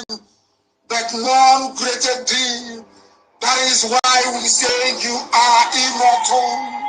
pardon, but none created thee. That is why we say you are immortal.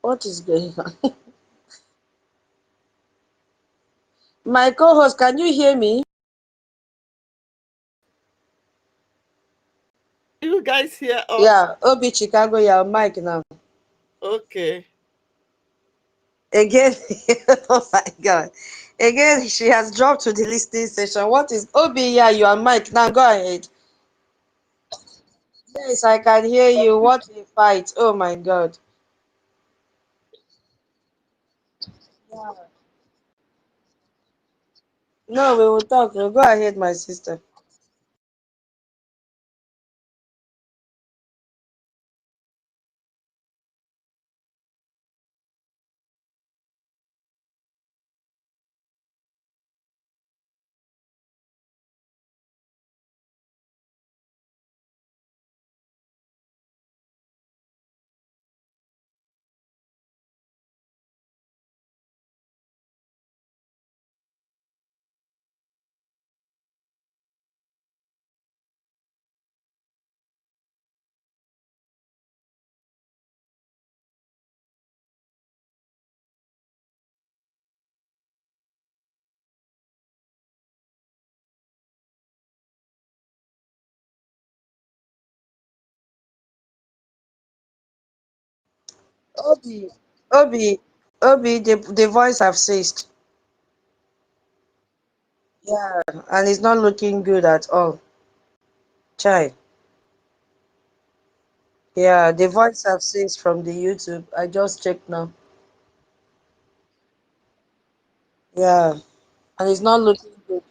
What is going on? My co-host, can you hear me? You guys hear us? Yeah, Obi Chicago, your mic now. Okay. Again, oh my God. Again, she has dropped to the listening session. What is Obi? Yeah, you are mic now. Go ahead. Yes, I can hear you. What a fight. Oh my God. Yeah. No, we will talk. Go ahead, my sister. Obi, Obi, the voice have ceased. Yeah, and it's not looking good at all. Chai. Yeah, the voice have ceased from the YouTube. I just checked now. Yeah, and it's not looking good.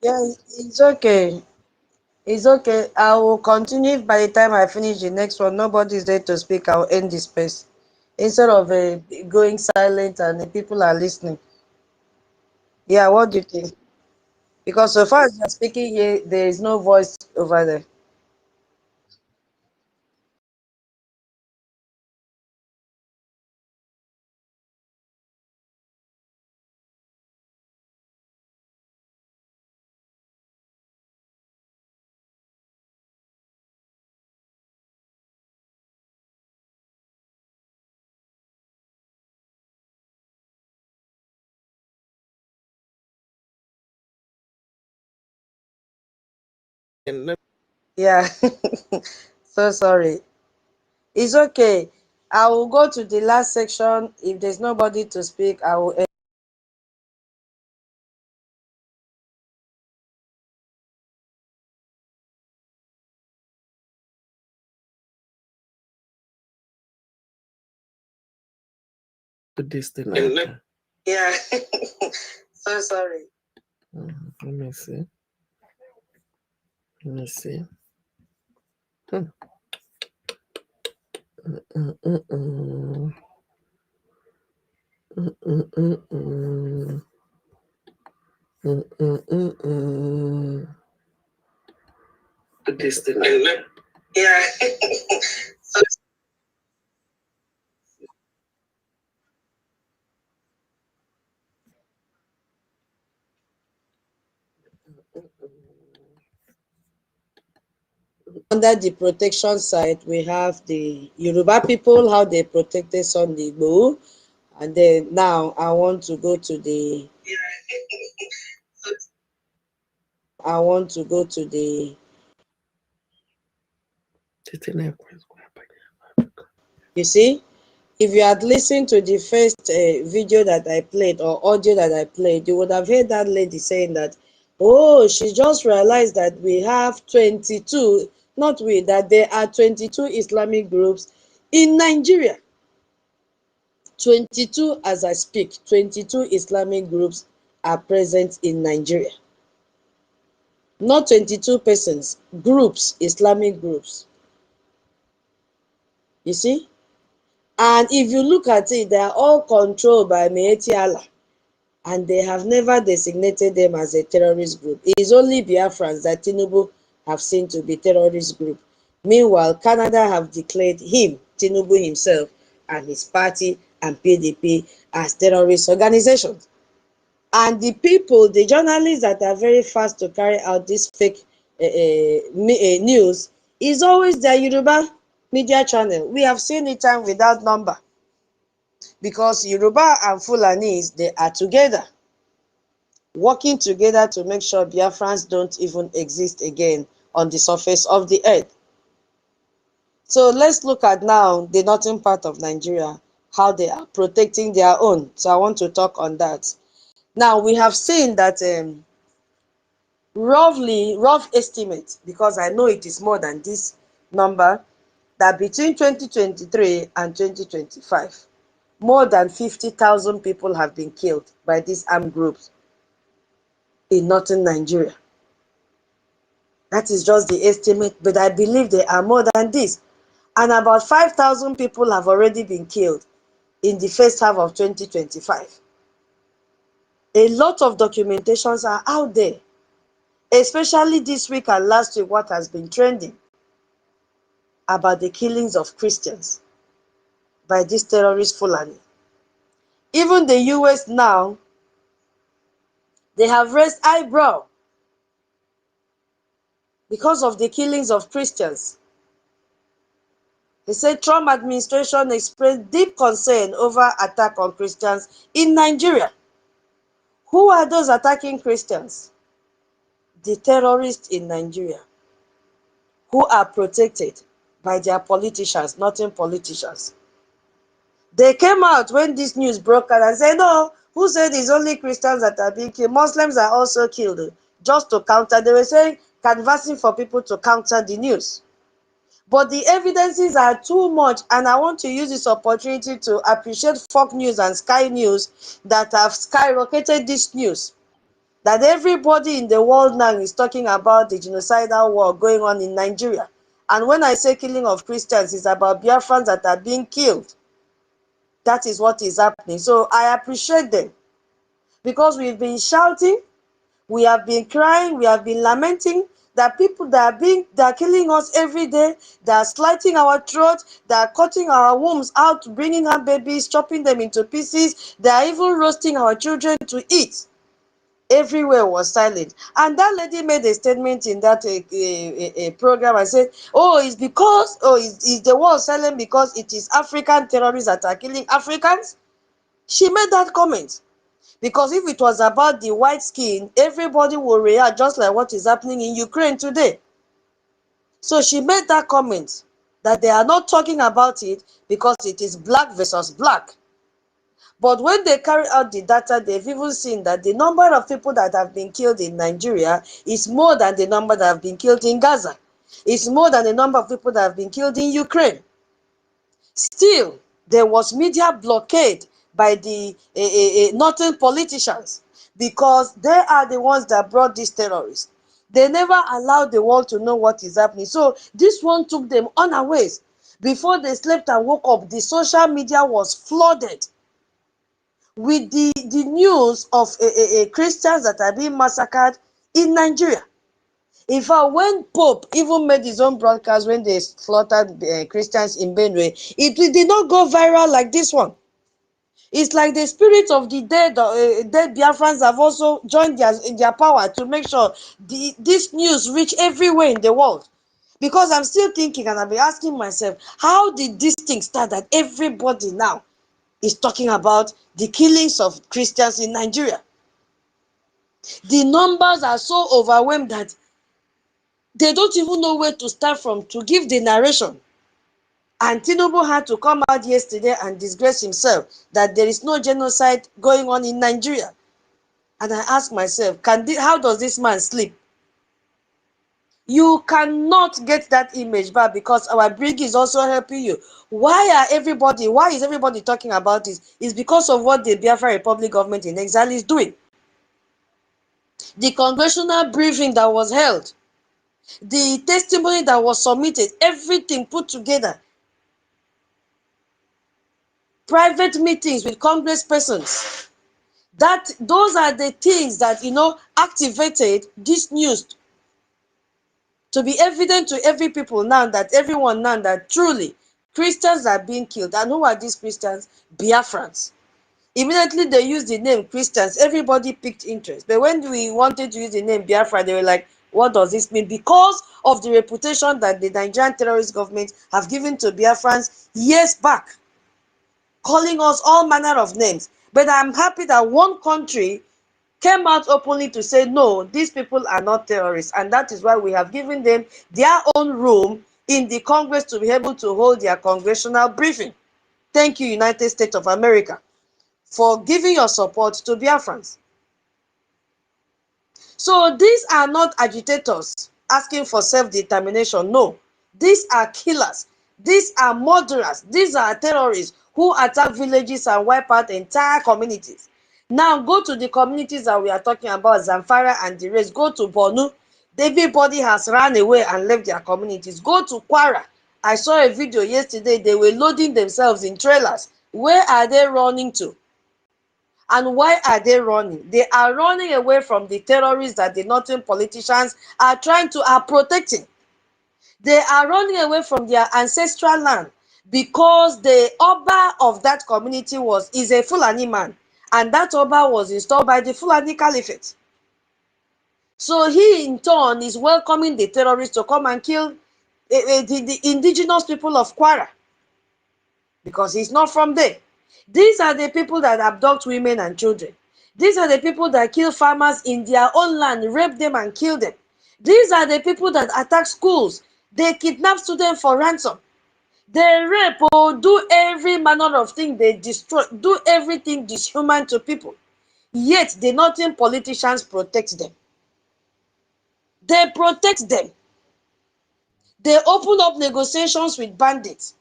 Yeah, it's okay. It's okay. I will continue. By the time I finish the next one, nobody is there to speak. I'll end this space. Instead of going silent and the people are listening. Yeah, what do you think? Because so far as you're speaking here, there is no voice over there. Yeah. So sorry. It's okay. I will go to the last section. If there's nobody to speak, I will end. Put this thing out. Yeah. So sorry. Let me see. Let me see. Hmm. Mm-mm-mm-mm. Mm-mm-mm-mm. Mm-mm-mm-mm. Put this thing out. Yeah. Under the protection side, we have the Yoruba people, how they protected Sunday Igboho. And then now I want to go to the you see, if you had listened to the first video that I played or audio that I played, you would have heard that lady saying that, oh, she just realized that we have 22, not we, that there are 22 Islamic groups in Nigeria. 22 as I speak, 22 Islamic groups are present in Nigeria. Not 22 persons, groups, Islamic groups. You see? And if you look at it, they are all controlled by Miyetti Allah, and they have never designated them as a terrorist group. It is only Biafrans that Tinubu have seen to be terrorist group. Meanwhile, Canada have declared him, Tinubu himself, and his party and PDP as terrorist organizations. And the people, the journalists that are very fast to carry out this fake news is always the Yoruba media channel. We have seen it time without number. Because Yoruba and Fulanis, they are together, working together to make sure Biafrans don't even exist again on the surface of the earth. So let's look at now the northern part of Nigeria, how they are protecting their own. So I want to talk on that. Now, we have seen that rough estimate, because I know it is more than this number, that between 2023 and 2025, more than 50,000 people have been killed by these armed groups in northern Nigeria. That is just the estimate, but I believe they are more than this. And about 5,000 people have already been killed in the first half of 2025. A lot of documentations are out there, especially this week and last week, what has been trending about the killings of Christians by this terrorist Fulani. Even the US now, they have raised eyebrow because of the killings of Christians. They said Trump administration expressed deep concern over attack on Christians in Nigeria. Who are those attacking Christians? The terrorists in Nigeria, who are protected by their politicians, northern politicians. They came out when this news broke out and said, no, who said it's only Christians that are being killed? Muslims are also killed. Just to counter, they were saying, canvassing for people to counter the news. But the evidences are too much, and I want to use this opportunity to appreciate Fox News and Sky News that have skyrocketed this news. That everybody in the world now is talking about the genocidal war going on in Nigeria. And when I say killing of Christians, it's about Biafrans that are being killed. That is what is happening. So I appreciate them, because we've been shouting, we have been crying, we have been lamenting that people that are killing us every day, that are slitting our throats, that are cutting our wombs out, bringing our babies, chopping them into pieces, they are even roasting our children to eat. Everywhere was silent. And that lady made a statement in that program and said, oh, it's because, is the world silent because it is African terrorists that are killing Africans? She made that comment. Because if it was about the white skin, everybody will react just like what is happening in Ukraine today. So she made that comment that they are not talking about it because it is black versus black. But when they carry out the data, they've even seen that the number of people that have been killed in Nigeria is more than the number that have been killed in Gaza. It's more than the number of people that have been killed in Ukraine. Still, there was media blockade by the northern politicians, because they are the ones that brought these terrorists. They never allowed the world to know what is happening. So this one took them unawares. Before they slept and woke up, the social media was flooded with the news of Christians that are being massacred in Nigeria. In fact, when Pope even made his own broadcast when they slaughtered Christians in Benue, it did not go viral like this one. It's like the spirits of the dead Biafrans have also joined their power to make sure this news reach everywhere in the world. Because I'm still thinking, and I'll be asking myself, how did this thing start that everybody now is talking about the killings of Christians in Nigeria? The numbers are so overwhelmed that they don't even know where to start from to give the narration. And Tinubu had to come out yesterday and disgrace himself that there is no genocide going on in Nigeria. And I ask myself, how does this man sleep? You cannot get that image back, because our BRGIE is also helping you. Why is everybody talking about this? It's because of what the Biafra Republic government in exile is doing. the congressional briefing that was held, the testimony that was submitted, everything put together, private meetings with congresspersons, those are the things that, activated this news to be evident to everyone now that truly Christians are being killed. And who are these Christians? Biafrans. Immediately they used the name Christians. Everybody picked interest. But when we wanted to use the name Biafra, they were like, what does this mean? Because of the reputation that the Nigerian terrorist government have given to Biafrans years back, calling us all manner of names. But I'm happy that one country came out openly to say, no, these people are not terrorists. And that is why we have given them their own room in the Congress to be able to hold their congressional briefing. Thank you, United States of America, for giving your support to Biafrans. So these are not agitators asking for self-determination. No, these are killers. These are murderers. These are terrorists who attack villages and wipe out entire communities. Now go to the communities that we are talking about, Zamfara and the rest. Go to Borno. Everybody has run away and left their communities. Go to Kwara. I saw a video yesterday. They were loading themselves in trailers. Where are they running to? And why are they running? They are running away from the terrorists that the northern politicians are protecting. They are running away from their ancestral land because the Oba of that community is a Fulani man. And that Oba was installed by the Fulani Caliphate. So he in turn is welcoming the terrorists to come and kill the indigenous people of Kwara, because he's not from there. These are the people that abduct women and children. These are the people that kill farmers in their own land, rape them and kill them. These are the people that attack schools. They kidnap students for ransom. They rape or do every manner of thing. They destroy, do everything dishuman to people. Yet the northern politicians protect them. They protect them. They open up negotiations with bandits.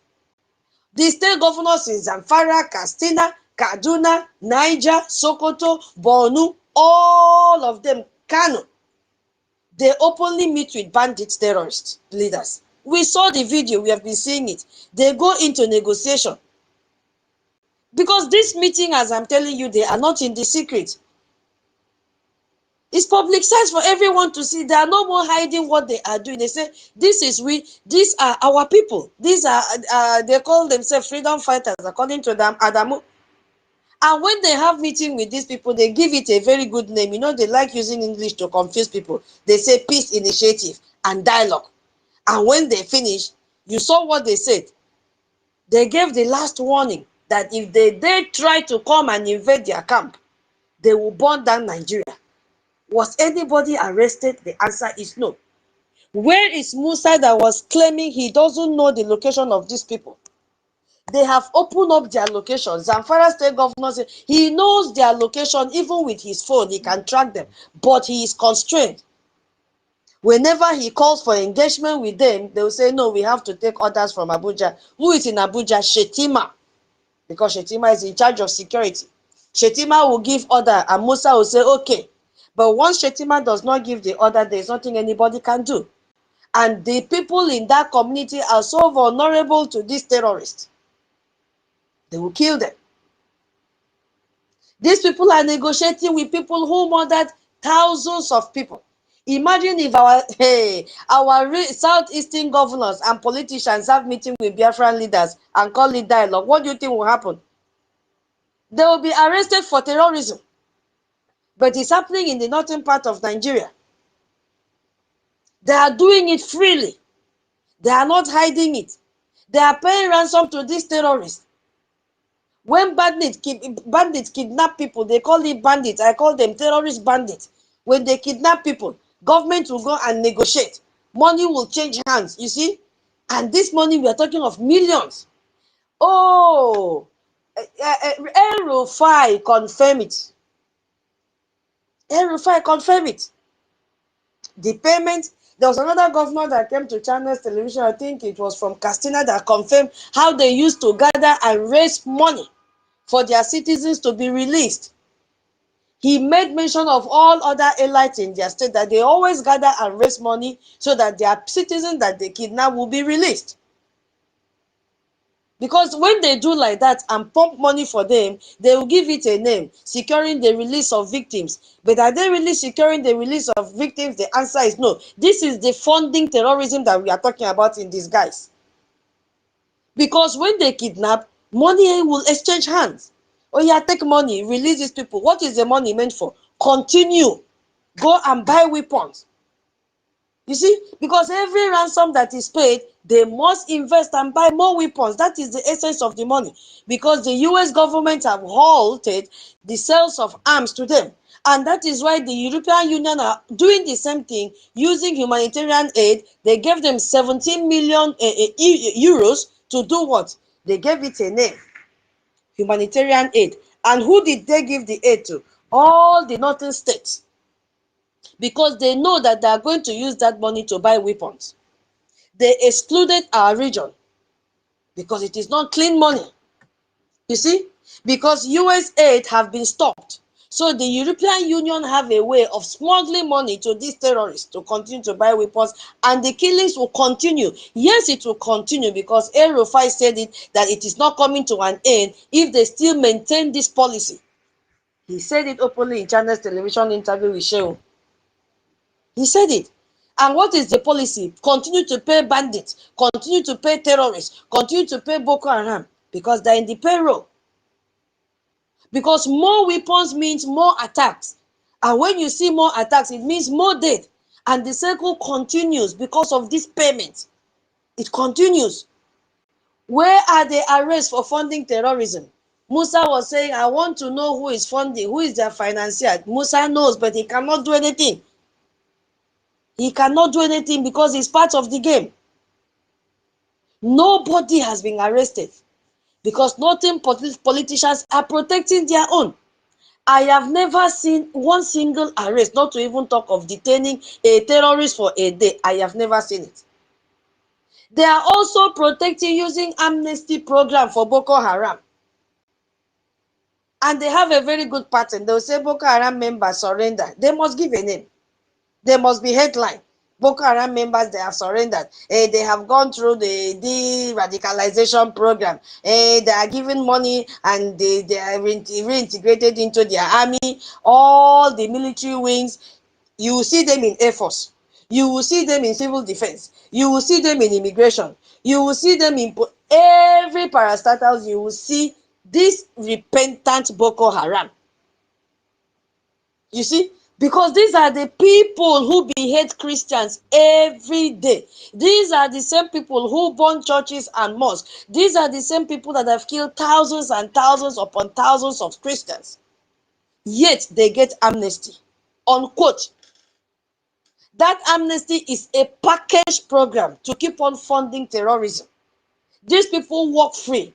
The state governors in Zamfara, Katsina, Kaduna, Niger, Sokoto, Borno, all of them, Kano, they openly meet with bandit terrorist leaders. We saw the video, we have been seeing it. They go into negotiation. Because this meeting, as I'm telling you, they are not in the secret. It's publicized for everyone to see. They are no more hiding what they are doing. They say, these are our people. These are, they call themselves freedom fighters, according to them, Adamu. And when they have meeting with these people, they give it a very good name. You know, they like using English to confuse people. They say peace initiative and dialogue. And when they finish, you saw what they said. They gave the last warning that if they try to come and invade their camp, they will burn down Nigeria. Was anybody arrested? The answer is no. Where is Musa that was claiming he doesn't know the location of these people? They have opened up their location. Zamfara state governor said he knows their location. Even with his phone, he can track them. But he is constrained. Whenever he calls for engagement with them, they will say, no, we have to take orders from Abuja. Who is in Abuja? Shetima. Because Shetima is in charge of security. Shetima will give order and Musa will say, okay. But once Shetima does not give the order, there is nothing anybody can do. And the people in that community are so vulnerable to these terrorists. They will kill them. These people are negotiating with people who murdered thousands of people. Imagine if our southeastern governors and politicians have meeting with Biafran leaders and call it dialogue. What do you think will happen? They will be arrested for terrorism. But it's happening in the northern part of Nigeria. They are doing it freely. They are not hiding it. They are paying ransom to these terrorists. When bandits kidnap people, they call it bandits. I call them terrorist bandits. When they kidnap people, government will go and negotiate. Money will change hands, you see? And this money, we are talking of millions. Oh, El-Rufai confirm it. El-Rufai confirm it. The payment, there was another governor that came to Channels Television, I think it was from Katsina, that confirmed how they used to gather and raise money for their citizens to be released. He made mention of all other elites in their state that they always gather and raise money so that their citizens that they kidnap will be released. Because when they do like that and pump money for them, they will give it a name, securing the release of victims. But are they really securing the release of victims? The answer is no. This is the funding terrorism that we are talking about in disguise. Because when they kidnap, money will exchange hands. Oh yeah, take money, release these people. What is the money meant for? Continue. Go and buy weapons. You see, because every ransom that is paid, they must invest and buy more weapons. That is the essence of the money. Because the US government have halted the sales of arms to them. And that is why the European Union are doing the same thing, using humanitarian aid. They gave them 17 million euros to do what? They gave it a name, humanitarian aid. And who did they give the aid to? All the northern states. Because they know that they are going to use that money to buy weapons. They excluded our region because it is not clean money. You see, because US aid have been stopped. So the European Union have a way of smuggling money to these terrorists to continue to buy weapons, and the killings will continue. Yes, it will continue because El-Rufai said it, that it is not coming to an end if they still maintain this policy. He said it openly in China's television interview with Shehu. He said it. And what is the policy? Continue to pay bandits, continue to pay terrorists, continue to pay Boko Haram, because they're in the payroll. Because more weapons means more attacks. And when you see more attacks, it means more death. And the cycle continues because of this payment. It continues. Where are the arrests for funding terrorism? Musa was saying, I want to know who is funding, who is their financier. Musa knows, but he cannot do anything. He cannot do anything because he's part of the game. Nobody has been arrested because nothing politicians are protecting their own. I have never seen one single arrest, not to even talk of detaining a terrorist for a day. I have never seen it. They are also protecting using amnesty program for Boko Haram. And they have a very good pattern. They will say Boko Haram members surrender. They must give a name. There must be headline. Boko Haram members, they have surrendered. They have gone through the de-radicalization program. They are given money and they are reintegrated into their army. All the military wings, you will see them in Air Force. You will see them in civil defense. You will see them in immigration. You will see them in every parastatals. You will see this repentant Boko Haram. You see? Because these are the people who behead Christians every day. These are the same people who burn churches and mosques. These are the same people that have killed thousands and thousands upon thousands of Christians. Yet they get amnesty. Unquote. That amnesty is a package program to keep on funding terrorism. These people walk free.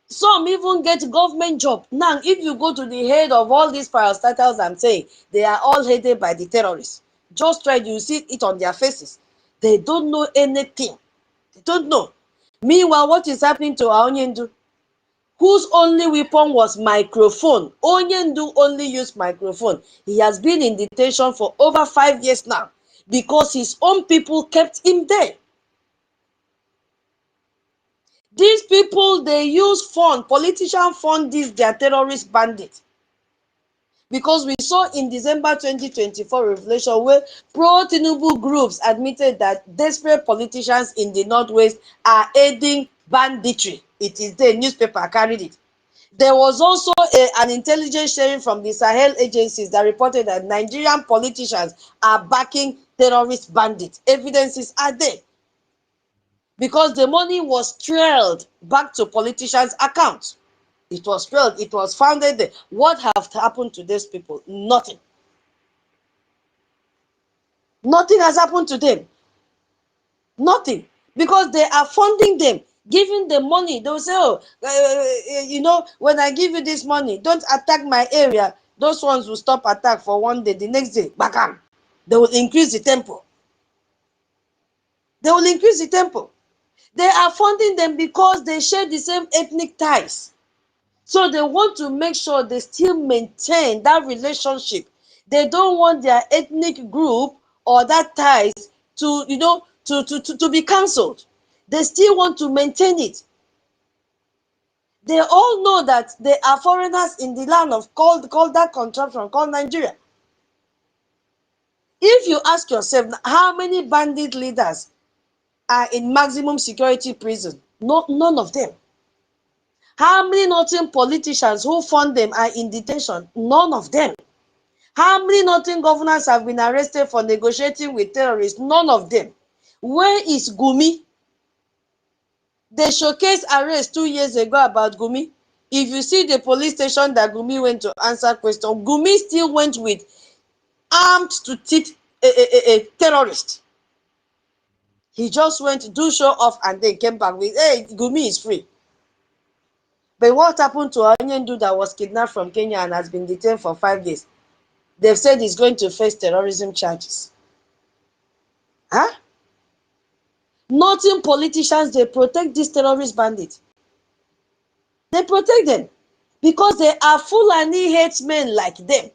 Some even get government job. Now, if you go to the head of all these parastatals I'm saying, they are all headed by the terrorists. Just try, you see it on their faces. They don't know anything. They don't know. Meanwhile, what is happening to Onyendu, whose only weapon was microphone? Onyendu only used microphone. He has been in detention for over 5 years now because his own people kept him there. These people, they use fund, politician fund these their terrorist bandits. Because we saw in December 2024 revelation where pro-Tinubu groups admitted that desperate politicians in the Northwest are aiding banditry. It is the newspaper carried it. There was also an intelligence sharing from the Sahel agencies that reported that Nigerian politicians are backing terrorist bandits. Evidences are there. Because the money was trailed back to politicians' accounts. It was trailed, it was founded there. What have happened to these people? Nothing. Nothing has happened to them. Nothing. Because they are funding them, giving them money. They will say, oh, you know, when I give you this money, don't attack my area. Those ones will stop attack for one day. The next day, bam, they will increase the tempo. They will increase the tempo. They are funding them because they share the same ethnic ties. So they want to make sure they still maintain that relationship. They don't want their ethnic group or that ties to, to be cancelled. They still want to maintain it. They all know that they are foreigners in the land of called that contraption called Nigeria. If you ask yourself, how many bandit leaders are in maximum security prison? No, none of them. How many northern politicians who fund them are in detention? None of them. How many northern governors have been arrested for negotiating with terrorists? None of them. Where is Gumi? They showcased arrest 2 years ago about Gumi. If you see the police station that Gumi went to answer questions, Gumi still went with armed to teeth a terrorist. He just went to do show off and then came back with, hey, Gumi is free. But what happened to Onyendu that was kidnapped from Kenya and has been detained for 5 days? They've said he's going to face terrorism charges. Huh? Northern politicians, they protect these terrorist bandits. They protect them because they are Fulani hate men like them.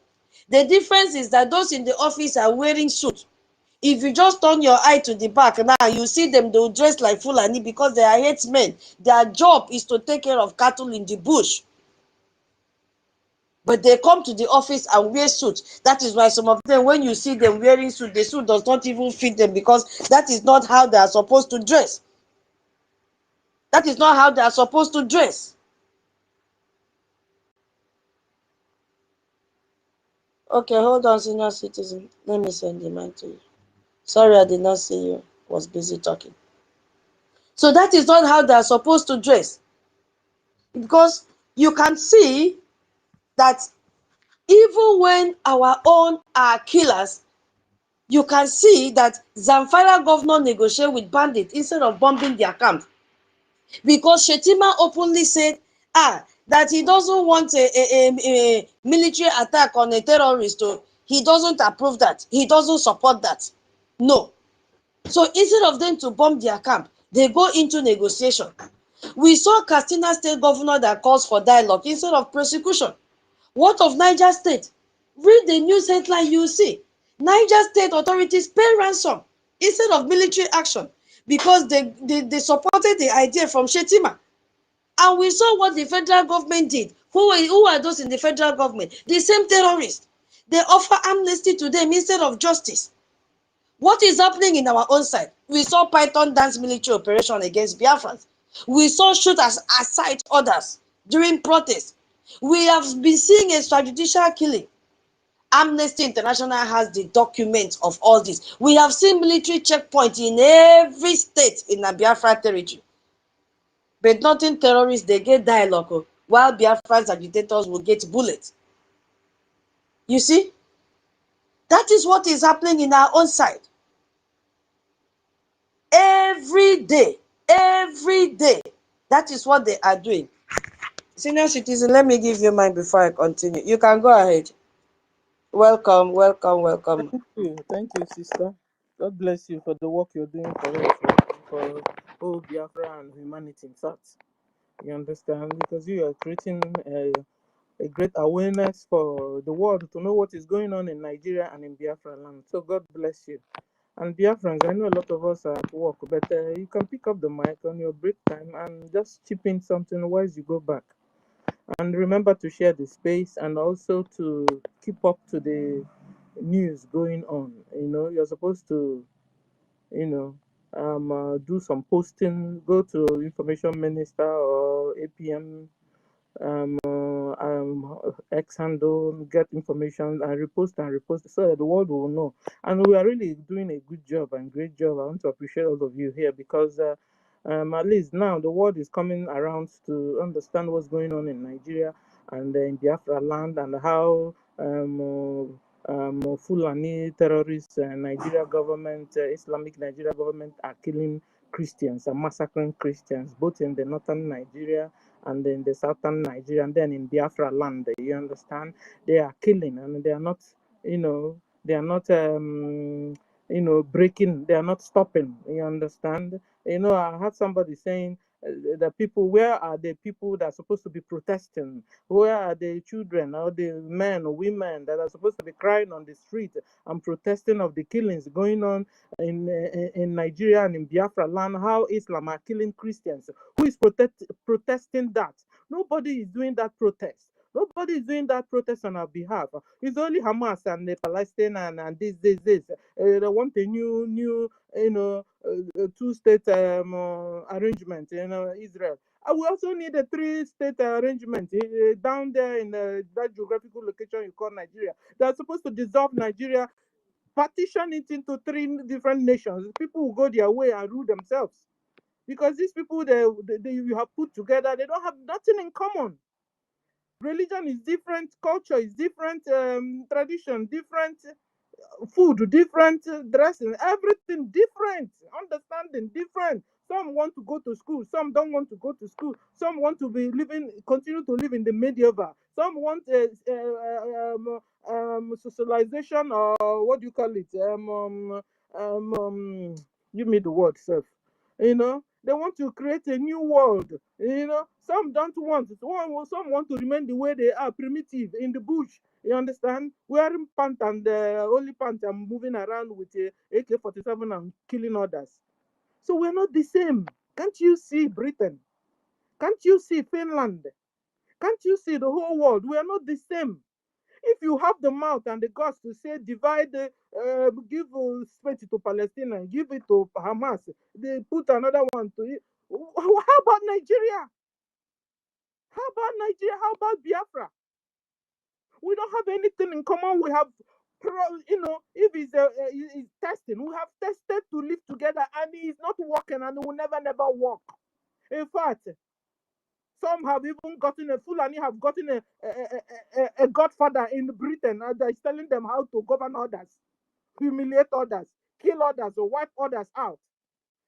The difference is that those in the office are wearing suits. If you just turn your eye to the back now, you see them, they'll dress like Fulani because they are hate men. Their job is to take care of cattle in the bush. But they come to the office and wear suits. That is why some of them, when you see them wearing suits, the suit does not even fit them because that is not how they are supposed to dress. That is not how they are supposed to dress. Okay, hold on, senior citizen. Let me send the man to you. Sorry, I did not see you. Was busy talking. So that is not how they are supposed to dress. Because you can see that even when our own are killers, you can see that Zamfara governor negotiated with bandits instead of bombing their camp. Because Shetima openly said, that he doesn't want a military attack on a terrorist. He doesn't approve that. He doesn't support that. No. So instead of them to bomb their camp, they go into negotiation. We saw Katsina State governor that calls for dialogue instead of prosecution. What of Niger State? Read the news headline, you see. Niger State authorities pay ransom instead of military action because they supported the idea from Shetima. And we saw what the federal government did. Who are those in the federal government? The same terrorists. They offer amnesty to them instead of justice. What is happening in our own side? We saw Python dance military operation against Biafrans. We saw shooters aside others during protests. We have been seeing a extrajudicial killing. Amnesty International has the document of all this. We have seen military checkpoints in every state in the Biafra territory. But nothing terrorists, they get dialogue, while Biafrans agitators will get bullets. You see? That is what is happening in our own side. Every day, that is what they are doing. Senior citizen, let me give you mine before I continue. You can go ahead. Welcome. Thank you, sister. God bless you for the work you're doing for us, for all Biafra and humanity. In fact, you understand, because you are creating a great awareness for the world to know what is going on in Nigeria and in Biafra land. So God bless you. And Biafrans, I know a lot of us are at work, but you can pick up the mic on your break time and just chip in something while you go back. And remember to share the space and also to keep up to the news going on. You're supposed to, do some posting, go to information minister or APM X handle, get information and repost so that the world will know. And we are really doing a good job and great job. I want to appreciate all of you here because at least now the world is coming around to understand what's going on in Nigeria and in Biafra land and how Fulani terrorists and Nigeria government, Islamic Nigeria government are killing Christians and massacring Christians, both in the northern Nigeria and in the southern Nigeria and then in Biafra land. You understand? They are killing and they are not, breaking, they are not stopping. You understand? I heard somebody saying the people, where are the people that are supposed to be protesting? Where are the children or the men or women that are supposed to be crying on the street and protesting of the killings going on in Nigeria and in Biafra land? How Islam are killing Christians? Who is protesting that? Nobody is doing that protest. Nobody is doing that protest on our behalf. It's only Hamas and the Palestine and this. They want a new, two-state arrangement in Israel. We also need a three-state arrangement down there in that geographical location you call Nigeria. They're supposed to dissolve Nigeria, partition it into three different nations. People will go their way and rule themselves. Because these people they you have put together, they don't have nothing in common. Religion is different, culture is different, tradition different, food different, dressing, everything different, understanding different. Some want to go to school, some don't want to go to school, some want to be continue to live in the medieval, some want socialization, or what do you call it, give me the word self, they want to create a new world. Some don't want it. Some want to remain the way they are, primitive in the bush. You understand? Wearing pants and only pants and moving around with a AK-47 and killing others. So we're not the same. Can't you see Britain? Can't you see Finland? Can't you see the whole world? We are not the same. If you have the mouth and the guts to say divide, give space to Palestine and give it to Hamas, they put another one to it. How about Nigeria? How about Nigeria? How about Biafra? We don't have anything in common. We have, if it's testing, we have tested to live together, and it's not working, and it will never work. In fact, some have even gotten Fulani have gotten a godfather in Britain that is telling them how to govern others, humiliate others, kill others, or wipe others out.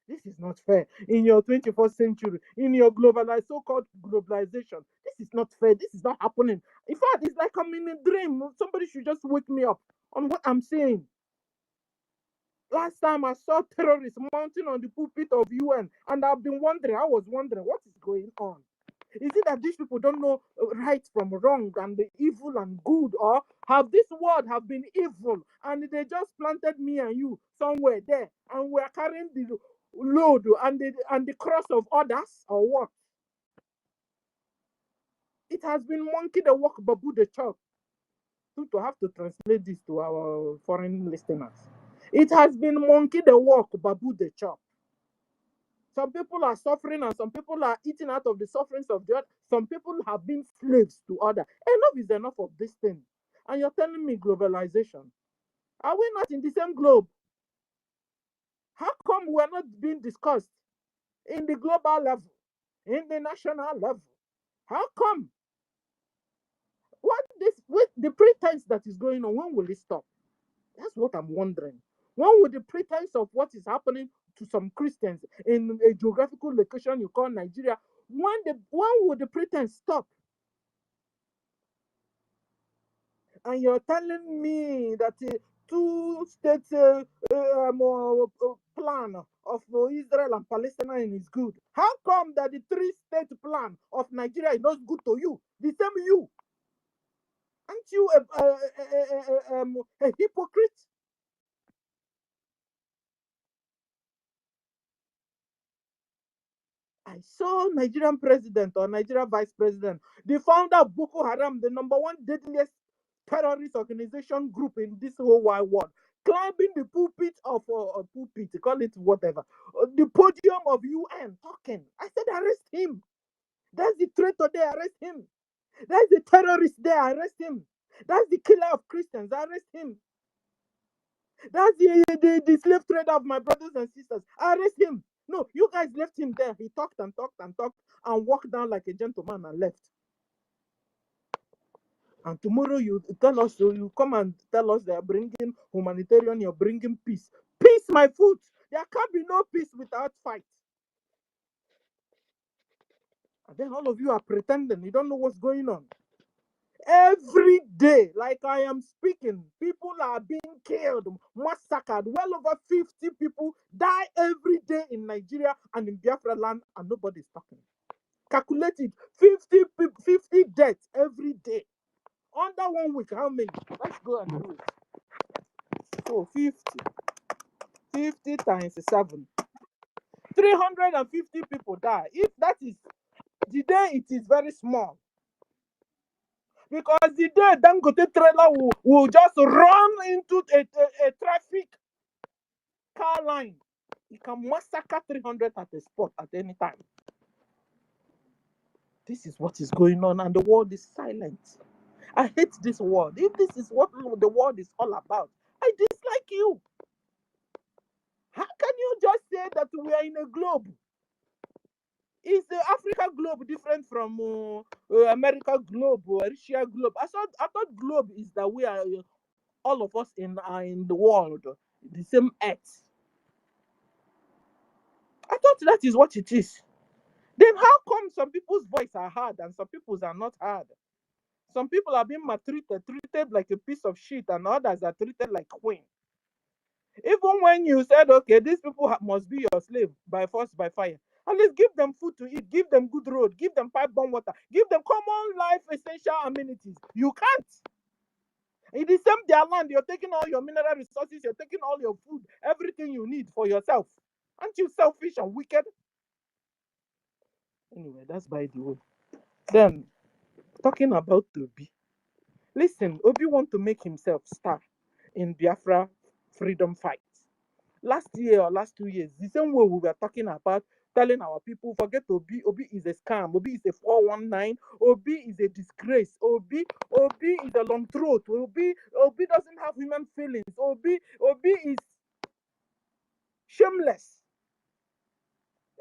This is not fair. In your 21st century, in your so-called globalization, this is not fair. This is not happening. In fact, it's like I'm in a dream. Somebody should just wake me up on what I'm saying. Last time I saw terrorists mounting on the pulpit of UN, and I was wondering, what is going on? Is it that these people don't know right from wrong and the evil and good, or have this world have been evil and they just planted me and you somewhere there, and we're carrying the load and the cross of others, or what? It has been monkey the walk, babu the chop. To have to translate this to our foreign listeners, it has been monkey the walk, babu the chop. Some people are suffering and some people are eating out of the sufferings of the other. Some people have been slaves to others. Enough is enough of this thing. And you're telling me globalization. Are we not in the same globe? How come we're not being discussed in the global level, in the national level? How come? With the pretense that is going on, when will it stop? That's what I'm wondering. When will the pretense of what is happening to some Christians in a geographical location you call Nigeria, when will the pretense stop? And you're telling me that two-state plan of Israel and Palestine is good. How come that the three-state plan of Nigeria is not good to you? The same you. Aren't you a hypocrite? I saw Nigerian president or Nigerian vice president, the founder of Boko Haram, the number one deadliest terrorist organization group in this whole wide world, climbing the pulpit of pulpit, call it whatever, the podium of UN talking. I said, arrest him. That's the traitor there, arrest him. That's the terrorist there, arrest him. That's the killer of Christians, arrest him. That's the slave trader of my brothers and sisters, arrest him. No, you guys left him there. He talked and talked and talked and walked down like a gentleman and left. And tomorrow you tell us, you come and tell us they are bringing humanitarian, you're bringing peace. Peace, my foot. There can't be no peace without fight. And then all of you are pretending. You don't know what's going on. Every day, like I am speaking, people are being killed, massacred. Well over 50 people die every day in Nigeria and in Biafra land, and nobody's talking. Calculated 50 deaths every day. Under 1 week, how many? Let's go and do it. So 50 times 7. 350 people die. If that is the day, it is very small. Because the day Dangote trailer will just run into a traffic car line, it can massacre 300 at a spot at any time. This is what is going on, and the world is silent. I hate this world. If this is what the world is all about, I dislike you. How can you just say that we are in a globe? Is the Africa globe different from America globe or Asia globe? I thought globe is that we are all of us in the world, the same earth. I thought that is what it is. Then how come some people's voice are hard and some people's are not hard? Some people are being maltreated, treated like a piece of shit, and others are treated like queen. Even when you said, okay, these people must be your slave by force, by fire, at least give them food to eat, give them good road, give them pipe bomb water, give them common life essential amenities. You can't. In the same their land, you're taking all your mineral resources, you're taking all your food, everything you need for yourself. Aren't you selfish and wicked? Anyway, that's by the way. Then, talking about Obi. Listen, Obi want to make himself star in Biafra freedom fight. Last year or last 2 years, the same way we were talking about telling our people, forget Obi, Obi is a scam, Obi is a 419, Obi is a disgrace, Obi is a long throat, Obi doesn't have human feelings, Obi is shameless,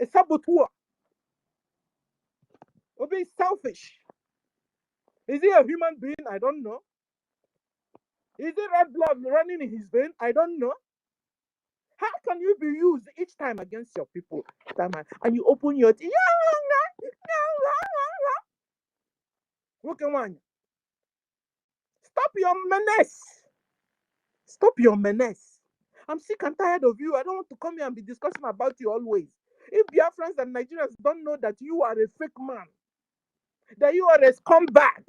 a saboteur, Obi is selfish. Is he a human being? I don't know. Is it red blood running in his vein? I don't know. How can you be used each time against your people? And you open your teeth. Stop your menace. Stop your menace. I'm sick and tired of you. I don't want to come here and be discussing about you always. If Biafrans and Nigerians don't know that you are a fake man, that you are a scumbag,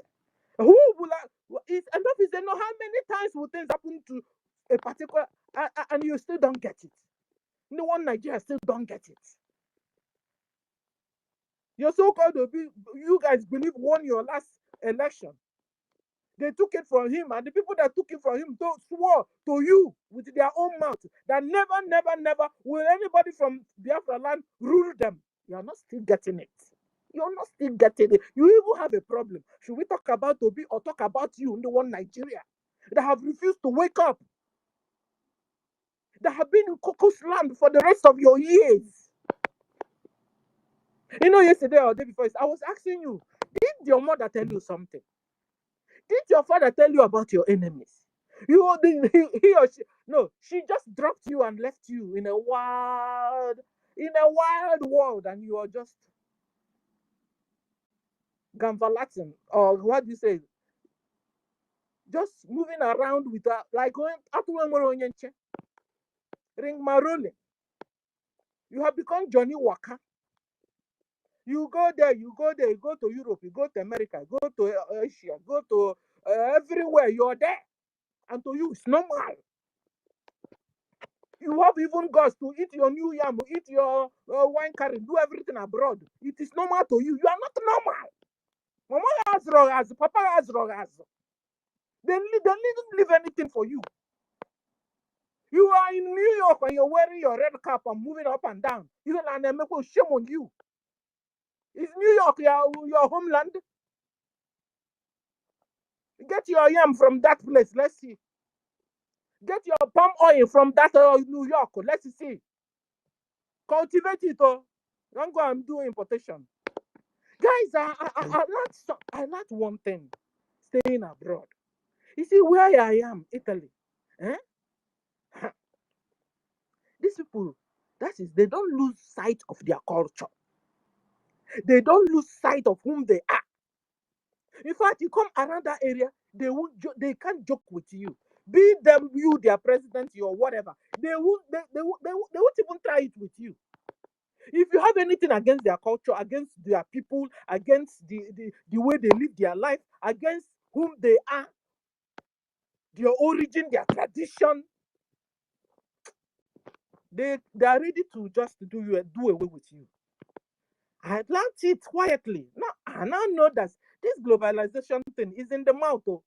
who will enough is enough? How many times will things happen to a particular and you still don't get it? No one Nigeria still don't get it. Your so-called you guys believe won your last election. They took it from him, and the people that took it from him swore to you with their own mouth that never will anybody from Biafra land rule them. You are not still getting it. You're not still getting it. You even have a problem. Should we talk about Obi or talk about you in the one Nigeria that have refused to wake up? That have been in Cocos land for the rest of your years. You know, yesterday or the day before, I was asking you, did your mother tell you something? Did your father tell you about your enemies? He or she, no, she just dropped you and left you in a wild world, and you are just gambalating, or what do you say? Just moving around with her, like ring marole. You have become Johnny Walker. You go there, you go to Europe, you go to America, go to Asia, go to everywhere. You're there, and to you, it's normal. You have even guts to eat your new yam, eat your wine curry, do everything abroad. It is normal to you. You are not normal. Mama has rogas, Papa has rogas. They didn't leave anything for you. You are in New York and you're wearing your red cap and moving up and down. Even an Emeko, shame on you. Is New York your homeland? Get your yam from that place. Let's see. Get your palm oil from that New York. Let's see. Cultivate it. Don't go and do importation. Guys, I learned one thing. Staying abroad. You see where I am, Italy. Eh? These people, they don't lose sight of their culture. They don't lose sight of whom they are. In fact, you come around that area, they can't joke with you. Be them you, their president, or whatever. They won't even try it with you. If you have anything against their culture, against their people, against the way they live their life, against whom they are, their origin, their tradition, they are ready to just do away with you. I learned it quietly. Now I now know that this globalization thing is in the mouth. Oh.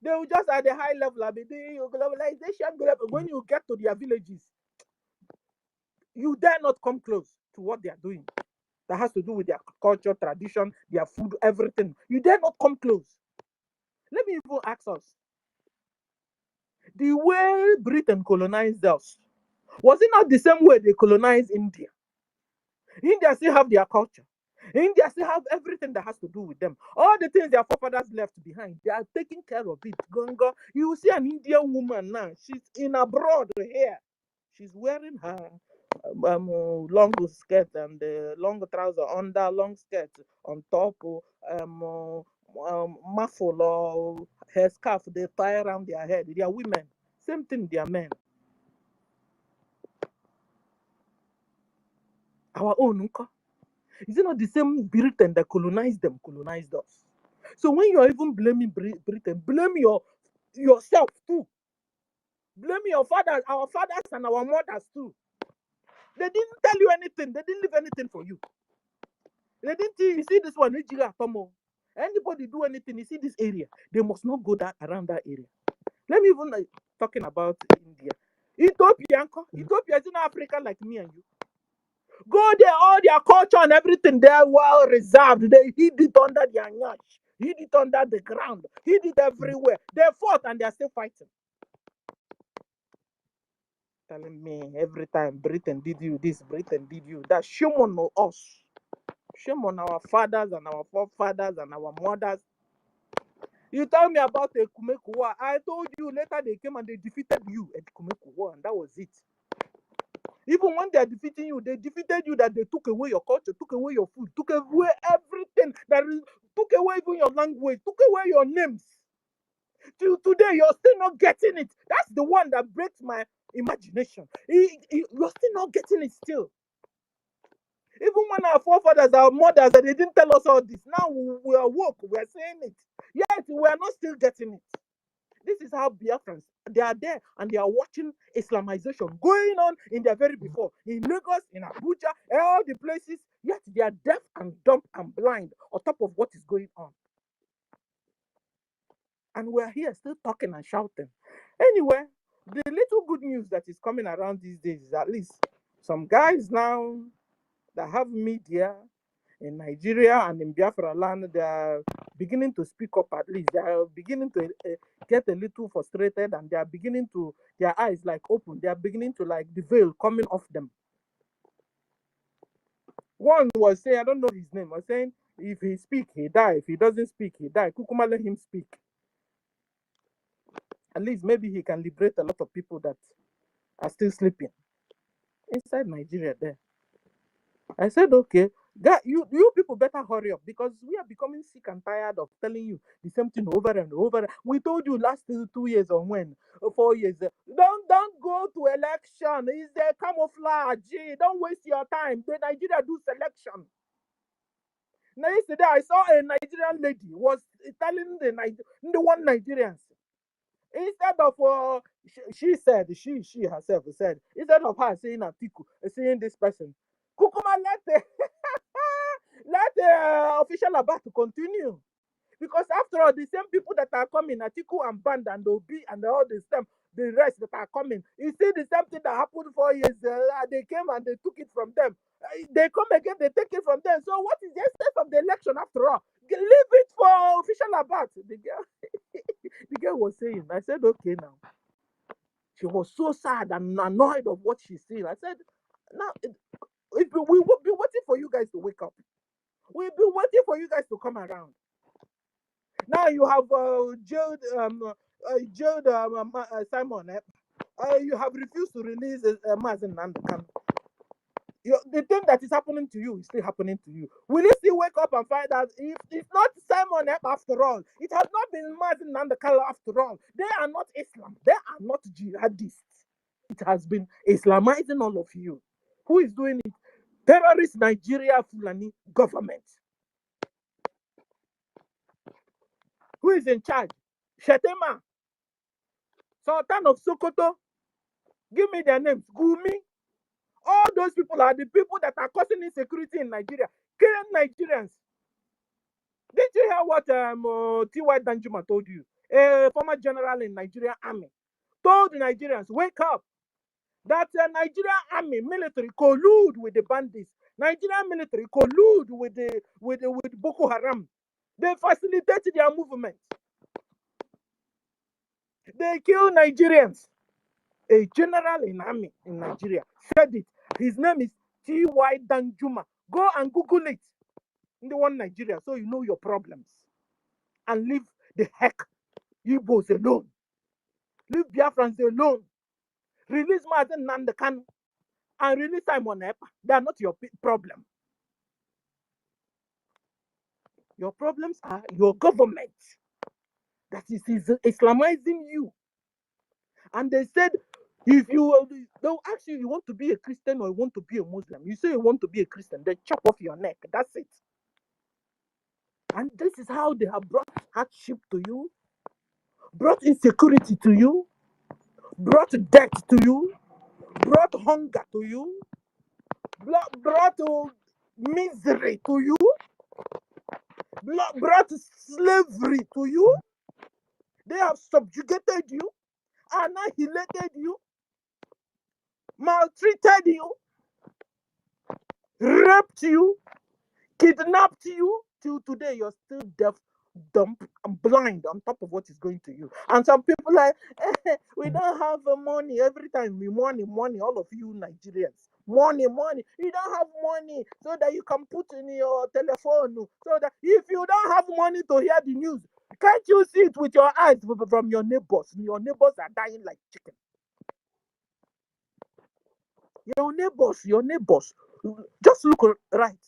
They will just at the high level be doing globalization. When you get to their villages, you dare not come close to what they are doing. That has to do with their culture, tradition, their food, everything. You dare not come close. Let me even ask us. The way Britain colonized us, was it not the same way they colonized India? India still have their culture. India still have everything that has to do with them. All the things their forefathers left behind, they are taking care of it. Gongo, you see an Indian woman now, she's in abroad here. She's wearing her long skirt and long trouser under, long skirt on top, muffle or hair scarf they tie around their head. They are women. Same thing, they are men. Our own, is it not the same Britain that colonized us? So when you're even blaming Britain, blame yourself too. Blame your fathers, our fathers and our mothers too. They didn't tell you anything. They didn't leave anything for you. They didn't tell you, see this one, anybody do anything, you see this area, they must not go around that area. Let me even talking about India. Ethiopia is in Africa like me and you. Go there, all their culture and everything, they are well reserved. They hid it under their nyash, hid it under the ground, hid it everywhere. They fought and they are still fighting. Telling me every time Britain did you this, Britain did you that. Shame on us. Shame on our fathers and our forefathers and our mothers. You tell me about the Kumeku War. I told you later they came and they defeated you at Kumeku War, and that was it. Even when they are defeating you, they defeated you that they took away your culture, took away your food, took away everything, took away even your language, took away your names. Till today, you're still not getting it. That's the one that breaks my imagination. You're still not getting it still. Even when our forefathers, our mothers, they didn't tell us all this. Now we are woke, we are saying it. Yet we are not still getting it. This is how Biafrans, they are there and they are watching Islamization going on in their very before. In Lagos, in Abuja, all the places, yet they are deaf and dumb and blind on top of what is going on. And we're here still talking and shouting. Anyway, the little good news that is coming around these days is at least some guys now that have media in Nigeria and in Biafra land, they are beginning to speak up at least. They are beginning to get a little frustrated and they are beginning to, their eyes like open. They are beginning to like the veil coming off them. One was saying, I don't know his name, was saying, if he speak, he die. If he doesn't speak, he die. Kukuma, let him speak. At least maybe he can liberate a lot of people that are still sleeping inside Nigeria there. I said, okay, you people better hurry up because we are becoming sick and tired of telling you the same thing over and over. We told you last 2 years or 4 years. Don't go to election. It's a camouflage. Don't waste your time. The Nigeria do selection. Now yesterday I saw a Nigerian lady was telling the one Nigerians. Instead of she said, she herself said, instead of her saying Atiku, saying this person, Kukuma let the official about to continue. Because after all, the same people that are coming, Atiku and Band and Obi and all the rest that are coming, you see the same thing that happened 4 years. They came and they took it from them. They come again, they take it from them. So what is the essence of the election after all? Leave it for official about. The girl was saying, I said, okay now. She was so sad and annoyed of what she's saying. I said, now, we will be waiting for you guys to wake up. We'll be waiting for you guys to come around. Now you have jailed Simon. You have refused to release Mazen and The thing that is happening to you is still happening to you. Will you still wake up and find out if it's not Simon Ep after all? It has not been Martin Nandakala after all. They are not Islam. They are not jihadists. It has been Islamizing all of you. Who is doing it? Terrorist Nigeria Fulani government. Who is in charge? Shetema, Sultan of Sokoto. Give me their names. Gumi. All those people are the people that are causing insecurity in Nigeria, killing Nigerians. Did you hear what T.Y. Danjuma told you? A former general in Nigerian army told the Nigerians, wake up, that Nigerian army military collude with the bandits. Nigerian military collude with Boko Haram. They facilitate their movement. They kill Nigerians. A general in army in Nigeria said it. His name is T.Y. Danjuma. Go and Google it in the one Nigeria so you know your problems. And leave the heck Igbos alone. Leave Biafrans alone. Release Martin Nandekan and release Simon Epa. They are not your problem. Your problems are your government that is Islamizing you. And they said, if they'll ask you want to be a Christian or you want to be a Muslim. You say you want to be a Christian, they chop off your neck. That's it. And this is how they have brought hardship to you, brought insecurity to you, brought death to you, brought hunger to you, brought misery to you, brought slavery to you. They have subjugated you, annihilated you, maltreated you, raped you, kidnapped you. Till today, you're still deaf, dumb, and blind on top of what is going to you. And some people like, we don't have money. Every time we money, all of you Nigerians. Money. You don't have money so that you can put in your telephone. So that if you don't have money to hear the news, can't you see it with your eyes from your neighbors? Your neighbors are dying like chicken. Your neighbors. Just look right.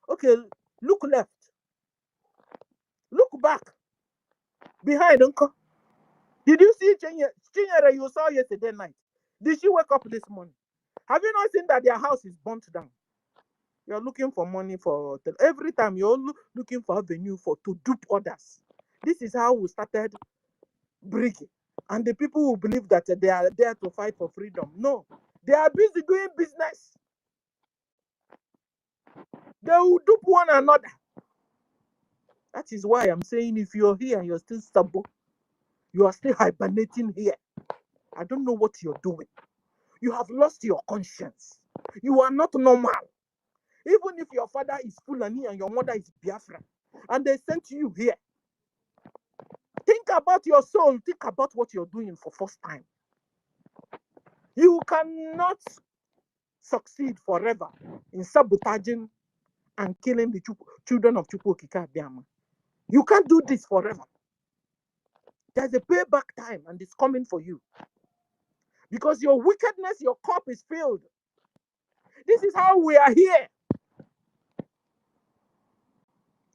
Okay, look left. Look back. Behind, uncle. Did you see Chinyere you saw yesterday night? Did she wake up this morning? Have you not seen that their house is burnt down? You're looking for money for every time you're looking for avenue to dupe others. This is how we started BRGIE. And the people who believe that they are there to fight for freedom. No, they are busy doing business. They will dupe one another. That is why I'm saying if you're here and you're still stubborn, you are still hibernating here. I don't know what you're doing. You have lost your conscience. You are not normal. Even if your father is Fulani and your mother is Biafra, and they sent you here, think about your soul. Think about what you're doing for first time. You cannot succeed forever in sabotaging and killing the children of Chukwokika Biama. You can't do this forever. There's a payback time, and it's coming for you. Because your wickedness, your cup is filled. This is how we are here.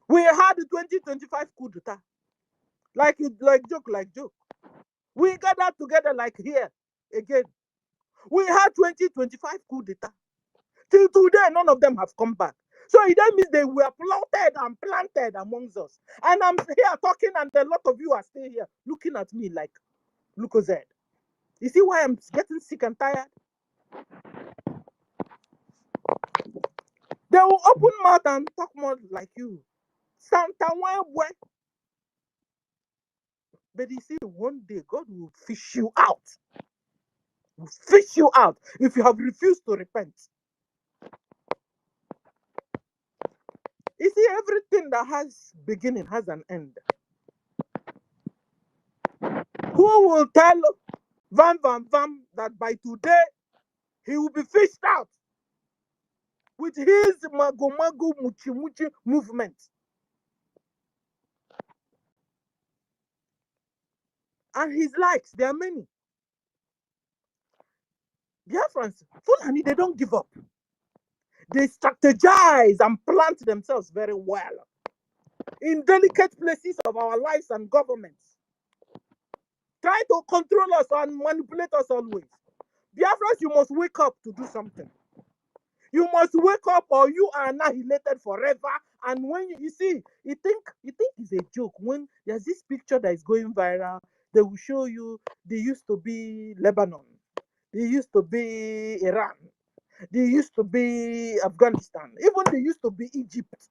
We had the 2025 coup d'etat. Like joke. We gathered together like here again. We had 2025 coup d'etat. Till today, none of them have come back. So that means they were plotted and planted amongst us. And I'm here talking, and a lot of you are still here looking at me like, look at that. You see why I'm getting sick and tired? They will open mouth and talk more like you. Santa Wwe. But you see, one day God will fish you out. Will fish you out if you have refused to repent. You see, everything that has beginning has an end. Who will tell Vam that by today he will be fished out with his Mago Muchi movement? And his likes, there are many. Biafrans, Fulani, they don't give up. They strategize and plant themselves very well in delicate places of our lives and governments. Try to control us and manipulate us always. Biafrans, you must wake up to do something. You must wake up or you are annihilated forever. And when you see, you think it's a joke. When there's this picture that is going viral, they will show you they used to be Lebanon, they used to be Iran, they used to be Afghanistan, even they used to be Egypt.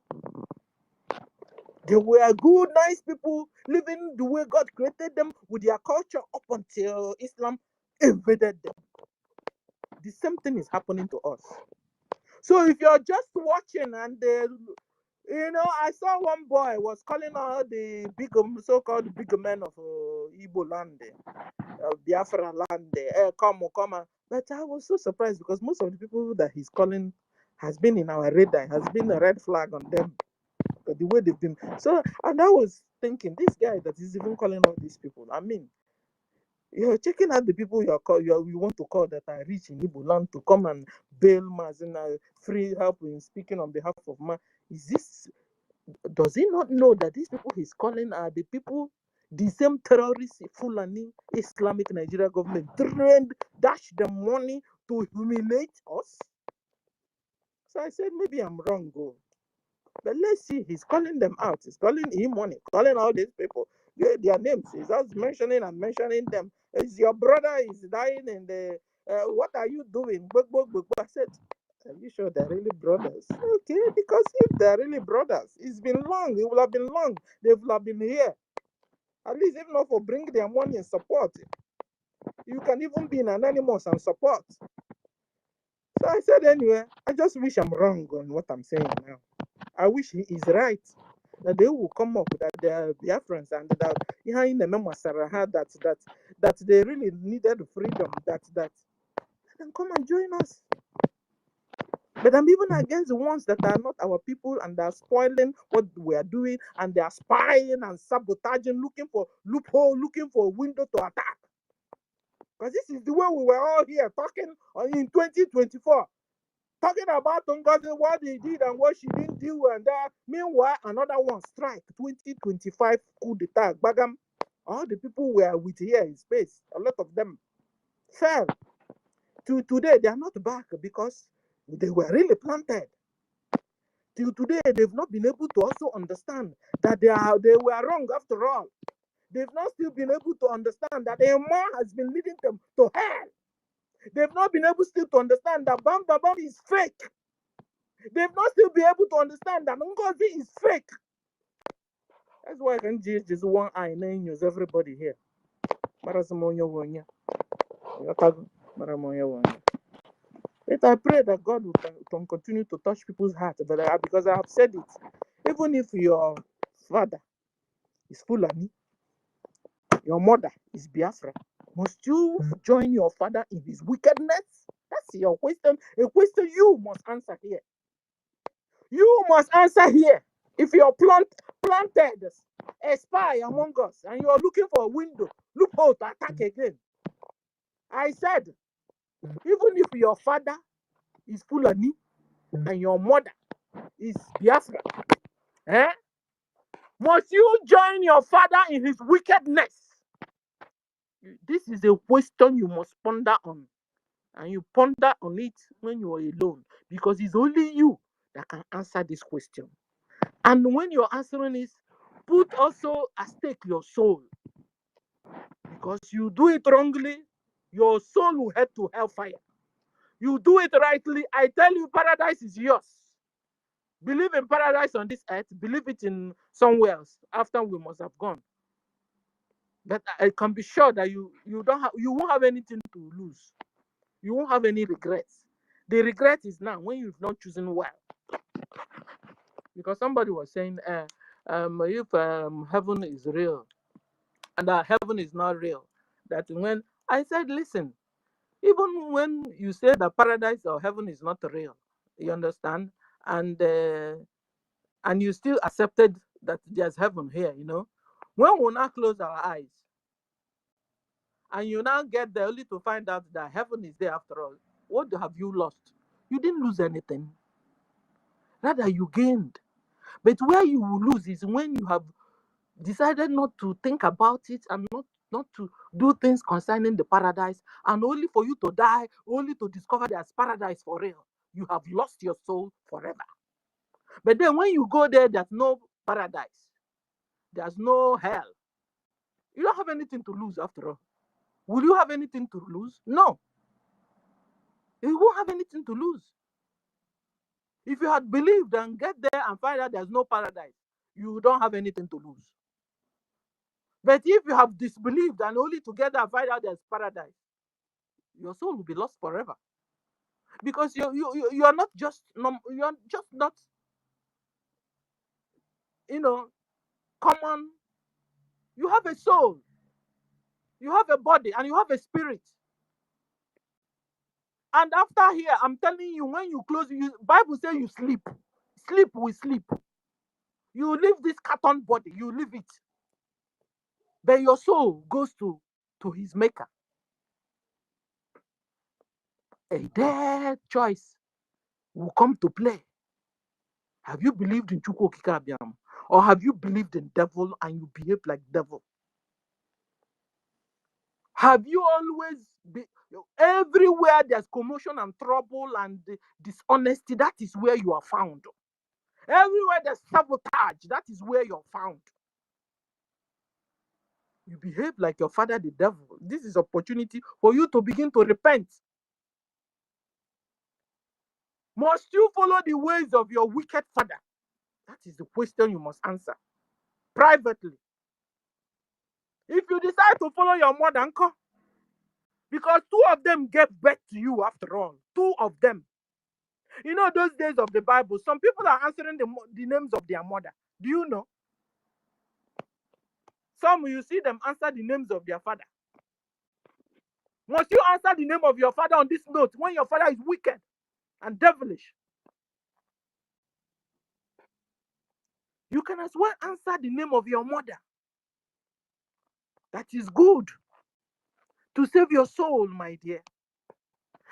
They were good, nice people living the way God created them with their culture up until Islam invaded them. The same thing is happening to us. So if you're just watching and I saw one boy was calling out the big, so-called big men of Igbo land, Biafra land, come. But I was so surprised because most of the people that he's calling has been in our radar, has been a red flag on them. The way they've been. So, and I was thinking, this guy that is even calling all these people, I mean, you're checking out the people you want to call that are rich in Igbo land to come and bail Mazina, free help in speaking on behalf of man. Does he not know that these people he's calling are the people, the same terrorists, Fulani, Islamic Nigeria government trained, dash them money to humiliate us? So I said, maybe I'm wrong, but let's see, he's calling them out. He's calling him money, calling all these people. Their names. He's just mentioning them. Is your brother is dying in the what are you doing? I said, are you sure they're really brothers? Okay, because if they're really brothers, it's been long. It will have been long. They will have been here. At least if not for bring their money and support. You can even be an anonymous and support. So I said, anyway, I just wish I'm wrong on what I'm saying now. I wish he is right. That they will come up that they are Biafrans and that that they really needed freedom. That then come and join us. But I'm even against the ones that are not our people and are spoiling what we are doing and they are spying and sabotaging, looking for loophole, looking for a window to attack. Because this is the way we were all here talking in 2024. Talking about NGOZI, what they did and what she didn't do, and that. Meanwhile, another one strike, 2025 coup d'etat, Bagam. All the people were with here in space. A lot of them fell. To today, they are not back because they were really planted. Till today, they've not been able to also understand that they were wrong after all. They've not still been able to understand that a man has been leading them to hell. They've not been able still to understand that Bam is fake. They've not still been able to understand that NGOZI is fake. That's why I can just one eye and use everybody here. But I pray that God will continue to touch people's hearts. But because I have said it, even if your father is Fulani, your mother is Biafra, must you join your father in his wickedness? That's your question. A question you must answer here. You must answer here. If you're planted a spy among us and you're looking for a window, loophole to attack again, I said, even if your father is Fulani and your mother is Biafra, must you join your father in his wickedness? This is a question you must ponder on. And you ponder on it when you are alone, because it's only you that can answer this question. And when you're answering it, put also at stake your soul. Because you do it wrongly, your soul will head to hellfire. You do it rightly, I tell you, paradise is yours. Believe in paradise on this earth, believe it in somewhere else after we must have gone. But I can be sure that you won't have anything to lose. You won't have any regrets. The regret is now when you've not chosen well. Because somebody was saying, if heaven is real and that heaven is not real, that when I said, listen, even when you say that paradise or heaven is not real, you understand, and you still accepted that there's heaven here, when we now close our eyes and you now get there only to find out that heaven is there after all, what have you lost? You didn't lose anything. Rather, you gained. But where you will lose is when you have decided not to think about it and not to do things concerning the paradise, and only for you to die, only to discover there's paradise for real. You have lost your soul forever. But then when you go there, there's no paradise, there's no hell. You don't have anything to lose after all. Will you have anything to lose? No. You won't have anything to lose. If you had believed and get there and find out there's no paradise, you don't have anything to lose. But if you have disbelieved and only to get there and find out there's paradise, your soul will be lost forever. Because you are not just not common. You have a soul, you have a body, and you have a spirit. And after here, I'm telling you, when you close, Bible says you sleep. Sleep will sleep. You leave this carton body, you leave it. But your soul goes to his maker. A dead choice will come to play. Have you believed in Chukwu Okike Abiam? Or have you believed in devil and you behave like devil? Have you always been everywhere there's commotion and trouble and dishonesty? That is where you are found. Everywhere there's sabotage, that is where you're found. You behave like your father, the devil. This is opportunity for you to begin to repent. Must you follow the ways of your wicked father? That is the question you must answer privately. If you decide to follow your mother, uncle, because two of them gave birth to you after all, two of them. You know, those days of the Bible, some people are answering the names of their mother. Do you know? Some, you see them answer the names of their father. Must you answer the name of your father on this note when your father is wicked and devilish? You can as well answer the name of your mother. That is good to save your soul, my dear.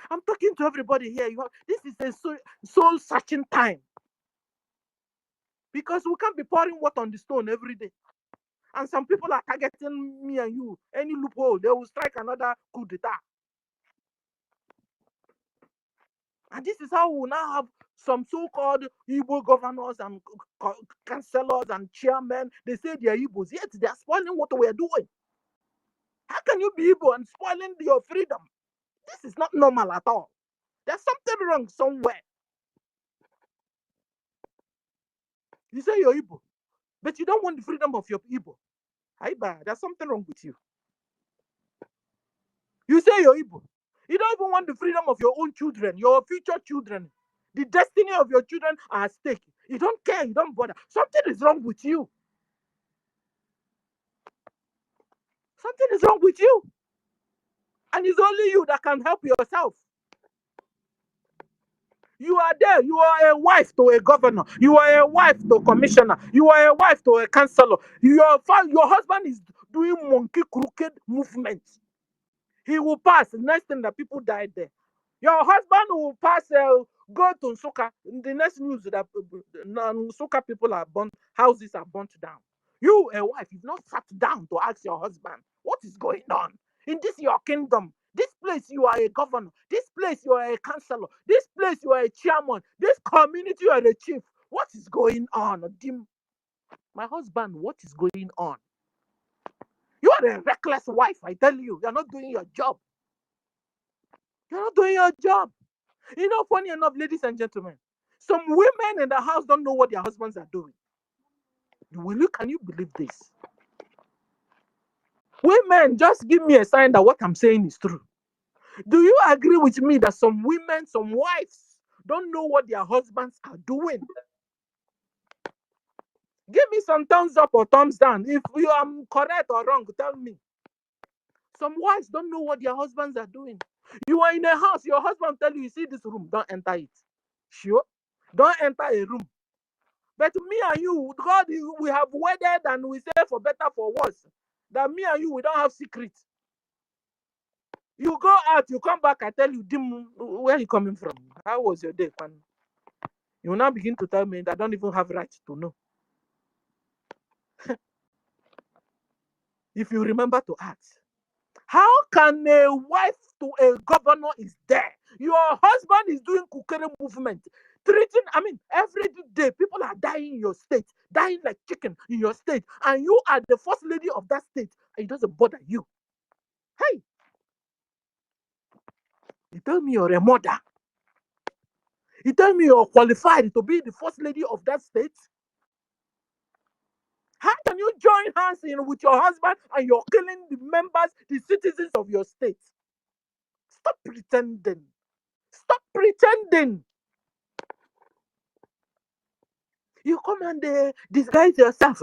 I'm talking to everybody here. This is a soul searching time. Because we can't be pouring water on the stone every day. And some people are targeting me and you. Any loophole, they will strike another coup d'etat. And this is how we will now have some so-called Igbo governors and councillors and chairmen. They say they are Igbos, yet they are spoiling what we are doing. How can you be Igbo and spoiling your freedom? This is not normal at all. There's something wrong somewhere. You say you're Igbo, but you don't want the freedom of your Igbo. Aiba, there's something wrong with you. You say you're Igbo. You don't even want the freedom of your own children, your future children. The destiny of your children are at stake. You don't care, you don't bother. Something is wrong with you. Something is wrong with you. And it's only you that can help yourself. You are there. You are a wife to a governor. You are a wife to a commissioner. You are a wife to a councillor. Your husband is doing monkey crooked movements. He will pass. The next thing that people died there. Your husband will pass, go to Nsukka. In the next news that Nsukka people are burnt, houses are burnt down. You, a wife, you've not sat down to ask your husband, what is going on? In this your kingdom, this place you are a governor, this place you are a councillor, this place you are a chairman, this community you are a chief. What is going on? My husband, what is going on? You are a reckless wife, I tell you. You're not doing your job. You're not doing your job. You know, funny enough, ladies and gentlemen, some women in the house don't know what their husbands are doing. Can you believe this? Women, just give me a sign that what I'm saying is true. Do you agree with me that some women, some wives, don't know what their husbands are doing? Give me some thumbs up or thumbs down. If you are correct or wrong, tell me. Some wives don't know what their husbands are doing. You are in a house, your husband tell you, see this room, don't enter it. Sure? Don't enter a room. But me and you, God, we have wedded and we say for better, for worse. That me and you, we don't have secrets. You go out, you come back, I tell you, Dim, where are you coming from? How was your day, man? You will now begin to tell me that I don't even have right to know. If you remember to ask, how can a wife to a governor is there? Your husband is doing kukere movement, treating, every day people are dying in your state, dying like chicken in your state, and you are the first lady of that state, and it doesn't bother you. Hey, you tell me you're a mother. You tell me you're qualified to be the first lady of that state. How can you join hands with your husband and you're killing the members, the citizens of your state? Stop pretending. Stop pretending. You come and disguise yourself.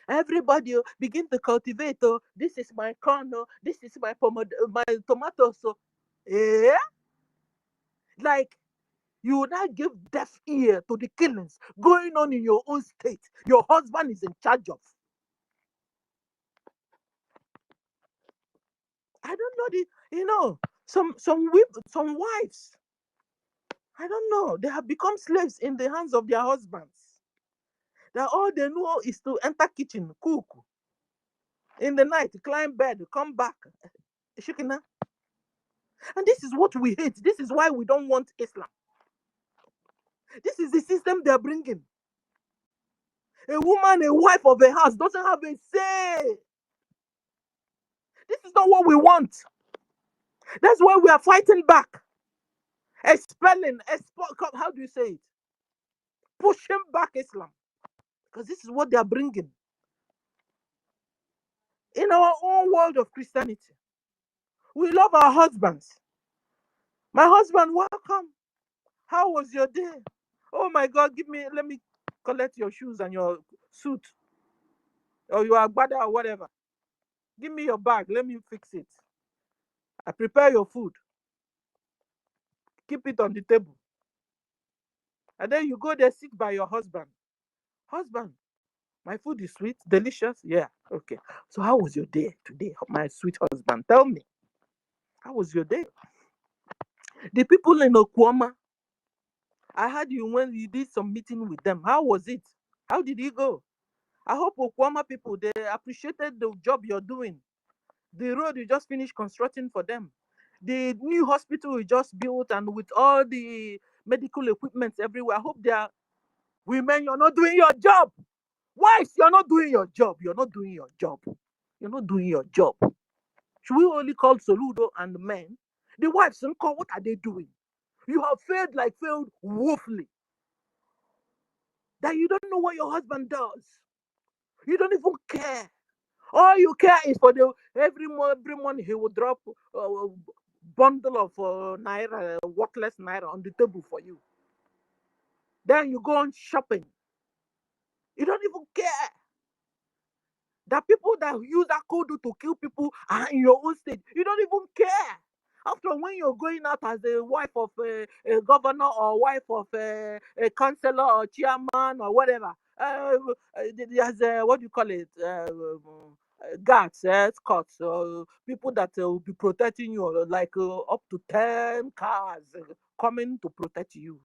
Everybody begin to cultivate. This is my corn. This is my tomatoes. Like you would not give deaf ear to the killings going on in your own state. Your husband is in charge of. I don't know some wives. I don't know. They have become slaves in the hands of their husbands. That all they know is to enter kitchen, cook. In the night, climb bed, come back. Shikina. And this is what we hate. This is why we don't want Islam. This is the system they're bringing. A woman, a wife of a house doesn't have a say. This is not what we want. That's why we are fighting back. Expelling, how do you say it? Pushing back Islam. Because this is what they are bringing. In our own world of Christianity, we love our husbands. My husband, welcome. How was your day? Oh my God, let me collect your shoes and your suit. Or your agbada or whatever. Give me your bag. Let me fix it. I prepare your food. Keep it on the table. And then you go there, sit by your husband. Husband, my food is sweet, delicious. Yeah, okay. So how was your day today, my sweet husband? Tell me. How was your day? The people in Okwama, I heard you when you did some meeting with them. How was it? How did it go? I hope Okwama people, they appreciated the job you're doing. The road you just finished constructing for them. The new hospital you just built and with all the medical equipment everywhere. I hope they are women, you're not doing your job. Wives, you're not doing your job. You're not doing your job. You're not doing your job. Should we only call Soludo and the men? The wives, what are they doing? You have failed woefully. That you don't know what your husband does. You don't even care. All you care is for every month he will drop a bundle of naira, worthless naira on the table for you. Then you go on shopping. You don't even care. The people that use that code to kill people are in your own state. You don't even care. After when you're going out as a wife of a governor or wife of a councillor or chairman or whatever, there's what do you call it? Guards, escorts, people that will be protecting you, like up to 10 cars coming to protect you.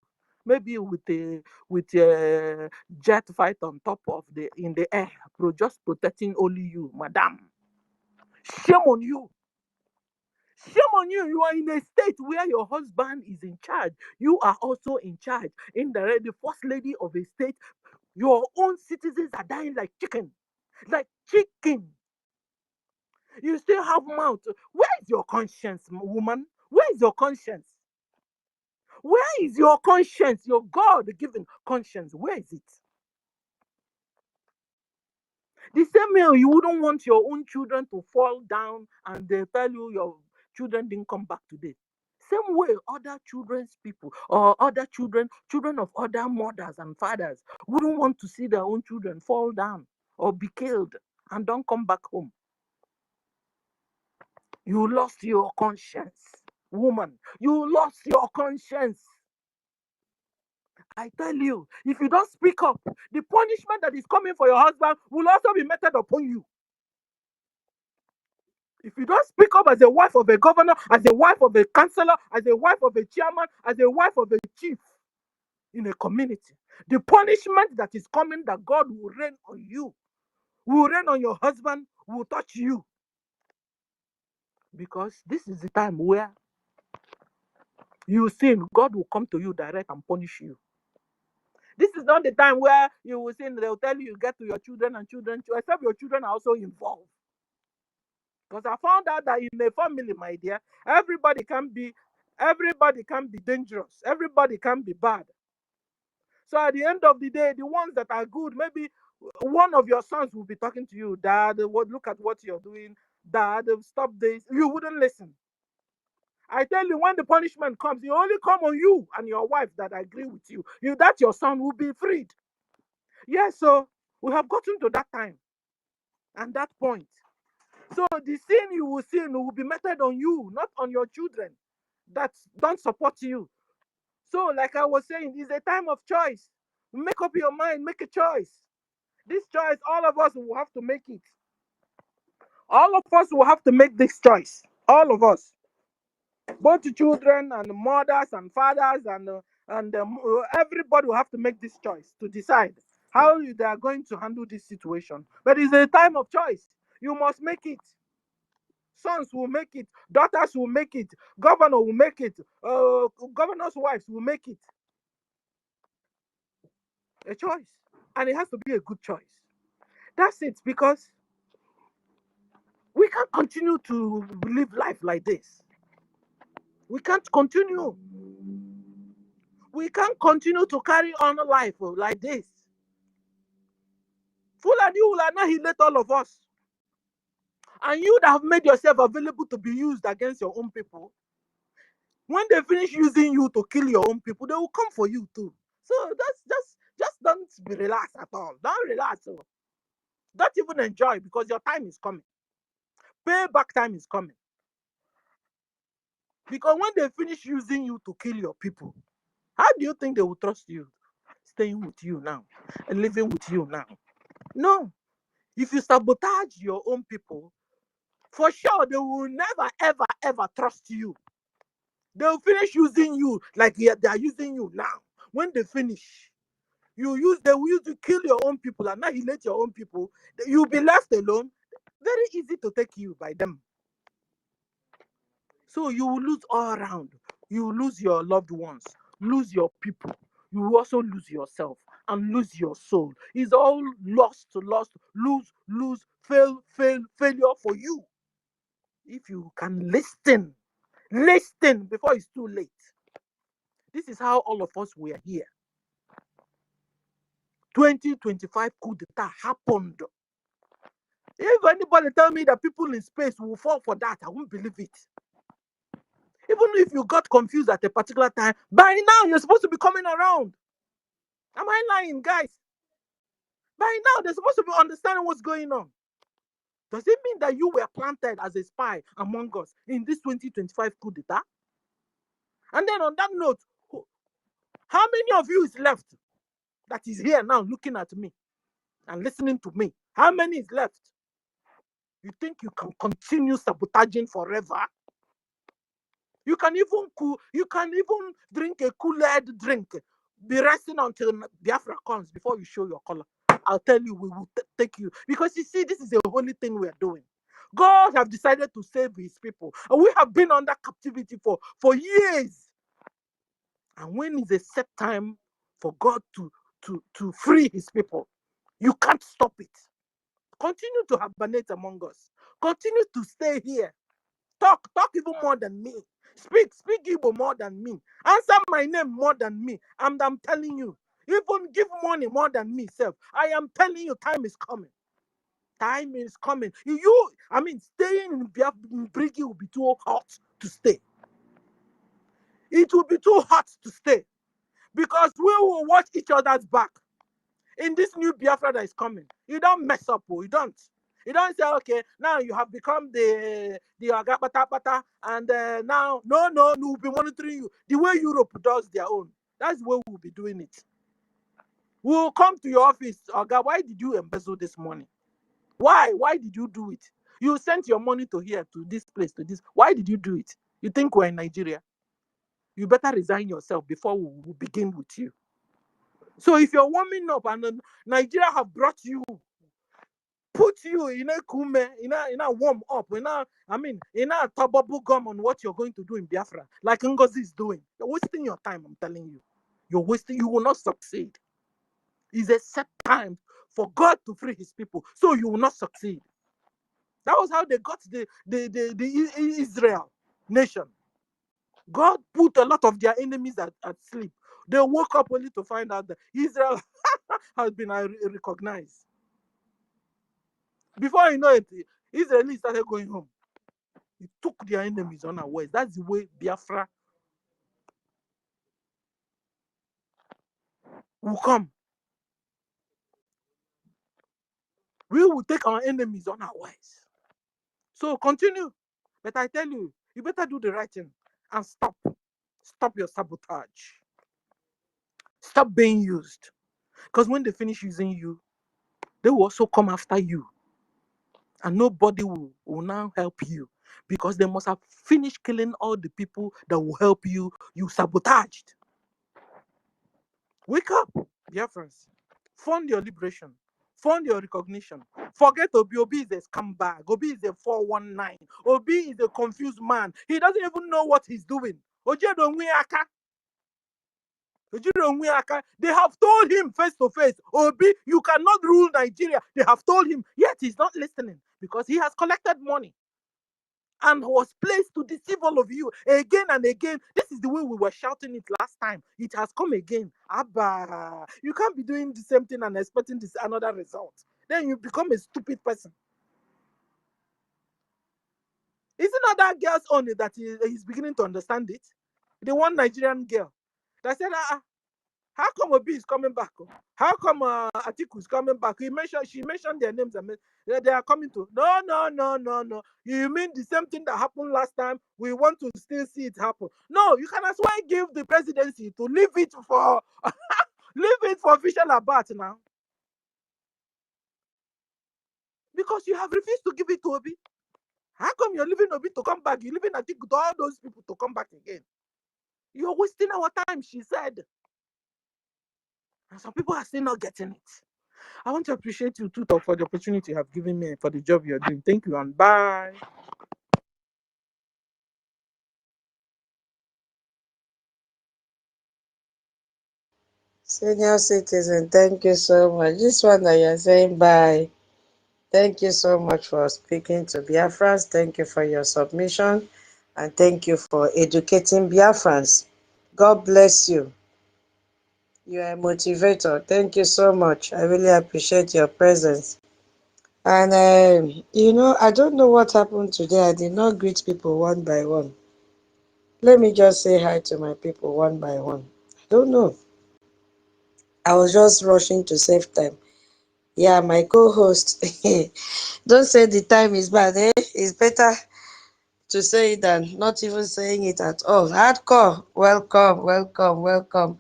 Maybe with a jet fight on top of in the air, just protecting only you, madam. Shame on you. Shame on you. You are in a state where your husband is in charge. You are also in charge. The first lady of a state, your own citizens are dying like chicken. Like chicken. You still have mouth. Where is your conscience, woman? Where is your conscience? Where is your conscience? Your God-given conscience. Where is it? The same way you wouldn't want your own children to fall down and they tell you your children didn't come back today. Same way other children's people or other children of other mothers and fathers wouldn't want to see their own children fall down or be killed and don't come back home. You lost your conscience, woman. You lost your conscience. I tell you, if you don't speak up, the punishment that is coming for your husband will also be meted upon you. If you don't speak up as a wife of a governor, as a wife of a councillor, as a wife of a chairman, as a wife of a chief, in a community. The punishment that is coming, that God will rain on you, will rain on your husband, will touch you. Because this is the time where you sin, God will come to you direct and punish you. This is not the time where you will sin, they'll tell you get to your children and children, except your children are also involved. Because I found out that in a family, my dear, everybody can be dangerous. Everybody can be bad. So at the end of the day, the ones that are good, maybe one of your sons will be talking to you, Dad, look at what you're doing. Dad, stop this. You wouldn't listen. I tell you, when the punishment comes, it only come on you and your wife that agree with you. That your son will be freed. Yes, so we have gotten to that time and that point. So the sin you will sin will be meted on you, not on your children that don't support you. So, like I was saying, it's a time of choice. Make up your mind, make a choice. This choice, all of us will have to make it. All of us will have to make this choice. All of us. Both the children and the mothers and fathers and everybody will have to make this choice to decide how they are going to handle this situation. But it's a time of choice. You must make it. Sons will make it. Daughters will make it. Governor will make it. Governor's wives will make it. A choice. And it has to be a good choice. That's it, because we can't continue to live life like this. We can't continue. We can't continue to carry on life like this. Fulani will annihilate all of us. And you that have made yourself available to be used against your own people, when they finish using you to kill your own people, they will come for you too. So that's just don't be relaxed at all. Don't relax. Don't even enjoy, because your time is coming. Payback time is coming. Because when they finish using you to kill your people, how do you think they will trust you, staying with you now and living with you now? No. If you sabotage your own people, for sure they will never, ever, ever trust you. They will finish using you like they are using you now. When they finish, they will use to kill your own people, annihilate your own people. You'll be left alone. Very easy to take you by them. So you will lose all around. You will lose your loved ones, lose your people. You will also lose yourself and lose your soul. It's all lost, lose, failure for you. If you can listen before it's too late. This is how all of us were here. 2025 coup d'etat happened. If anybody tell me that people in space will fall for that, I won't believe it. Even if you got confused at a particular time, by now you're supposed to be coming around. Am I lying, guys? By now they're supposed to be understanding what's going on. Does it mean that you were planted as a spy among us in this 2025 coup d'etat? And then on that note, how many of you is left that is here now looking at me and listening to me? How many is left? You think you can continue sabotaging forever? You can even drink a Kool-Aid drink, be resting until Biafra comes before you show your color. I'll tell you, we will take you. Because you see, this is the only thing we are doing. God have decided to save his people. And we have been under captivity for years. And when is a set time for God to free his people, you can't stop it. Continue to hibernate among us. Continue to stay here. Talk even more than me. Speak Igbo more than me. Answer my name more than me. And I'm telling you, even give money more than me, self. I am telling you, time is coming. Time is coming. Staying in BRGIE will be too hot to stay. It will be too hot to stay. Because we will watch each other's back. In this new Biafra that is coming, you don't mess up, you don't. You don't say, okay, now you have become the Agapata, and now, no, we'll be monitoring you the way Europe does their own. That's the way we'll be doing it. We'll come to your office, Oga, why did you embezzle this money? Why did you do it? You sent your money to here, to this place, to this. Why did you do it? You think we're in Nigeria? You better resign yourself before we begin with you. So if you're warming up and Nigeria have brought you, put you in a kume, in a warm up, in a bubble gum on what you're going to do in Biafra, like NGOZI is doing. You're wasting your time, I'm telling you. You will not succeed. It's a set time for God to free his people, so you will not succeed. That was how they got the Israel nation. God put a lot of their enemies at sleep. They woke up only to find out that Israel has been recognized. Before you know it, Israelis started going home. He took their enemies unawares. That's the way Biafra will come. We will take our enemies unawares. So continue. But I tell you, you better do the right thing and stop. Stop your sabotage. Stop being used. Because when they finish using you, they will also come after you. And nobody will now help you. Because they must have finished killing all the people that will help you. You sabotaged. Wake up, dear friends. Fund your liberation. Fund your recognition. Forget Obi. Obi is a scumbag. Obi is a 419. Obi is a confused man. He doesn't even know what he's doing. They have told him face to face, Obi, you cannot rule Nigeria. They have told him, yet he's not listening because he has collected money and was placed to deceive all of you again and again. This is the way we were shouting it last time. It has come again. Abba, you can't be doing the same thing and expecting another result. Then you become a stupid person. Isn't it that girl's own that he's beginning to understand it? The one Nigerian girl that said, how come Obi is coming back? How come Atiku is coming back? She mentioned their names and they are coming to. No. You mean the same thing that happened last time? We want to still see it happen. No, you can as well give the presidency to leave it for official about now. Because you have refused to give it to Obi. How come you're leaving Obi to come back? You're leaving Atiku to all those people to come back again. You're wasting our time, she said. And some people are still not getting it. I want to appreciate you too for the opportunity you have given me for the job you're doing. Thank you and bye. Senior citizen, thank you so much. This one that you're saying bye. Thank you so much for speaking to Biafrans. Thank you for your submission. And thank you for educating Biafrans. God bless you. You are a motivator. Thank you so much. I really appreciate your presence. And, I don't know what happened today. I did not greet people one by one. Let me just say hi to my people one by one. I don't know. I was just rushing to save time. Yeah, my co-host. Don't say the time is bad, eh? It's better to say it than not even saying it at all. Hardcore. Welcome.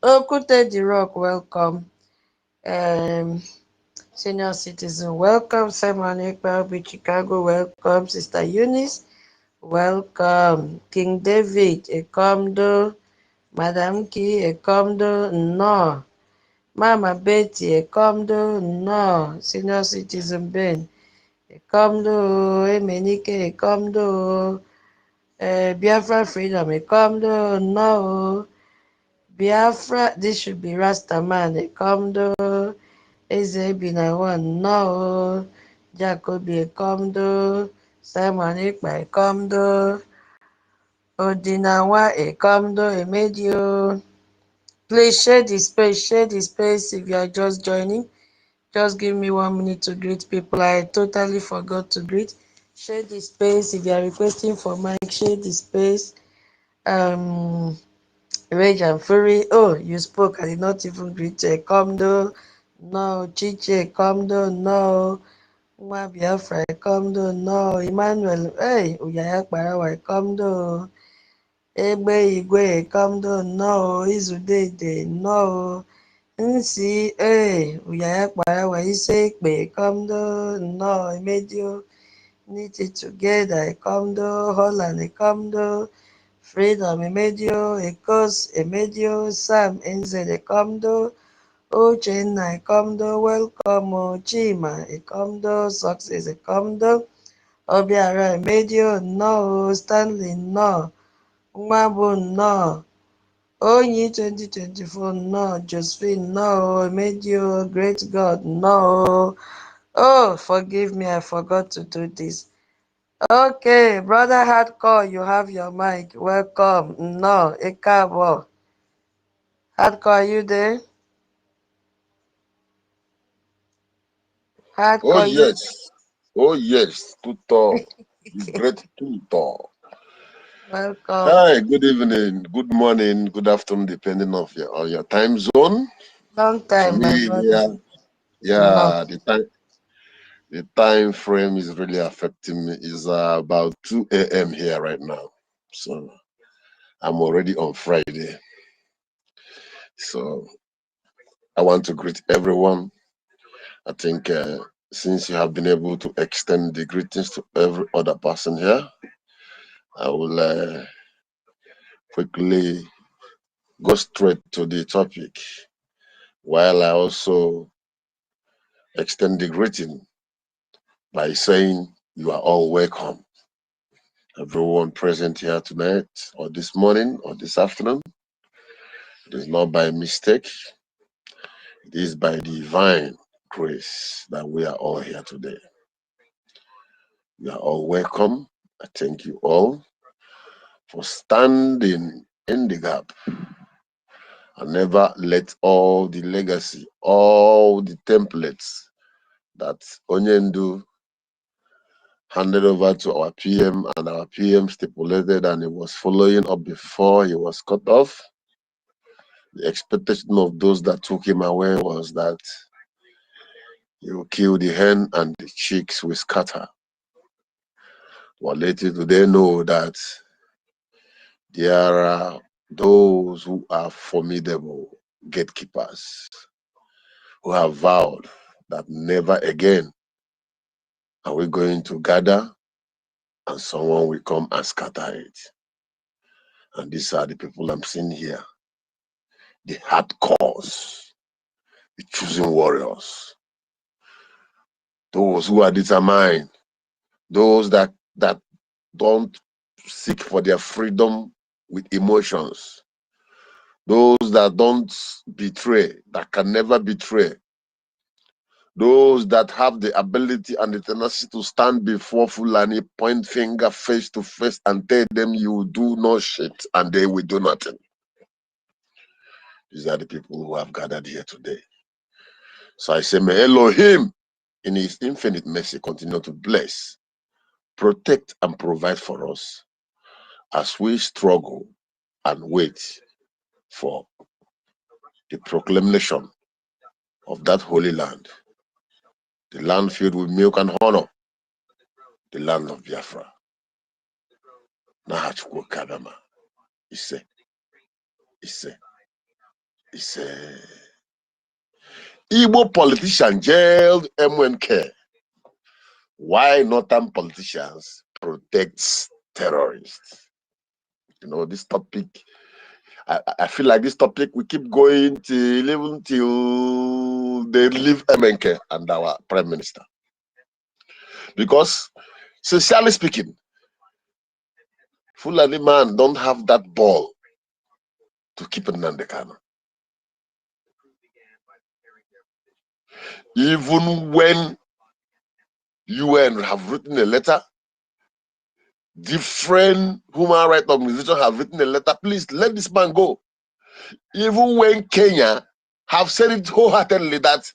Okute the Rock, welcome. Senior citizen, welcome. Simon Ekpabi, Chicago, welcome. Sister Eunice, welcome. King David, Ekomdo. Madam Ki, Ekomdo, no. Mama Betty, Ekomdo, no. Senior citizen Ben, Ekomdo. Emenike, Ekomdo. Biafra Freedom, Ekomdo, no. Biafra, this should be Rastaman, Ekomdo. Eze Binawan, no. Jacobi, Ekomdo. Simon Ekpa, Ekomdo. Odinawa, Ekomdo, Emedio. Please share the space if you are just joining. Just give me 1 minute to greet people. I totally forgot to greet. Share the space if you are requesting for mic. Share the space. Rage and Fury. Oh, you spoke. I did not even greet you. Komdo. No. Chiche. Komdo. No. Nwa Biafra. Komdo. No. Emmanuel. Hey. Uyaya Parawa. Komdo. Egbe Igwe. Komdo. No. Izudede. No. Nsi. Hey. Uyaya Parawa. Ise Ikpe. Komdo. No. Emedio. Knit it together. Komdo. Holland. Komdo. Freedom Emedio, Ekos Emedio, Sam Enze Ekomdo, Uchenna Ekomdo, welcome Chima Ekomdo, Success Ekomdo, Obiara Emedio, no, Stanley, no, Mwabu, no, Onyi 2024, no, Josephine, no, Emedio, Great God, no. Oh, forgive me, I forgot to do this. Okay, brother Hardcore, you have your mic. Welcome. No, Ekabo. Hardcore, are you there? Oh Hardcore, you yes, oh yes, tutor, the great tutor. welcome. Hi, good evening, good morning, good afternoon, depending on your time zone. Long For time, my me, brother. No. yeah, the time frame is really affecting me. It's about 2 a.m. here right now, so I'm already on Friday. So I want to greet everyone. I think since you have been able to extend the greetings to every other person here, I will quickly go straight to the topic, while I also extend the greeting by saying you are all welcome. Everyone present here tonight, or this morning, or this afternoon. It is not by mistake, it is by divine grace that we are all here today. You are all welcome. I thank you all for standing in the gap and never let all the legacy, all the templates that Onyendu handed over to our PM, and our PM stipulated, and he was following up before he was cut off. The expectation of those that took him away was that he will kill the hen and the chicks will scatter. But little do they know that there are those who are formidable gatekeepers who have vowed that never again are we going to gather and someone will come and scatter it. And these are the people I'm seeing here. The hardcores, the choosing warriors, those who are determined, those that don't seek for their freedom with emotions, those that don't betray, that can never betray, those that have the ability and the tenacity to stand before Fulani, point finger face to face and tell them you do no shit and they will do nothing. These are the people who have gathered here today. So I say, may Elohim in his infinite mercy continue to bless, protect, and provide for us as we struggle and wait for the proclamation of that holy land, the land filled with milk and honor, the land of Biafra. Nahachukwu Kabama. Ise. Igbo politician jailed MNK. Why northern politicians protect terrorists? You know, this topic, I feel like this topic we keep going till even till they leave MNK and our prime minister. Because, sincerely speaking, Fulani man don't have that ball to keep it in the corner. Even when UN have written a letter, different human rights organizations have written a letter, please let this man go. Even when Kenya have said it wholeheartedly that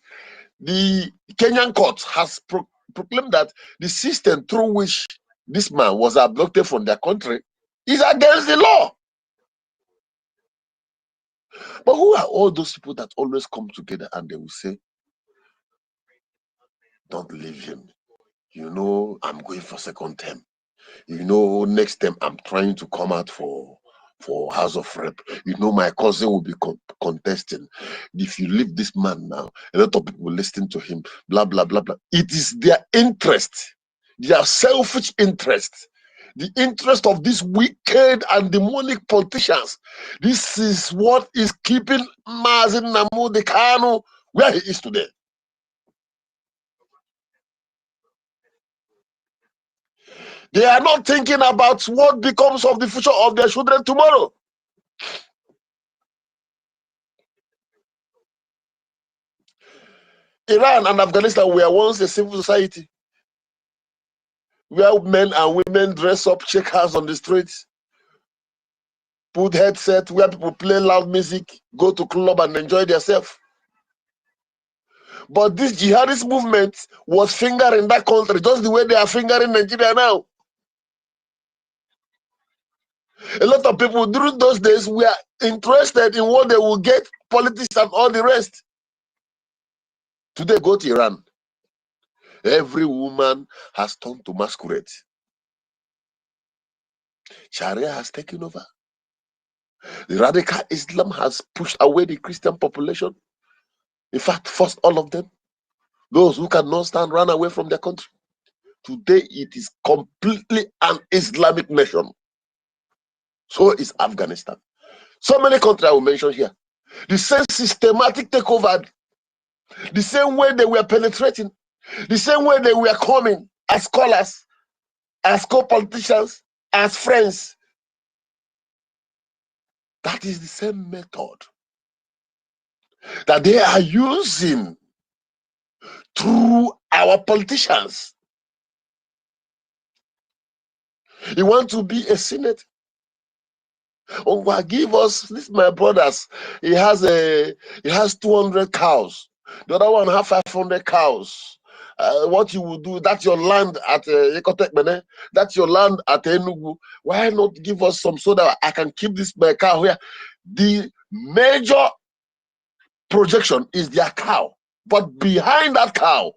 the Kenyan court has proclaimed that the system through which this man was abducted from their country is against the law. But who are all those people that always come together and they will say, don't leave him. You know, I'm going for second term. You know, next time I'm trying to come out for House of Rep. You know, my cousin will be contesting. If you leave this man now, a lot of people will listen to him, blah, blah, blah, blah. It is their interest, their selfish interest the interest of these wicked and demonic politicians. This is what is keeping Mazi Nnamdi Kanu where he is today. They are not thinking about what becomes of the future of their children tomorrow. Iran and Afghanistan were once a civil society where men and women dress up, shake hands on the streets, put headset where people play loud music, go to club and enjoy themselves. But this jihadist movement was fingering that country just the way they are fingering Nigeria now. A lot of people during those days were interested in what they will get, politics and all the rest. Today, go to Iran. Every woman has turned to masquerade. Sharia has taken over. The radical Islam has pushed away the Christian population. In fact, forced all of them. Those who cannot stand ran away from their country. Today, it is completely an Islamic nation. So is Afghanistan. So many countries I will mention here. The same systematic takeover, the same way they were penetrating, the same way they were coming as scholars, as co-politicians, as friends. That is the same method that they are using through our politicians. You want to be a senator? Oh, give us this, my brothers. He has 200 cows. The other one have 500 cows. What you will do? That's your land at Ekotekmene. That's your land at Enugu. Why not give us some so that I can keep this my cow here? The major projection is their cow, but behind that cow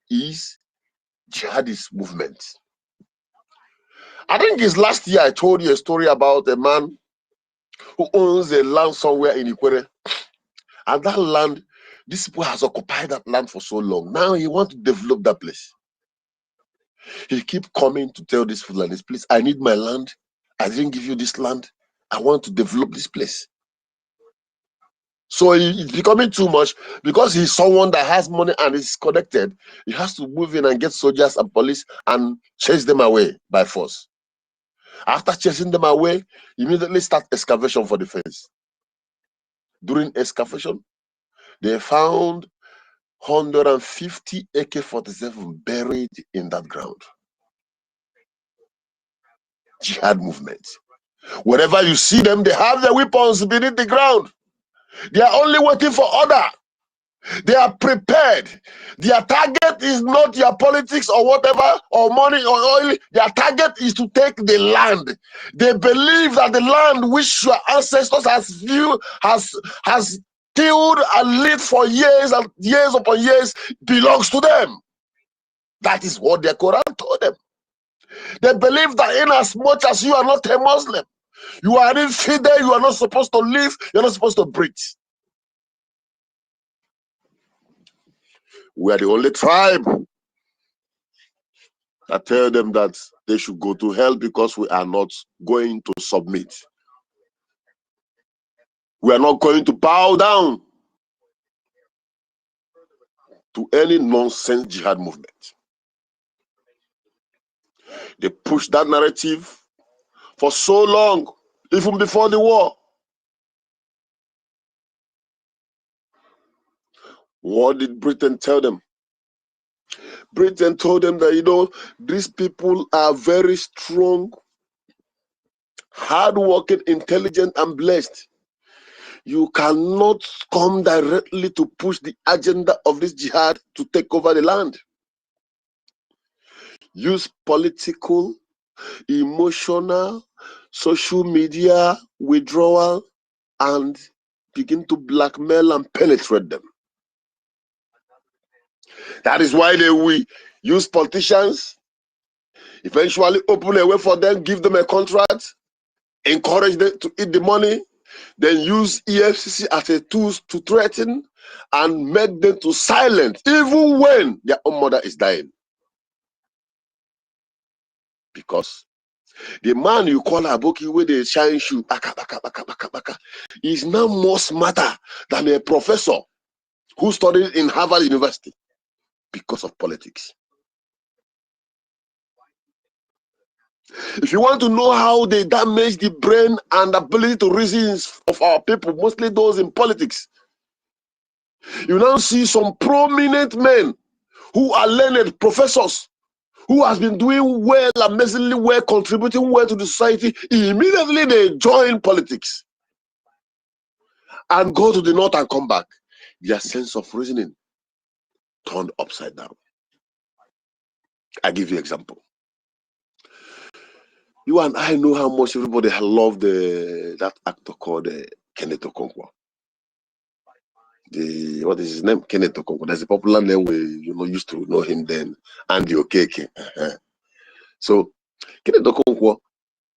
is jihadist movement. I think it's last year I told you a story about a man who owns a land somewhere in Ikwere. And that land, this people has occupied that land for so long. Now he wants to develop that place. He keep coming to tell this Fulanis, please, I need my land. I didn't give you this land. I want to develop this place. So it's becoming too much because he's someone that has money and is connected. He has to move in and get soldiers and police and chase them away by force. After chasing them away, immediately start excavation for the fence. During excavation, they found 150 AK-47 buried in that ground. Jihad movement. Wherever you see them, they have their weapons beneath the ground. They are only waiting for order. They are prepared. Their target is not your politics or whatever, or money or oil. Their target is to take the land. They believe that the land which your ancestors has tilled and lived for years and years upon years belongs to them. That is what the Quran told them. They believe that in as much as you are not a Muslim, you are an infidel, you are not supposed to live, you're not supposed to breathe. We are the only tribe that tell them that they should go to hell because we are not going to submit. We are not going to bow down to any nonsense jihad movement. They pushed that narrative for so long, even before the war. What did Britain tell them? Britain told them that, you know, these people are very strong, hardworking, intelligent, and blessed. You cannot come directly to push the agenda of this jihad to take over the land. Use political, emotional, social media withdrawal and begin to blackmail and penetrate them. That is why they will use politicians, eventually open a way for them, give them a contract, encourage them to eat the money, then use EFCC as a tool to threaten and make them to silent even when their own mother is dying. Because The man you call Aboki with the shine shoe, is now more smarter than a professor who studied in Harvard University because of politics. If you want to know how they damage the brain and ability to reason of our people, mostly those in politics, you now see some prominent men who are learned professors who has been doing well, amazingly well, contributing well to the society. Immediately they join politics and go to the north and come back. Their sense of reasoning turned upside down. I give you an example. You and I know how much everybody loved that actor called Kenneth Okonkwo. What is his name? Kenneth Okonkwo. That's a popular name we used to know him then. Andy Okeke. So Kenneth Okonkwo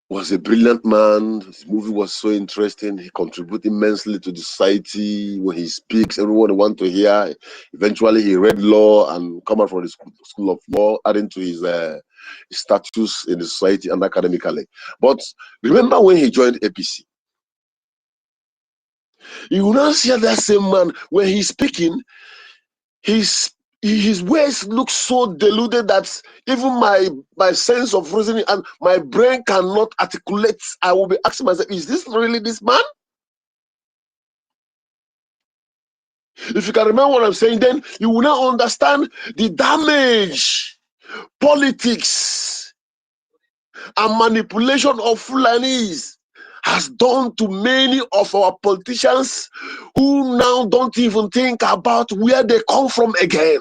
was a brilliant man. His movie was so interesting. He contributed immensely to the society. When he speaks, everyone wants to hear. Eventually, he read law and come out from the school of law, adding to his status in the society and academically. But remember when he joined APC? You will now see that same man, when he's speaking, his words look so deluded that even my sense of reasoning and my brain cannot articulate. I will be asking myself, is this really this man? If you can remember what I'm saying, then you will now understand the damage politics and manipulation of Fulanis has done to many of our politicians who now don't even think about where they come from again.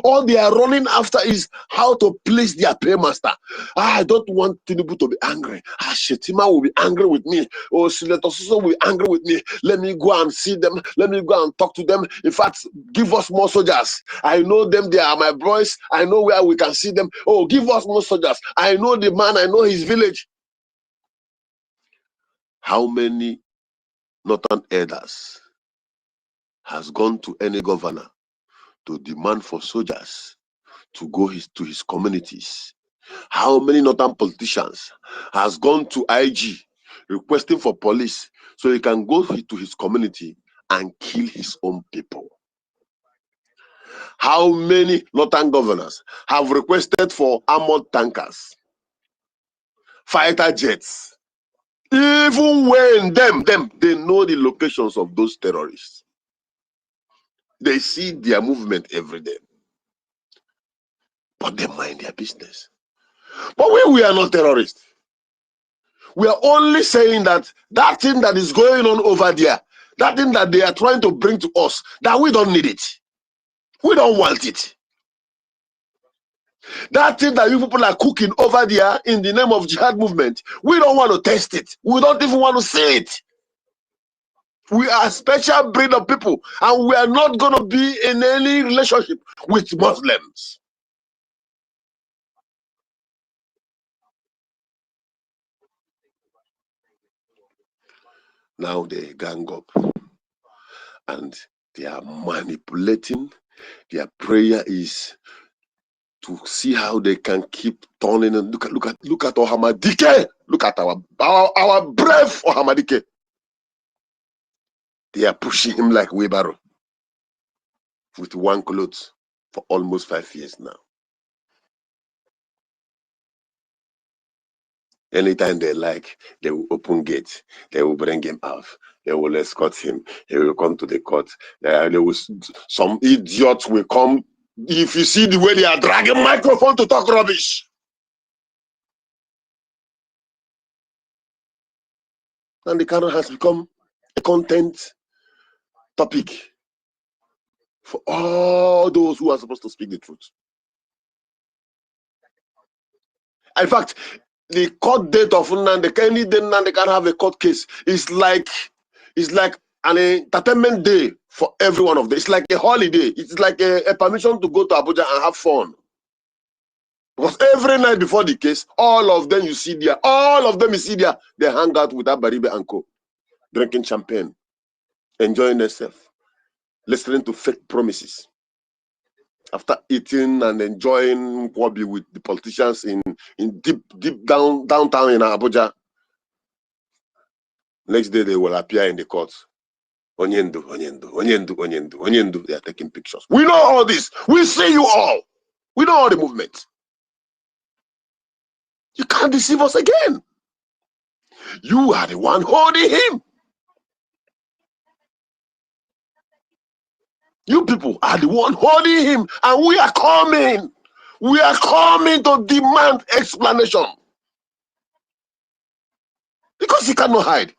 All they are running after is how to please their paymaster. I don't want Tinubu to be angry. Shetima will be angry with me. Oh, Senator Suso will be angry with me. Let me go and see them. Let me go and talk to them. In fact, give us more soldiers. I know them. They are my boys. I know where we can see them. Oh, give us more soldiers. I know the man. I know his village. How many northern elders has gone to any governor to demand for soldiers to go to his communities? How many northern politicians has gone to IG requesting for police so he can go to his community and kill his own people? How many northern governors have requested for armored tankers, fighter jets, even when they know the locations of those terrorists? They see their movement every day, but they mind their business. But we are not terrorists. We are only saying that that thing that is going on over there, that thing that they are trying to bring to us, that we don't need it. We don't want it. That thing that you people are cooking over there in the name of jihad movement, we don't want to taste it. We don't even want to see it. We are a special breed of people, and we are not going to be in any relationship with Muslims. Now they gang up and they are manipulating. Their prayer is to see how they can keep turning. And look at Ohamadike. Look at our brave Ohamadike. They are pushing him like wheelbarrow with one cloth for almost 5 years now. Anytime they like, they will open gates. They will bring him out. They will escort him. He will come to the court. Some idiots will come. If you see the way they are dragging microphone to talk rubbish. And the Kano has become a content topic for all those who are supposed to speak the truth. In fact, the court date of Nnamdi, any day Nnamdi can have a court case. It's like an entertainment day for every one of them. It's like a holiday. It's like a permission to go to Abuja and have fun. Because every night before the case, all of them you see there, they hang out with Abaribe and Co, drinking champagne, enjoying themselves, listening to fake promises. After eating and enjoying Kwabi with the politicians in deep downtown in Abuja, next day they will appear in the court. Onyendu, Onyendu, Onyendu, Onyendu, Onyendu. They are taking pictures. We know all this. We see you all. We know all the movement. You can't deceive us again. You are the one holding him. You people are the one holding him, and we are coming. We are coming to demand explanation. Because he cannot hide.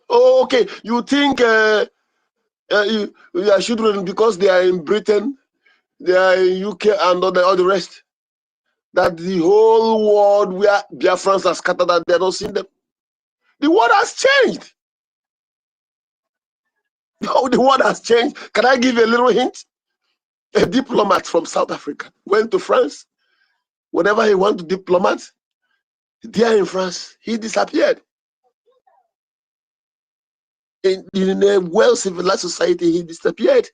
Oh, okay, you think your children, because they are in Britain, they are in UK and all the rest, that the whole world where Biafrans are scattered, that they are not seeing them. The world has changed. The world has changed. Can I give you a little hint? A diplomat from South Africa went to France. Whenever he went to diplomat, there in France, he disappeared. In a well-civilized society, he disappeared.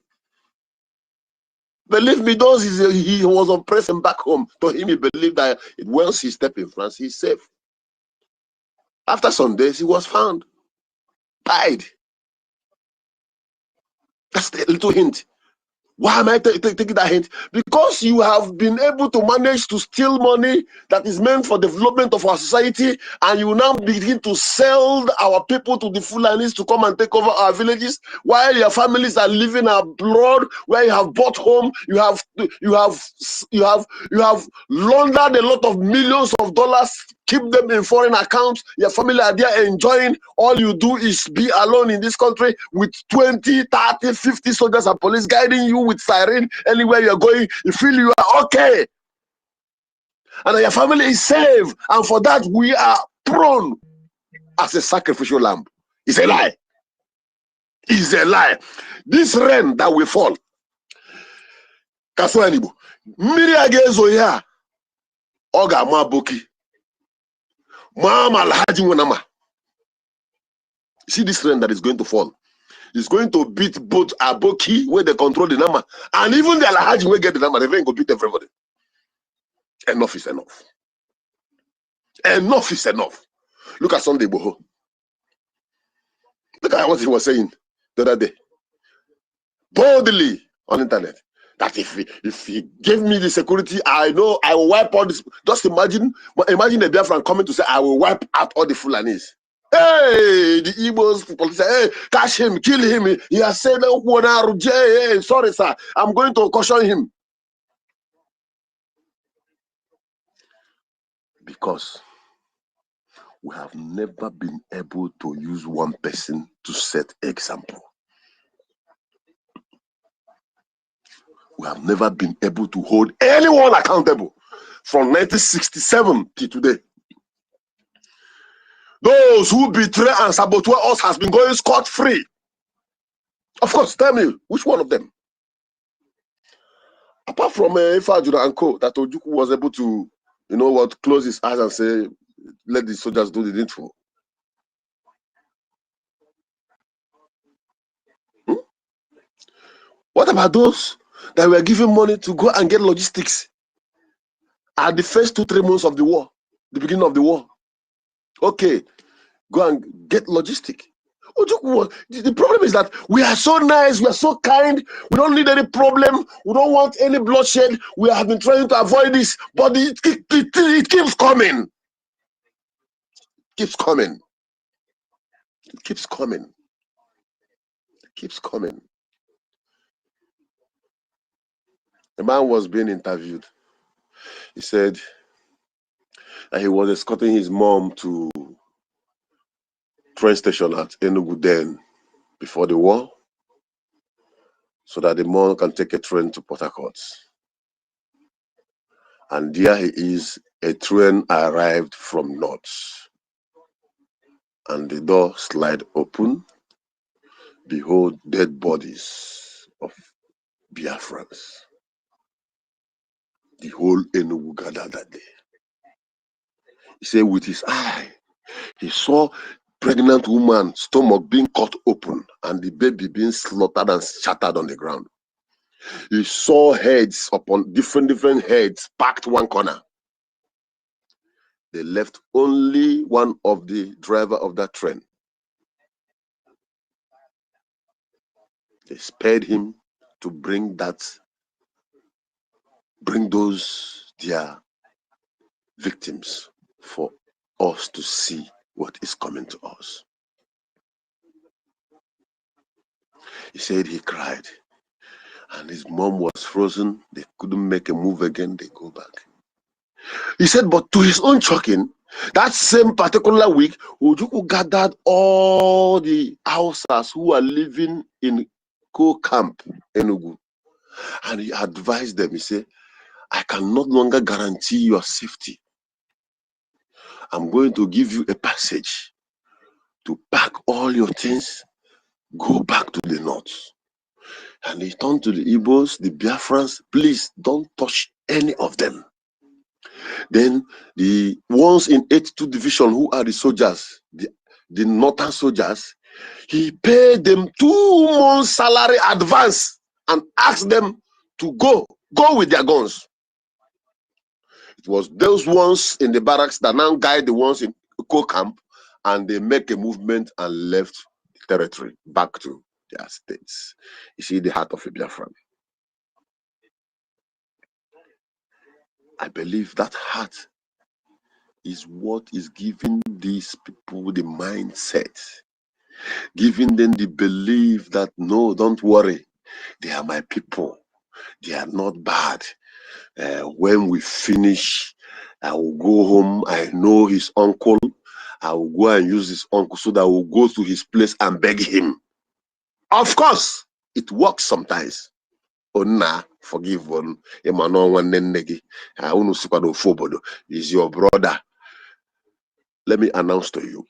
Believe me, those he was oppressed and back home. To him, he believed that once he stepped in France, he's safe. After some days, he was found, died. That's the little hint. Why am I taking that hint? Because you have been able to manage to steal money that is meant for development of our society, and you now begin to sell our people to the Fulanis to come and take over our villages, while your families are living abroad, where you have bought home, you have laundered a lot of millions of dollars, keep them in foreign accounts. Your family are there enjoying. All you do is be alone in this country with 20, 30, 50 soldiers and police guiding you with siren anywhere you're going. You feel you are okay. And your family is safe. And for that, we are prone as a sacrificial lamb. It's a lie. It's a lie. This rain that will fall. Kaswanibu. Miri agezo ya. Oga maboki. Mama alhaji wenama. See this rain that is going to fall. It's going to beat both Aboki, where they control the number, and even the Alhaji will get the number. The rain will beat everybody. Enough is enough. Enough is enough. Look at Sunday Boho. Look at what he was saying the other day. Boldly on internet. That if he gave me the security, I know I will wipe all this. Just imagine a Biafran coming to say, I will wipe out all the Fulanis. Hey, the Igbos politician, hey, catch him, kill him. He has said, hey, sorry, sir, I'm going to caution him. Because we have never been able to use one person to set example. We have never been able to hold anyone accountable from 1967 to today. Those who betray and sabotage us has been going scot-free. Of course, tell me, which one of them? Apart from Ifajura and Co, that Ojukwu was able to, you know what, close his eyes and say, let the soldiers do the needful. What about those that were given money to go and get logistics at the first 2-3 months of the war, the beginning of the war? Okay, go and get logistic. The problem is that we are so nice, we are so kind, we don't need any problem, we don't want any bloodshed, we have been trying to avoid this, but it keeps coming. It keeps coming. It keeps coming. It keeps coming. A man was being interviewed. He said that he was escorting his mom to train station at Enugu then before the war, so that the mom can take a train to Port Harcourt. And there he is, a train arrived from north. And the door slide open. Behold, dead bodies of Biafrans. The whole Enugu gathered that day. He said with his eye, he saw pregnant woman stomach being cut open and the baby being slaughtered and shattered on the ground. He saw heads upon different heads packed one corner. They left only one of the driver of that train. They spared him to bring those their victims for us to see what is coming to us. He said he cried, and his mom was frozen. They couldn't make a move again. They go back. He said, but to his own shocking, that same particular week, Ojukwu gathered all the Hausas who are living in camp Enugu, and he advised them. He said, I can no longer guarantee your safety. I'm going to give you a passage to pack all your things, go back to the north. And he turned to the Igbos, the Biafrans, please don't touch any of them. Then the ones in 82 Division who are the soldiers, the northern soldiers, he paid them 2 months salary advance and asked them to go with their guns. It was those ones in the barracks that now guide the ones in camp, and they make a movement and left the territory back to their states. You see the heart of a Biafran. I believe that heart is what is giving these people the mindset, giving them the belief that no, don't worry, they are my people, they are not bad. When we finish, I will go home. I know his uncle. I will go and use his uncle so that I will go to his place and beg him. Of course, it works sometimes. Onna, forgive one. Is your brother. Let me announce to you,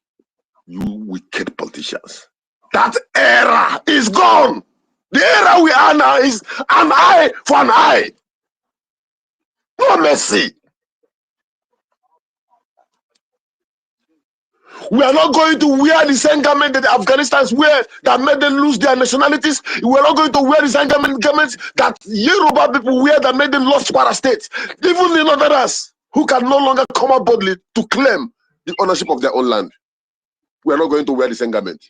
you wicked politicians, that era is gone. The era we are now is an eye for an eye. No mercy. We are not going to wear the same garment that the Afghanistans wear that made them lose their nationalities. We are not going to wear the same garments that Yoruba people wear that made them lost para states. Even the Northerners who can no longer come out boldly to claim the ownership of their own land. We are not going to wear the same garment.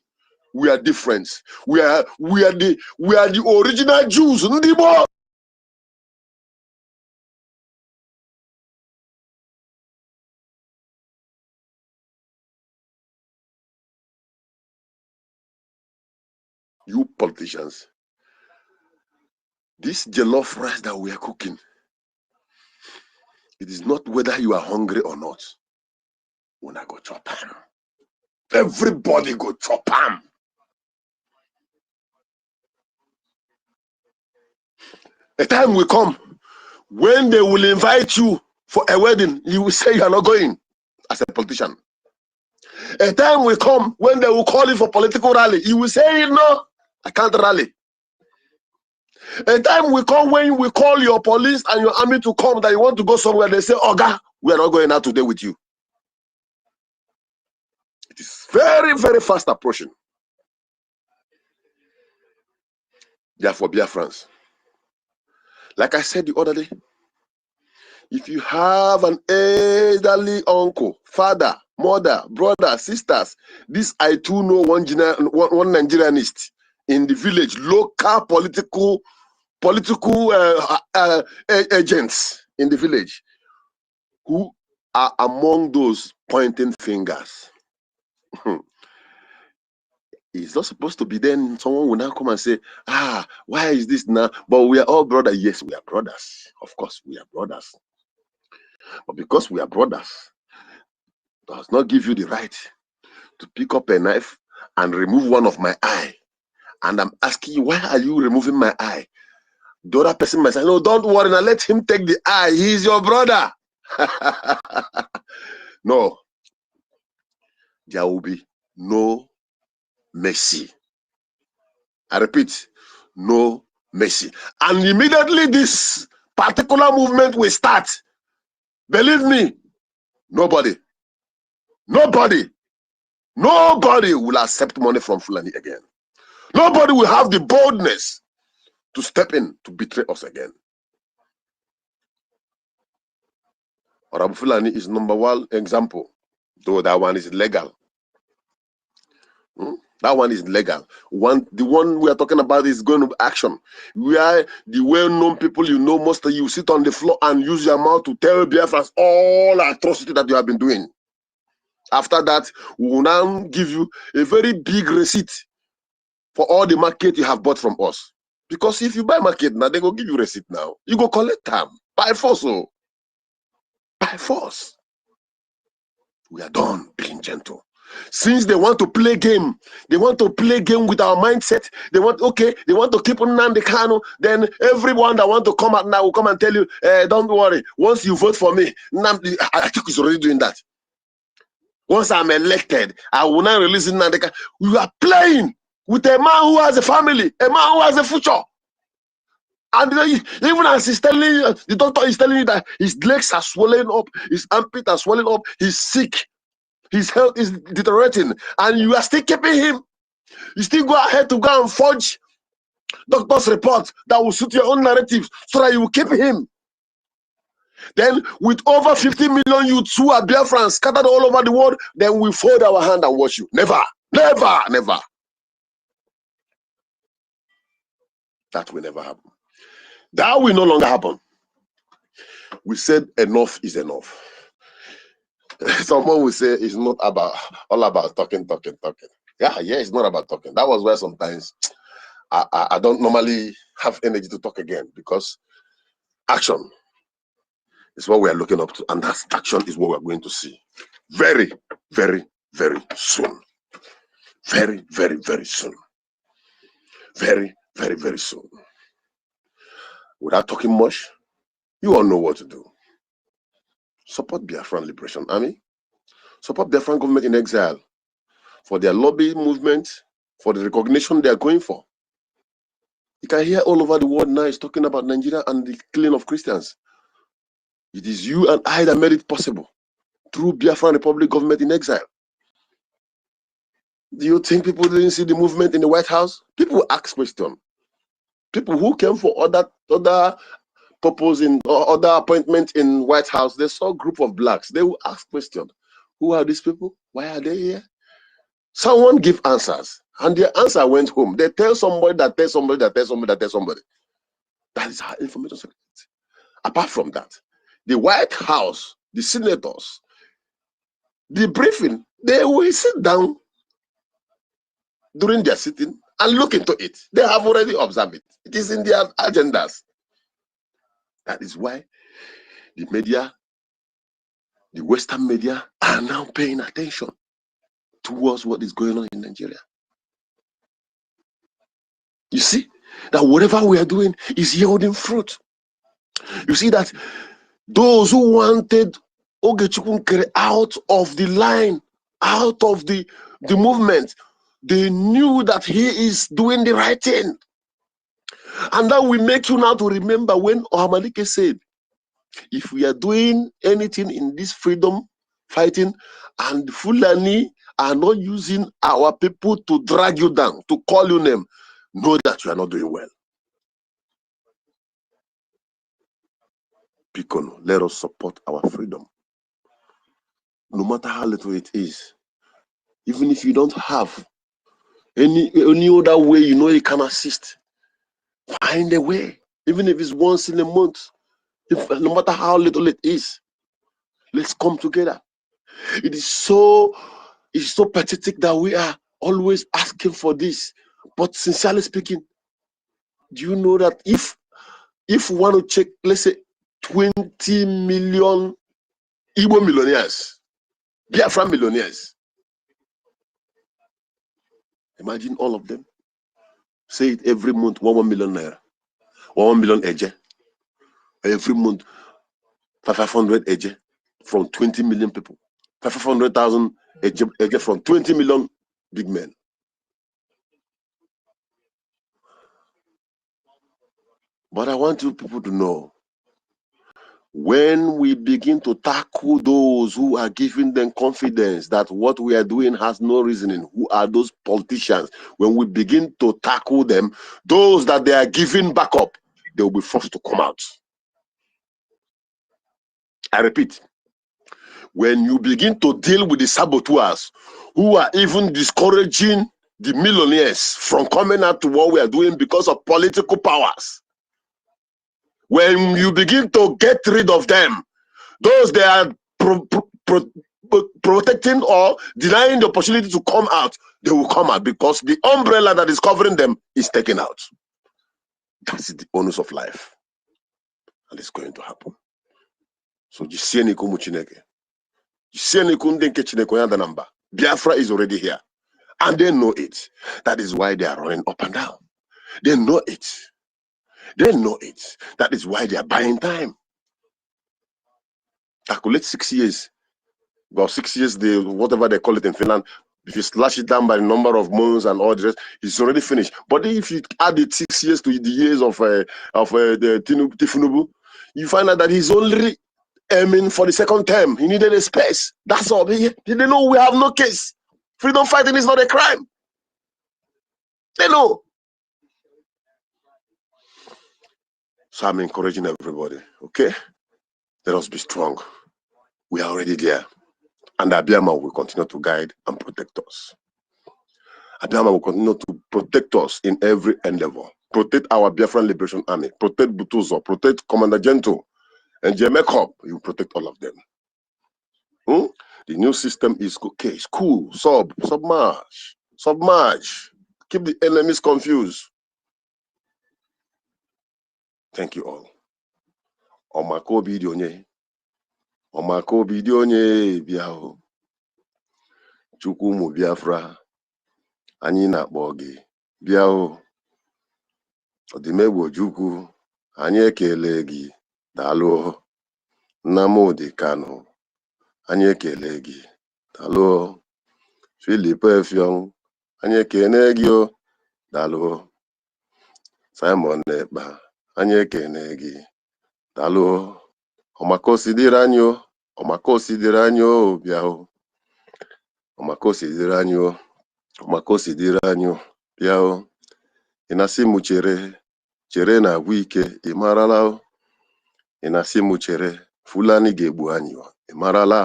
We are different. We are the original Jews. Ndibo. You politicians, this jollof rice that we are cooking, it is not whether you are hungry or not. When I go chop ham, everybody go chop ham. A time will come when they will invite you for a wedding, you will say you are not going as a politician. A time will come when they will call you for political rally, you will say no, I can't rally. A time will come when you will call your police and your army to come that you want to go somewhere, they say, Oga, we are not going out today with you. It is very, very fast approaching. Therefore, Biafrans, like I said the other day, if you have an elderly uncle, father, mother, brother, sisters, this I too know one Nigerianist in the village, local political agents in the village who are among those pointing fingers. It's not supposed to be then someone will now come and say, why is this now? But we are all brothers. Yes, we are brothers. Of course, we are brothers. But because we are brothers, does not give you the right to pick up a knife and remove one of my eye. And I'm asking you, why are you removing my eye? The other person might say, no, don't worry, now let him take the eye. He's your brother. No. There will be no mercy. I repeat, no mercy. And immediately this particular movement will start. Believe me, nobody will accept money from Fulani again. Nobody will have the boldness to step in to betray us again. Arabu Fulani is number one example, though that one is legal. That one is legal. The one we are talking about is going to action. Where the well-known people, you know, most of you sit on the floor and use your mouth to tell Biafrans all atrocity that you have been doing. After that, we will now give you a very big receipt for all the market you have bought from us. Because if you buy market now, they go give you receipt now. You go collect them by force. Oh. By force. We are done being gentle. Since they want to play game, they want to play game with our mindset. They want to keep on the Kanu. Then everyone that want to come out now will come and tell you, don't worry. Once you vote for me, I think he's already doing that. Once I'm elected, I will not release Nandeka. You are playing with a man who has a family, a man who has a future. And even as he's telling you, the doctor is telling you that his legs are swelling up, his armpit are swelling up, he's sick. His health is deteriorating, and you are still keeping him. You still go ahead to go and forge doctor's report that will suit your own narratives so that you will keep him. Then, with over 50 million youths who are Biafrans scattered all over the world, then we fold our hand and watch you. Never, never, never. That will never happen. That will no longer happen. We said enough is enough. Someone will say it's not all about talking. Yeah, it's not about talking. That was where sometimes I don't normally have energy to talk again, because action is what we are looking up to, and that action is what we're going to see very, very, very soon. Very, very, very soon. Very, very, very soon. Without talking much, you all know what to do. Support Biafran Liberation Army. Support Biafran government in exile for their lobby movement, for the recognition they are going for. You can hear all over the world now is talking about Nigeria and the killing of Christians. It is you and I that made it possible through Biafran Republic government in exile. Do you think people didn't see the movement in the White House? People ask questions. People who came for other purpose or other appointments in White House, they saw a group of blacks. They will ask questions. Who are these people? Why are they here? Someone give answers, and their answer went home. They tell somebody that tell somebody that tell somebody that tell somebody. That is how information circulates. Apart from that, the White House, the senators, the briefing, they will sit down during their sitting and look into it. They have already observed it. It is in their agendas. That is why the media, the Western media, are now paying attention towards what is going on in Nigeria. You see that whatever we are doing is yielding fruit. You see that those who wanted Ogechukwu out of the line, out of the movement, they knew that he is doing the right thing. And that will make you now to remember when Ohamalike said, if we are doing anything in this freedom fighting and Fulani are not using our people to drag you down, to call you name, know that you are not doing well. Pikono, let us support our freedom. No matter how little it is. Even if you don't have any other way you know you can assist, find a way. Even if it's once in a month, no matter how little it is, let's come together. It's so pathetic that we are always asking for this. But sincerely speaking, do you know that if we want to check, let's say 20 million Igbo millionaires, Biafra millionaires, imagine all of them. Say it every month, 1 million naira, 1 million eje. Every month, 500 eje from 20 million people, 500,000 eje from 20 million big men. But I want you people to know, When we begin to tackle those who are giving them confidence that what we are doing has no reasoning, who are those politicians, when we begin to tackle them, those that they are giving backup, they will be forced to come out. I repeat, when you begin to deal with the saboteurs who are even discouraging the millionaires from coming out to what we are doing because of political powers, when you begin to get rid of them, those they are protecting or denying the opportunity to come out, they will come out because the umbrella that is covering them is taken out. That's the onus of life, and it's going to happen. So Biafra is already here, and they know it. That is why they are running up and down. They know it. They know it. That is why they are buying time. Calculate 6 years. About 6 years, whatever they call it in Finland, if you slash it down by the number of months and all the rest, it's already finished. But if you add the 6 years to the years of the Tinubu, you find out that he's only aiming for the second term. He needed a space. That's all. They know we have no case. Freedom fighting is not a crime. They know. So I'm encouraging everybody, okay? Let us be strong. We are already there. And Abiyama will continue to guide and protect us. Abiyama will continue to protect us in every endeavor. Protect our Biafran Liberation Army. Protect Butuzo. Protect Commander Gento. And Jemekop. He will protect all of them. The new system is okay. It's cool. Submerge. Submerge. Keep the enemies confused. Thank you all. Omako bidionye. Omako bidionye biao. Chukwumu Biafra. Anyị na-akpọ gị bịa o. Odimegwu Ojukwu, anyị ekele gị. Daalụ. Nnamdi Kanu, anyị ekele gị. Daalụ. Philip Effiong, anyị ekele gị o. Daalụ. Simon Ekpa, anyị ekele gị. Daalụ. Ọmakosi dịrị anyị o. Ọmakosi dịrị anyị o bịa o. Ọmakosi dịrị anyị o. Ọmakosi dịrị anyị o bịa o. Ị na-asị mụ chere na agwụ ike, ị marala o. Ị na-asị mụ chere Fulani ga-egbu anyị o, ị marala.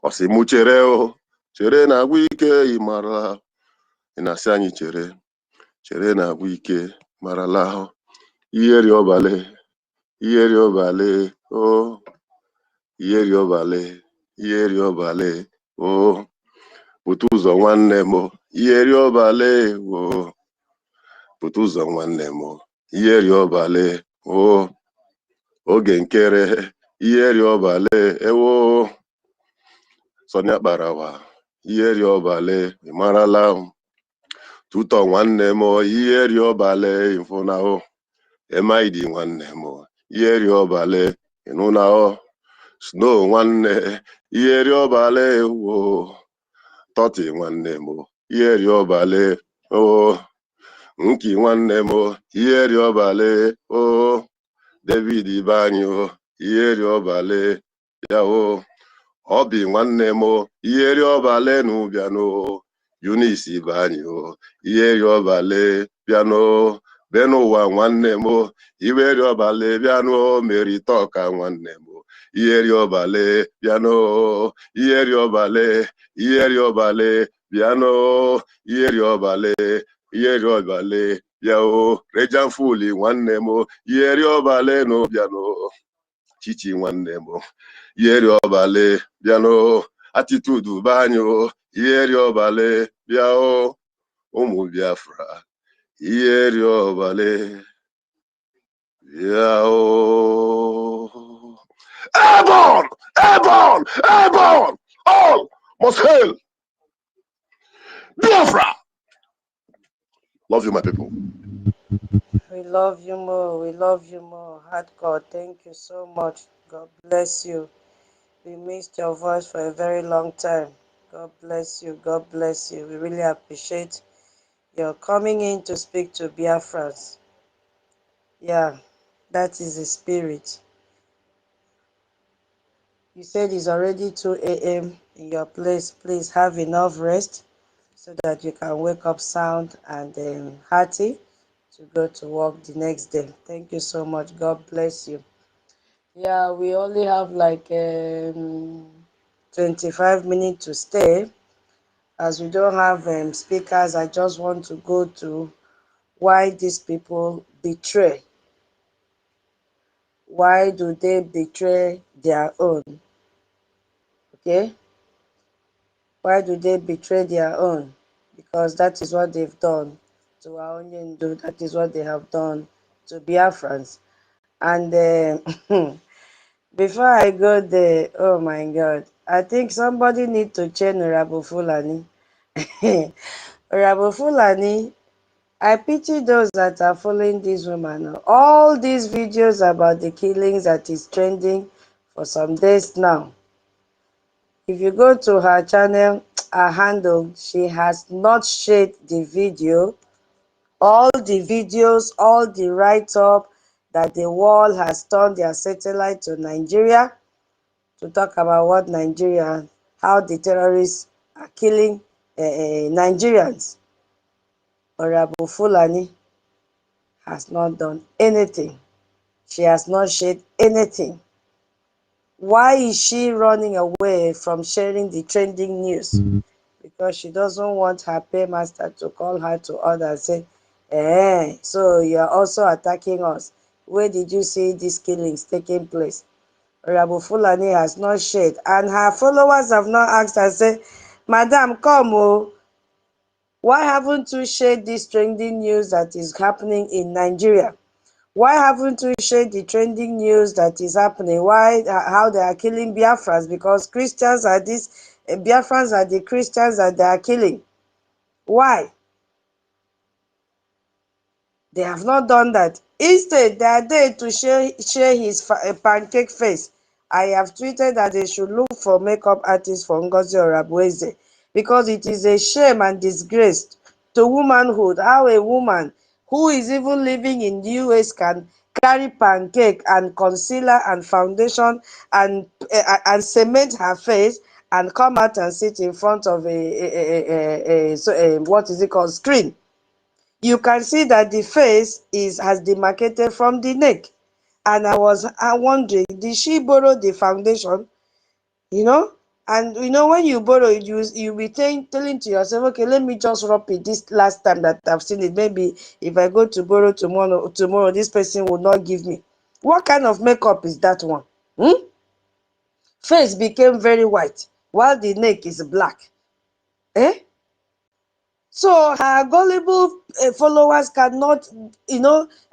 Ọ sị mụ chere o, chere na agwụ ike, ị marala. Ị na-asị anyị chere na agwụ ike, marala o. Iheri ọbale o. Iheri ọbale o. Pụta ụzọ nwanne m o. Iheri ọbale o. Pụta ụzọ nwanne m o. Iheri ọbale o. Oge nkere. Iheri ọbale ewo. Sonia Barawa. Iheri ọbale ịmarala. Tutọ nwanne m o. Iheri ọbale ịfụna o. MID nwanne m o. Iheri ọbale ịnụna o. Snow nwanne. Iheri ọbale ewo. Tọti nwanne m o. Iheri ọbale o. Nki nwanne m o. Iheri ọbale o. David Ibanyo. Iheri ọbale ya o. Obi nwanne m o. Iheri ọbale n'ụbịanụ. Eunice Ibanyo. Iheri ọbale bịanụ. Benụwa nwanne m o. Iheri ọbale bịanụ. Mary Toka nwanne m o. Iheri ọbale bịanụ. Iheri ọbale. Iheri ọbale bịanụ. Iheri ọbale. Iheri ọbale bịa o. Rejan Fuli nwanne m o. Iheri ọbale n'ụbịanụ. Chichi nwanne m o. Iheri ọbale bịanụ. Attitude banyo. Iheri ọbale bịa o. Ụmụ Biafra. Iheri ọbale bịa o. Airborne! Airborne! Airborne! All must hail Biafra! Love you, my people. We love you more. We love you more. Hardcore. Thank you so much. God bless you. We missed your voice for a very long time. God bless you. God bless you. We really appreciate your coming in to speak to Biafrans. Yeah, that is the spirit. You said it's already 2 a.m. in your place. Please have enough rest so that you can wake up sound and hearty to go to work the next day. Thank you so much. God bless you. Yeah, we only have like 25 minutes to stay. As we don't have speakers, I just want to go to why these people betray. Why do they betray their own? Okay? Why do they betray their own? Because that is what they've done to our Onyendu. That is what they have done to Biafrans. And before I go there, oh my God, I think somebody need to chain Rabu Fulani. Rabu Fulani, I pity those that are following this woman. All these videos about the killings that is trending for some days now. If you go to her channel, her handle, she has not shared the video. All the videos, all the write-up that the world has turned their satellite to Nigeria to talk about what Nigeria, how the terrorists are killing Nigerians. Honorable Fulani has not done anything. She has not shared anything. Why is she running away from sharing the trending news? Because she doesn't want her paymaster to call her to order and say, so you're also attacking us. Where did you see these killings taking place? Honorable Fulani has not shared. And her followers have not asked her, say, Madam, come, oh, why haven't you shared this trending news that is happening in Nigeria? Why haven't we shared the trending news that is happening? Why, how they are killing Biafrans? Because Christians are this, Biafrans are the Christians that they are killing. Why? They have not done that. Instead, they are there to share his pancake face. I have tweeted that they should look for makeup artists for NGOZI or Abueze, because it is a shame and disgrace to womanhood how a woman who is even living in the US can carry pancake and concealer and foundation and cement her face and come out and sit in front of a what is it called, screen. You can see that the face has demarcated from the neck. And I was wondering, did she borrow the foundation? You know? And you know, when you borrow it, you be telling to yourself, okay, let me just rub it this last time that I've seen it. Maybe if I go to borrow tomorrow this person will not give me. What kind of makeup is that one? Face became very white while the neck is black. Eh? So her gullible followers cannot,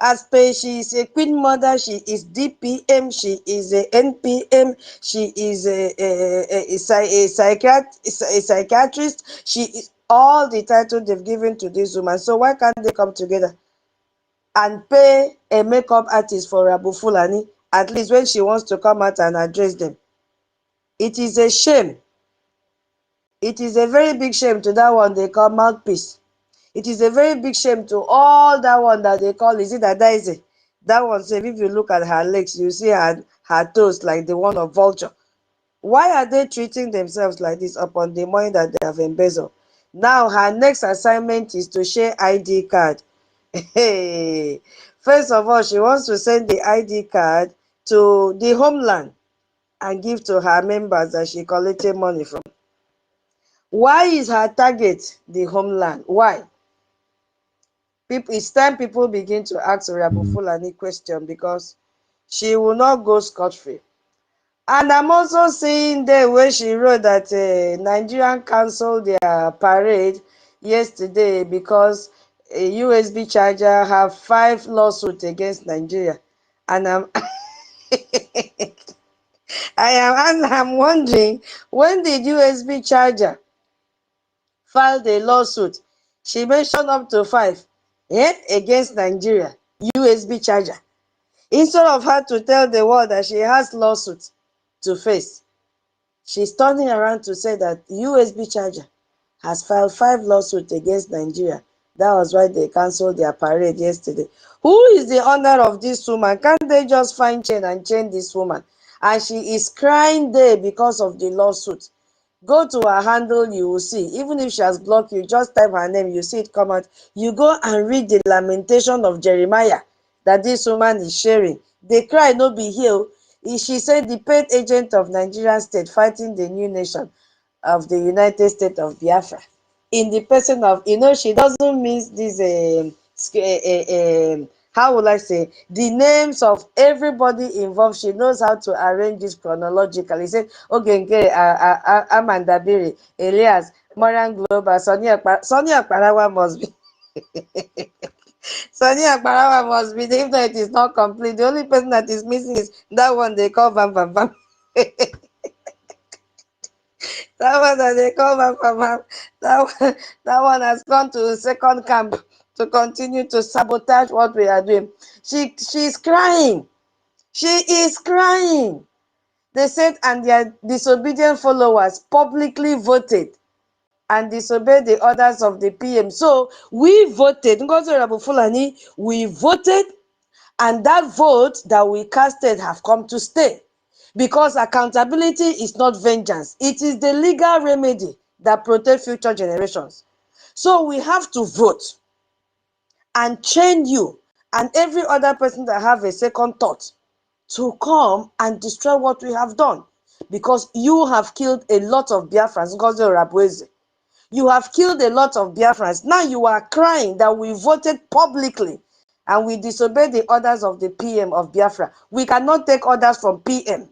as per she is a queen mother, she is DPM, she is a NPM, she is a psychiatrist, she is all the title they've given to this woman. So why can't they come together and pay a makeup artist for Rabu Fulani, at least when she wants to come out and address them? It is a shame. It is a very big shame to that one they call mouthpiece. It is a very big shame to all that one that they call, is it Adaise? That one, say, if you look at her legs, you see her toes like the one of vulture. Why are they treating themselves like this upon the money that they have embezzled? Now her next assignment is to share ID card. Hey, first of all, she wants to send the ID card to the homeland and give to her members that she collected money from. Why is her target the homeland? Why? It's time people begin to ask Rabu Fulani question, because she will not go scot-free. And I'm also seeing there where she wrote that Nigerian canceled their parade yesterday because a USB charger have 5 lawsuits against Nigeria. And I'm wondering, when did USB charger filed a lawsuit? She mentioned up to 5 against Nigeria, USB charger. Instead of her to tell the world that she has lawsuits to face, she's turning around to say that USB charger has filed 5 lawsuits against Nigeria. That was why they canceled their parade yesterday. Who is the owner of this woman? Can't they just find chain and chain this woman and she is crying there because of the lawsuit. Go to her handle, you will see. Even if she has blocked you, just type her name, you see it come out. You go and read the lamentation of Jeremiah that this woman is sharing. They cry, no be here. She said the paid agent of Nigerian state fighting the new nation of the United States of Biafra. In the person of, she doesn't miss this, how would I say, the names of everybody involved. She knows how to arrange this chronologically. He said, okay, Amanda Biri, Elias, Moran Global, Sonia Parawa must be. Sonia Parawa must be, even though it is not complete. The only person that is missing is that one they call Bam Bam Bam. That one that they call Bam Bam Bam. That one has gone to the second camp to continue to sabotage what we are doing. She's crying. She is crying. They said, and their disobedient followers publicly voted and disobeyed the orders of the PM. So we voted, Ngozi Fulani, we voted, and that vote that we casted have come to stay. Because accountability is not vengeance. It is the legal remedy that protects future generations. So we have to vote and chain you and every other person that have a second thought to come and destroy what we have done. Because you have killed a lot of Biafrans. You have killed a lot of Biafrans. Now you are crying that we voted publicly and we disobeyed the orders of the PM of Biafra. We cannot take orders from PM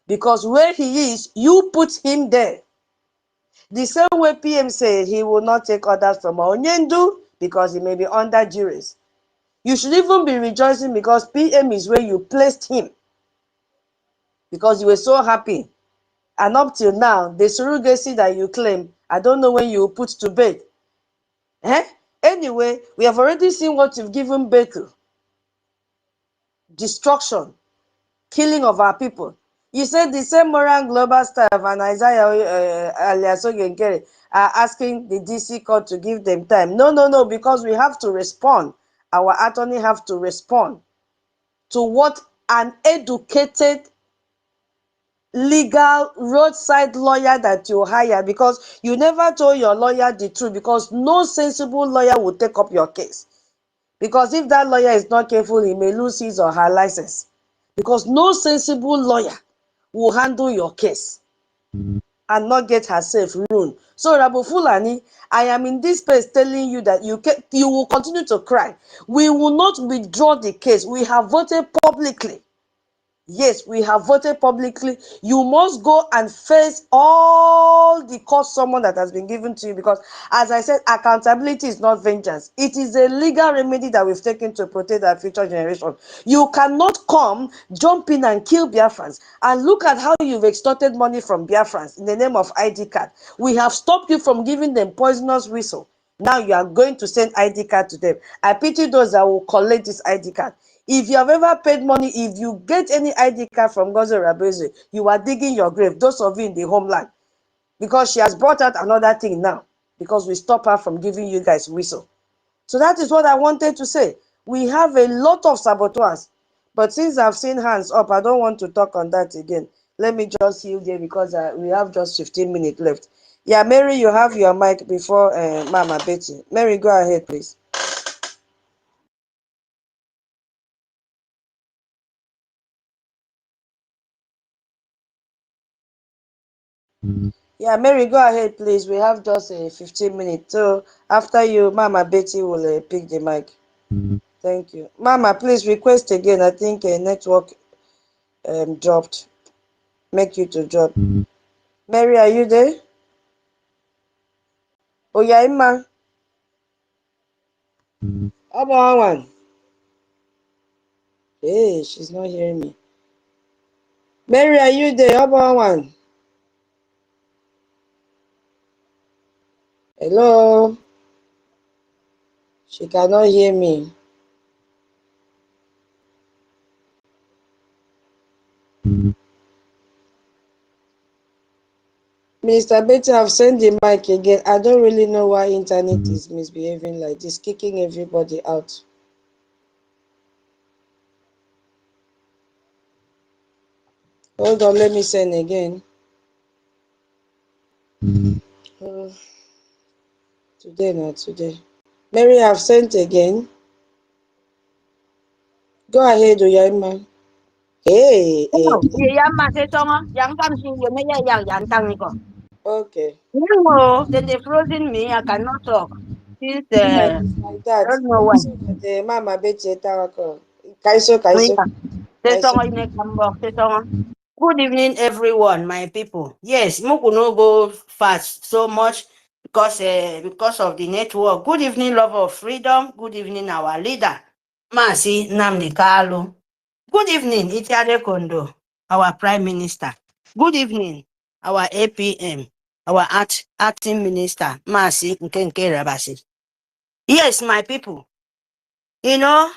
because where he is, you put him there. The same way PM said he will not take orders from Onyendu because he may be under duress. You should even be rejoicing because PM is where you placed him. Because you were so happy. And up till now, the surrogacy that you claim, I don't know when you put to bed. Anyway, we have already seen what you've given birth to. Destruction, killing of our people. You said the same Moran Global staff and Isaiah alias Ogenkere are asking the DC court to give them time. No, because we have to respond. Our attorney have to respond to what an educated legal roadside lawyer that you hire, because you never told your lawyer the truth, because no sensible lawyer will take up your case. Because if that lawyer is not careful, he may lose his or her license. Because no sensible lawyer will handle your case and not get herself ruined. So Rabu Fulani, I am in this place telling you that you will continue to cry. We will not withdraw the case. We have voted publicly. Yes, we have voted publicly. You must go and face all the court summon that has been given to you, because, as I said, accountability is not vengeance. It is a legal remedy that we've taken to protect our future generation. You cannot come, jump in and kill Biafrans. And look at how you've extorted money from Biafrans in the name of ID card. We have stopped you from giving them poisonous whistle. Now you are going to send ID card to them. I pity those that will collect this ID card. If you have ever paid money, if you get any ID card from Ngozi Rabeze, you are digging your grave, those of you in the homeland. Because she has brought out another thing now. Because we stop her from giving you guys whistle. So that is what I wanted to say. We have a lot of saboteurs. But since I've seen hands up, I don't want to talk on that again. Let me just yield there because we have just 15 minutes left. Yeah, Mary, you have your mic before Mama Betty. Mary, go ahead, please. Yeah, Mary, go ahead, please. We have just 15 minutes. So after you, Mama Betty will pick the mic. Thank you. Mama, please request again. I think a network dropped. Make you to drop. Mary, are you there? Oh, yeah, Emma. How about one? Hey, she's not hearing me. Mary, are you there? How about one? Hello? She cannot hear me. Mr. Betty, I've sent the mic again. I don't really know why internet is misbehaving like this, kicking everybody out. Hold on, let me send again. Today, not today. Mary, I've sent again. Go ahead, Oyama. Hey. Okay. No, they're frozen me. I cannot talk. Since Yeah, it's like I that. don't know why. The mama Betty Tawako. Kaiso. Good evening, everyone, my people. Yes, Muku no go fast so much because of the network. Good evening, love of freedom. Good evening, our leader, Masi Nnamdi Kalu. Good evening, Itiade Kondo, our prime minister. Good evening, our APM, our acting minister, Masi Nkenke Rabasi. Yes, my people. You know,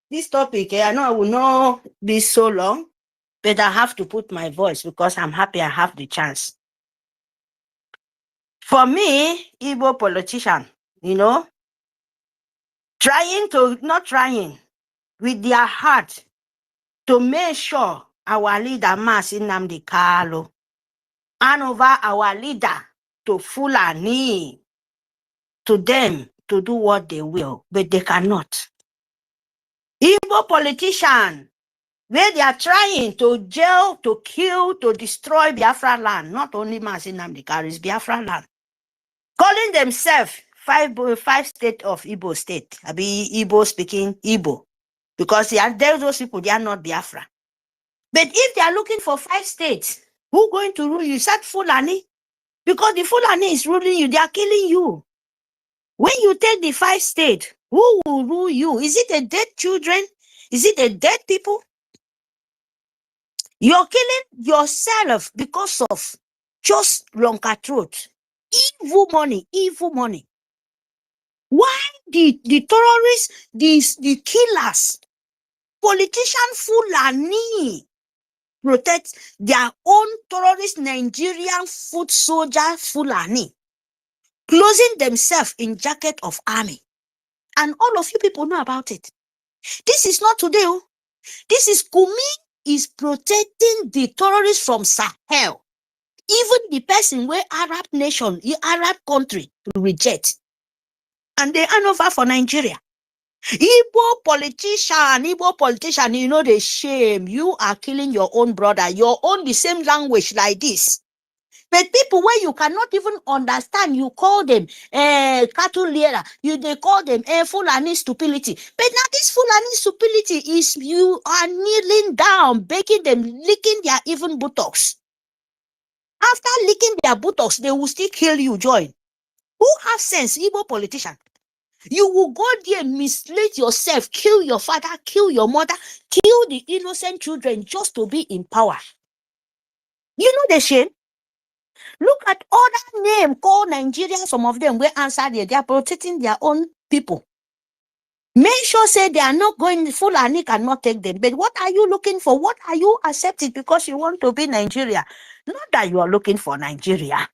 this topic, I know I will not be so long, but I have to put my voice because I'm happy I have the chance. For me, Igbo politician, not trying with their heart to make sure our leader, Mazi Nnamdi Kalu, hand over our leader to Fulani, to them to do what they will, but they cannot. Igbo politician, where they are trying to jail, to kill, to destroy Biafra land, not only Mazi Nnamdi Kalu, it's Biafra land. Calling themselves five state of Igbo state, I be Igbo speaking Igbo, because those people, they are not Biafra. But if they are looking for 5 states, who going to rule you? Is that Fulani? Because the Fulani is ruling you, they are killing you. When you take the 5 states, who will rule you? Is it a dead children? Is it a dead people? You're killing yourself because of just longer throat. Evil money. Why the terrorists, the killers, politician Fulani protect their own terrorist Nigerian foot soldier Fulani, closing themselves in jacket of army? And all of you people know about it. This is not today. This is Kumi is protecting the terrorists from Sahel. Even the person where Arab nation, Arab country reject. And they hand over for Nigeria. Igbo politician, you know the shame. You are killing your own brother, your own the same language like this. But people where you cannot even understand, you call them cattle leader, they call them Fulani stupidity. But now this Fulani stupidity is you are kneeling down, begging them, licking their even buttocks. After licking their buttocks, they will still kill you, join. Who have sense, Igbo politician? You will go there, mislead yourself, kill your father, kill your mother, kill the innocent children just to be in power. You know the shame? Look at other names called Nigeria. Some of them will answer there. They are protecting their own people. Make sure say they are not going, Fulani cannot take them. But what are you looking for? What are you accepting because you want to be Nigeria? Not that you are looking for Nigeria.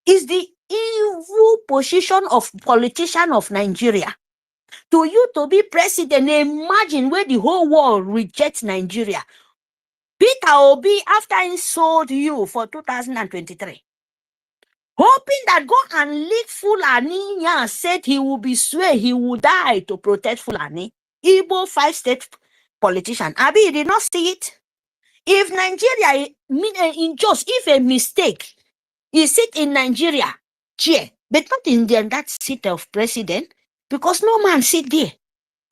It's the evil position of politician of Nigeria. To you to be president, imagine where the whole world rejects Nigeria. Peter Obi, after he sold you for 2023, hoping that go and leak Fulani and said he will be swear he will die to protect Fulani. Igbo 5 state politician. Abi, you did not see it? If Nigeria, if a mistake, he sit in Nigeria chair, but not in that seat of president, because no man sit there.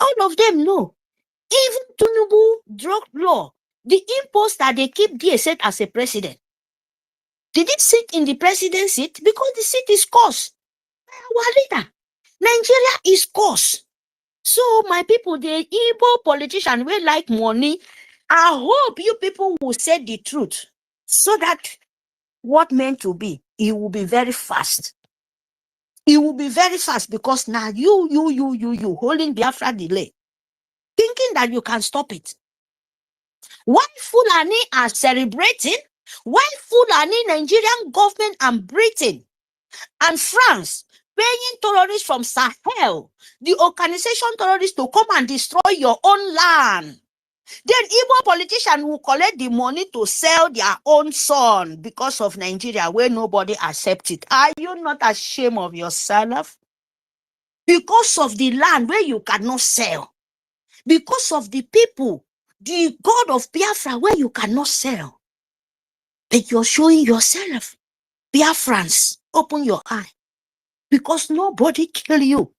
All of them know. Even Tinubu drug law, the impost that they keep there set as a president. Did it sit in the president's seat? Because the seat is cost. Our leader. Nigeria is cost. So my people, the Igbo politician will like money. I hope you people will say the truth so that what meant to be, it will be very fast. It will be very fast because now you holding Biafra delay, thinking that you can stop it. Why Fulani are celebrating? Why Fulani, Nigerian government and Britain and France paying terrorists from Sahel, the organization terrorists, to come and destroy your own land? Then Igbo politician will collect the money to sell their own son because of Nigeria, where nobody accepts it. Are you not ashamed of yourself? Because of the land where you cannot sell. Because of the people, the God of Biafra, where you cannot sell. But you're showing yourself. Biafrans, open your eye. Because nobody kill you.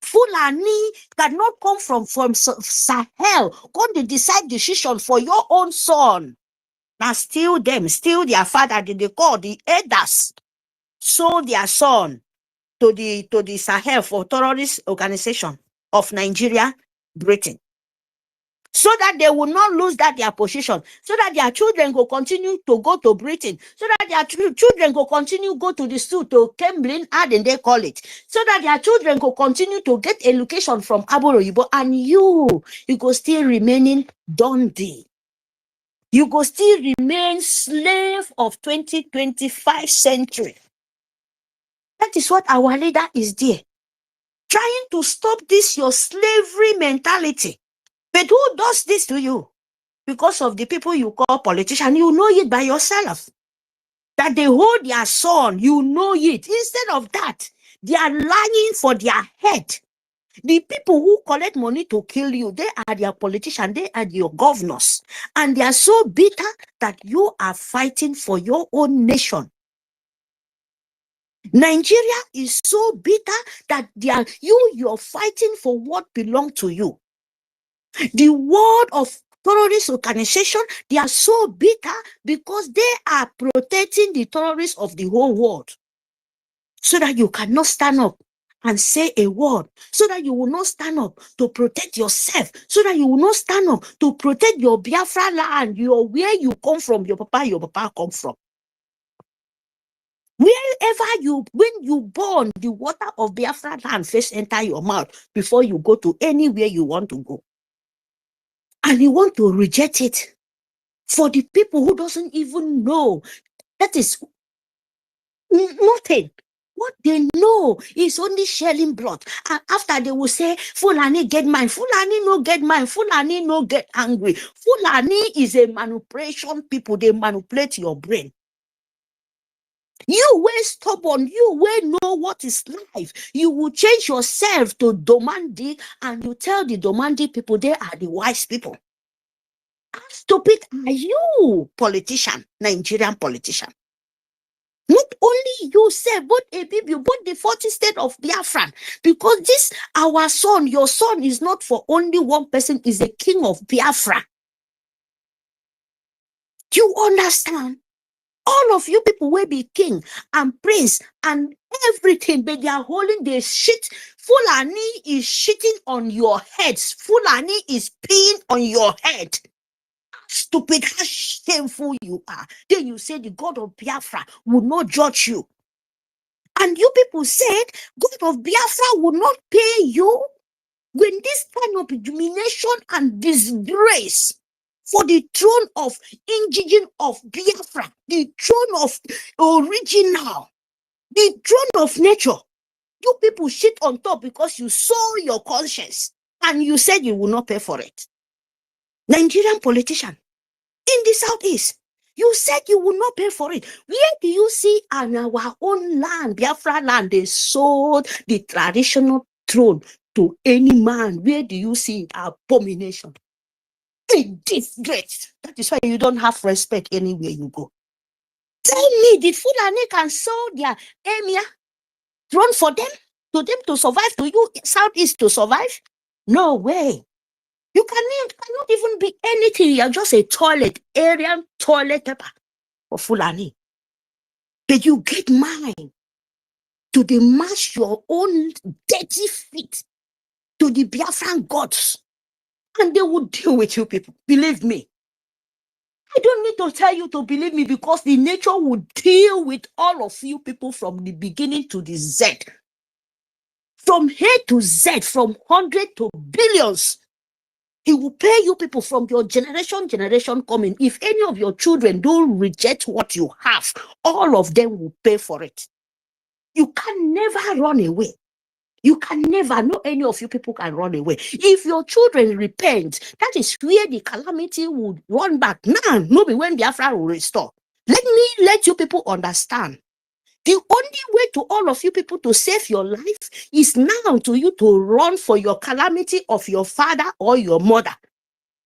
Fulani cannot come from Sahel. Go to decide decision for your own son. Now steal them, steal their father, they call the elders, sold their son to the Sahel for terrorist organization of Nigeria, Britain. So that they will not lose their position, so that their children will continue to go to Britain, so that their children will continue go to the school to Cambridge, and they call it, so that their children will continue to get education from Aboroyibo, and you go still remaining Dundee. You go still remain slave of 2025 century. That is what our leader is there, trying to stop this your slavery mentality. But who does this to you? Because of the people you call politicians, you know it by yourself. That they hold their son, you know it. Instead of that, they are lying for their head. The people who collect money to kill you, they are their politicians, they are your governors. And they are so bitter that you are fighting for your own nation. Nigeria is so bitter that you're fighting for what belongs to you. The world of terrorist organization, they are so bitter because they are protecting the terrorists of the whole world. So that you cannot stand up and say a word, so that you will not stand up to protect yourself, so that you will not stand up to protect your Biafra land, where you come from, your papa come from. Wherever when you born, the water of Biafra land first enter your mouth before you go to anywhere you want to go. And you want to reject it for the people who doesn't even know. That is nothing. What they know is only shelling blood. And after they will say, Fulani get mine, Fulani no get mine, Fulani no get angry. Fulani is a manipulation people. They manipulate your brain. You were stubborn, you were know what is life. You will change yourself to Domandi, and you tell the Domandi people they are the wise people. How stupid are you, politician, Nigerian politician? Not only you say, but EKID, but the 40 state of Biafra, because this our son, your son is not for only one person, is a king of Biafra. You understand? All of you people will be king and prince and everything, but they are holding the shit. Fulani is shitting on your heads. Fulani is peeing on your head. Stupid, how shameful you are. Then you say the God of Biafra will not judge you. And you people said God of Biafra will not pay you. When this kind of humiliation and disgrace for the throne of indigenous of Biafra, the throne of original, the throne of nature, you people shit on top because you saw your conscience and you said you will not pay for it. Nigerian politician in the southeast, you said you will not pay for it. Where do you see on our own land, Biafra land, they sold the traditional throne to any man? Where do you see abomination? In disgrace. That is why you don't have respect anywhere you go. Tell me, did Fulani can sell their emir throne for them to survive, to you southeast to survive? No way. You cannot even be anything. You're just a toilet, area toilet paper for Fulani. But you get mine to match your own dirty feet to the Biafran gods. And they will deal with you people. Believe me. I don't need to tell you to believe me, because the nature will deal with all of you people from the beginning to the Z. From A to Z, from 100 to billions. He will pay you people from your generation coming. If any of your children don't reject what you have, all of them will pay for it. You can never run away. You can never, no any of you people can run away. If your children repent, that is where the calamity would run back. Now, no be when Biafra will restore. Let you people understand. The only way to all of you people to save your life is now to you to run for your calamity of your father or your mother.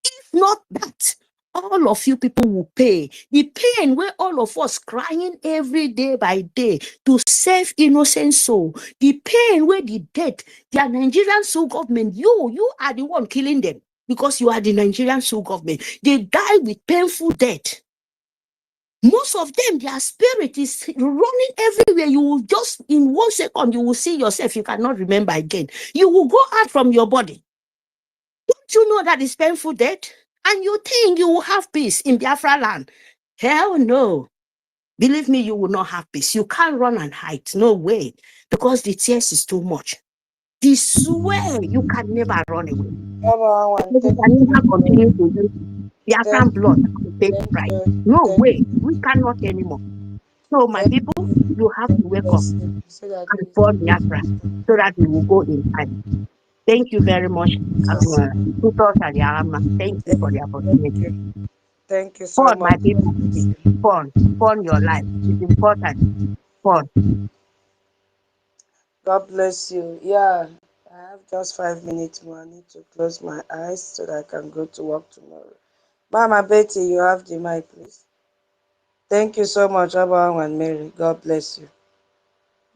If not that, all of you people will pay. The pain where all of us crying every day by day to save innocent soul. The pain where the dead, the Nigerian soul government, you are the one killing them because you are the Nigerian soul government. They die with painful death. Most of them, their spirit is running everywhere. You will just, in 1 second, you will see yourself. You cannot remember again. You will go out from your body. Don't you know that is painful death? And you think you will have peace in Biafra land? Hell no. Believe me, you will not have peace. You can't run and hide. No way. Because the tears is too much. They swear you can never run away. You can never continue to use Biafran blood to pay the price. No way. We cannot anymore. So my people, you have to wake up and pour Biafra so that we will go in time. Thank you very much. Thank you for the opportunity. Thank you so Fun, much. my people. Fun your life. It's important. Fun. God bless you. Yeah, I have just 5 minutes more. I need to close my eyes so that I can go to work tomorrow. Mama Betty, you have the mic, please. Thank you so much, Abraham and Mary. God bless you.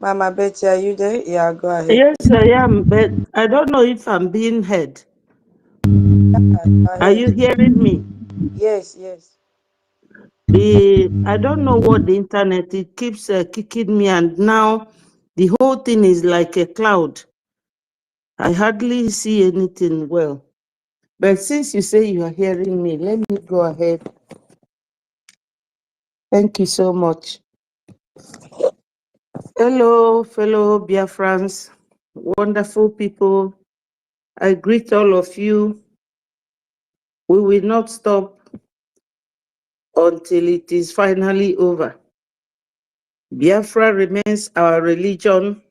Mama Betty, are you there? Yeah, go ahead. Yes, I am, but I don't know if I'm being heard. Are you hearing me? Yes, yes. I don't know what the internet, it keeps kicking me, and now the whole thing is like a cloud. I hardly see anything well. But since you say you are hearing me, let me go ahead. Thank you so much. Hello, fellow Biafrans, wonderful people. I greet all of you. We will not stop until it is finally over. Biafra remains our religion,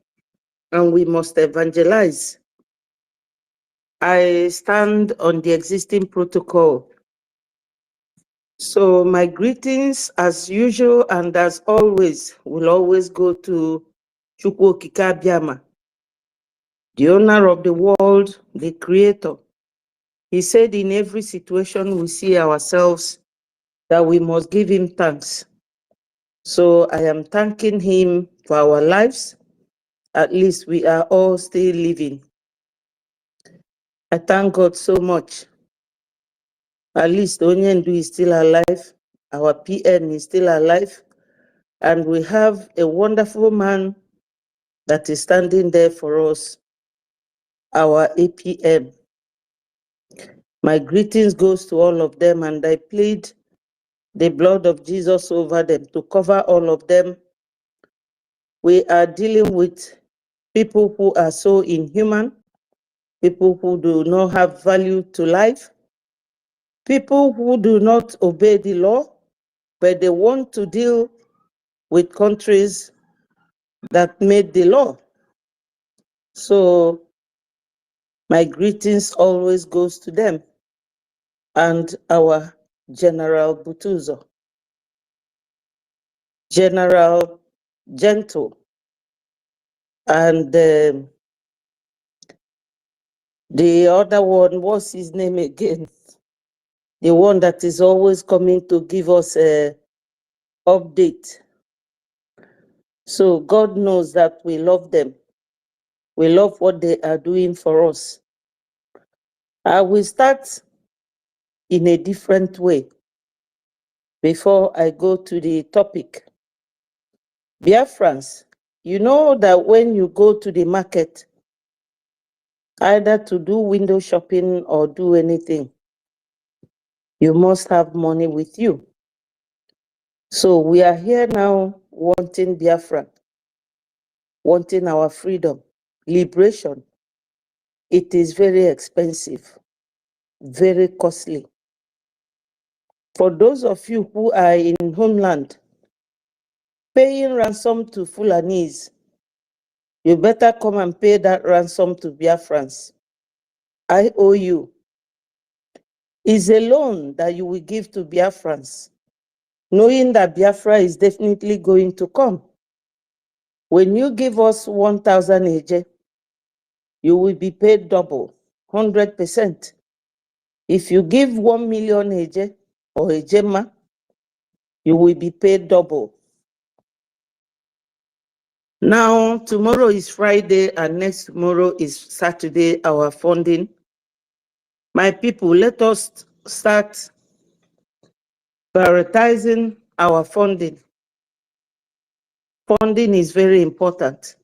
and we must evangelize. I stand on the existing protocol. So my greetings, as usual and as always, will always go to Chukwu Okike Abiama, the owner of the world, the creator. He said in every situation we see ourselves that we must give him thanks. So I am thanking him for our lives. At least we are all still living. I thank God so much. At least Onyendu is still alive. Our PN is still alive. And we have a wonderful man that is standing there for us, our APM. My greetings goes to all of them, and I plead the blood of Jesus over them to cover all of them. We are dealing with people who are so inhuman, people who do not have value to life, people who do not obey the law, but they want to deal with countries that made the law. So my greetings always goes to them and our General Butuzo, General Gentle, and the other one, what's his name again? The one that is always coming to give us a update. So God knows that we love them. We love what they are doing for us. I will start in a different way before I go to the topic. Biafrans, you know that when you go to the market, either to do window shopping or do anything, you must have money with you. So we are here now wanting Biafra, wanting our freedom, liberation. It is very expensive, very costly. For those of you who are in homeland, paying ransom to Fulanese You better come and pay that ransom to Biafrans. I owe you. It's a loan that you will give to Biafrans, knowing that Biafra is definitely going to come. When you give us 1,000 AJ, you will be paid double, 100%. If you give 1 million AJ or AJMA, you will be paid double. Now, tomorrow is Friday and next tomorrow is Saturday, our funding. My people, let us start prioritizing our funding. Funding is very important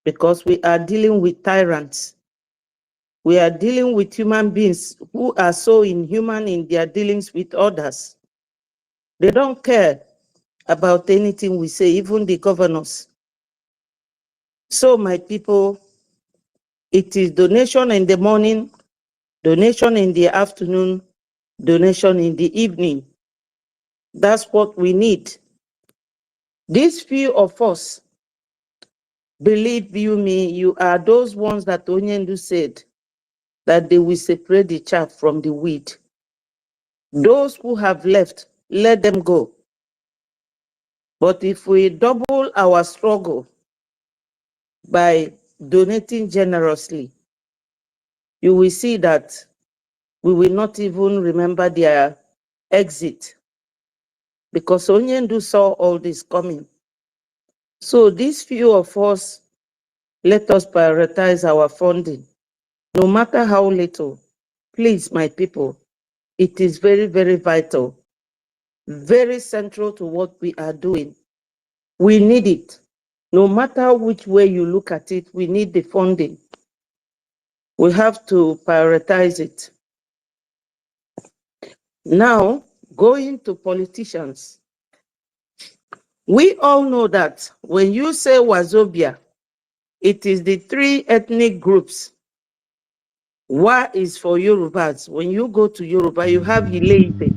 because we are dealing with tyrants. We are dealing with human beings who are so inhuman in their dealings with others. They don't care about anything we say, even the governors. So, my people, it is donation in the morning, donation in the afternoon, donation in the evening. That's what we need. These few of us, believe you me, you are those ones that Onyendu said that they will separate the chaff from the wheat. Those who have left, let them go. But if we double our struggle by donating generously, you will see that we will not even remember their exit, because Onyendu saw all this coming. So these few of us, let us prioritize our funding, no matter how little. Please, my people, it is very, very vital, very central to what we are doing. We need it. No matter which way you look at it, we need the funding. We have to prioritize it. Now, going to politicians. We all know that when you say Wazobia, it is the 3 ethnic groups. Wa is for Yorubas. When you go to Yoruba, you have Ile-Ife,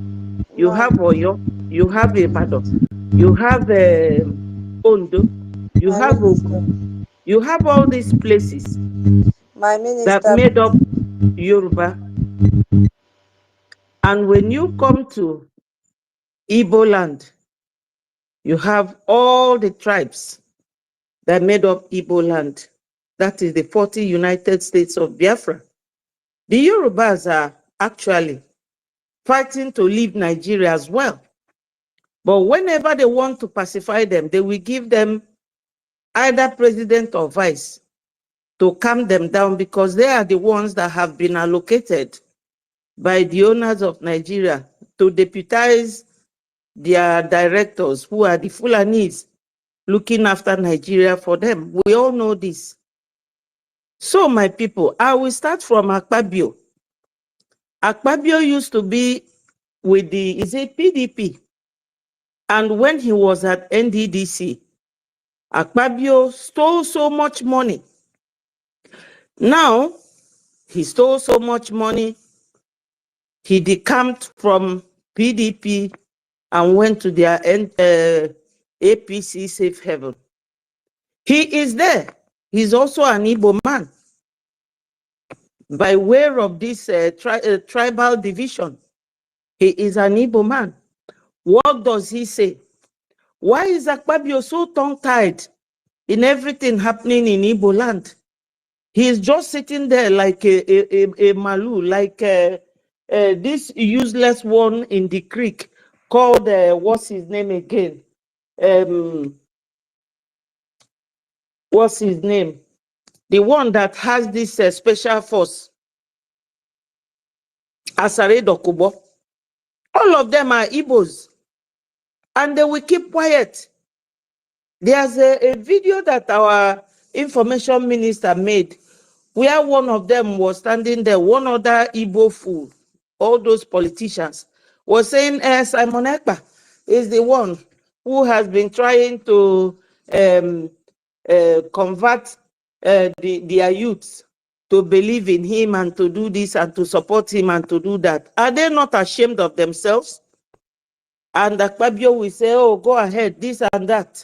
you have Oyo, you have Ibadan, you have Ondo, you My have minister. Ogun, you have all these places My that minister. made up Yoruba. And when you come to Igbo land, you have all the tribes that made up Igbo land. That is the 40 United States of Biafra. The Yorubas are actually fighting to leave Nigeria as well. But whenever they want to pacify them, they will give them either president or vice to calm them down, because they are the ones that have been allocated by the owners of Nigeria to deputize their directors, who are the Fulanis, looking after Nigeria for them. We all know this. So, my people, I will start from Akpabio. Akpabio used to be with the, is it PDP? And when he was at NDDC, Akpabio stole so much money. Now, he stole so much money, he decamped from PDP and went to their APC safe haven. He is there. He's also an Igbo man. By way of this tribal division, he is an Igbo man. What does he say? Why is Akpabio so tongue-tied in everything happening in Igbo land? He is just sitting there like a malu, like this useless one in the creek called, what's his name again? What's his name? The one that has this special force, Asare Dokubo. All of them are Igbos, and they will keep quiet. There's a video that our information minister made where one of them was standing there, one other Igbo fool, all those politicians, was saying, Simon Ekpa is the one who has been trying to convert their youths to believe in him and to do this and to support him and to do that. Are they not ashamed of themselves? And Akpabio will say, oh, go ahead, this and that.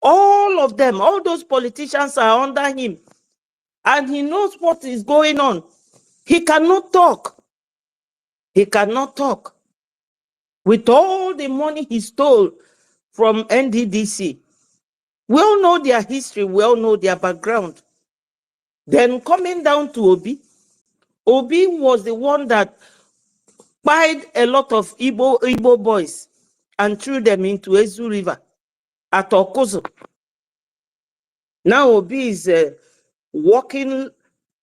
All of them, all those politicians are under him. And he knows what is going on. He cannot talk. He cannot talk. With all the money he stole from NDDC, we all know their history, we all know their background. Then coming down to Obi was the one that spied a lot of Igbo boys and threw them into Ezu River at Okozo. Now Obi is walking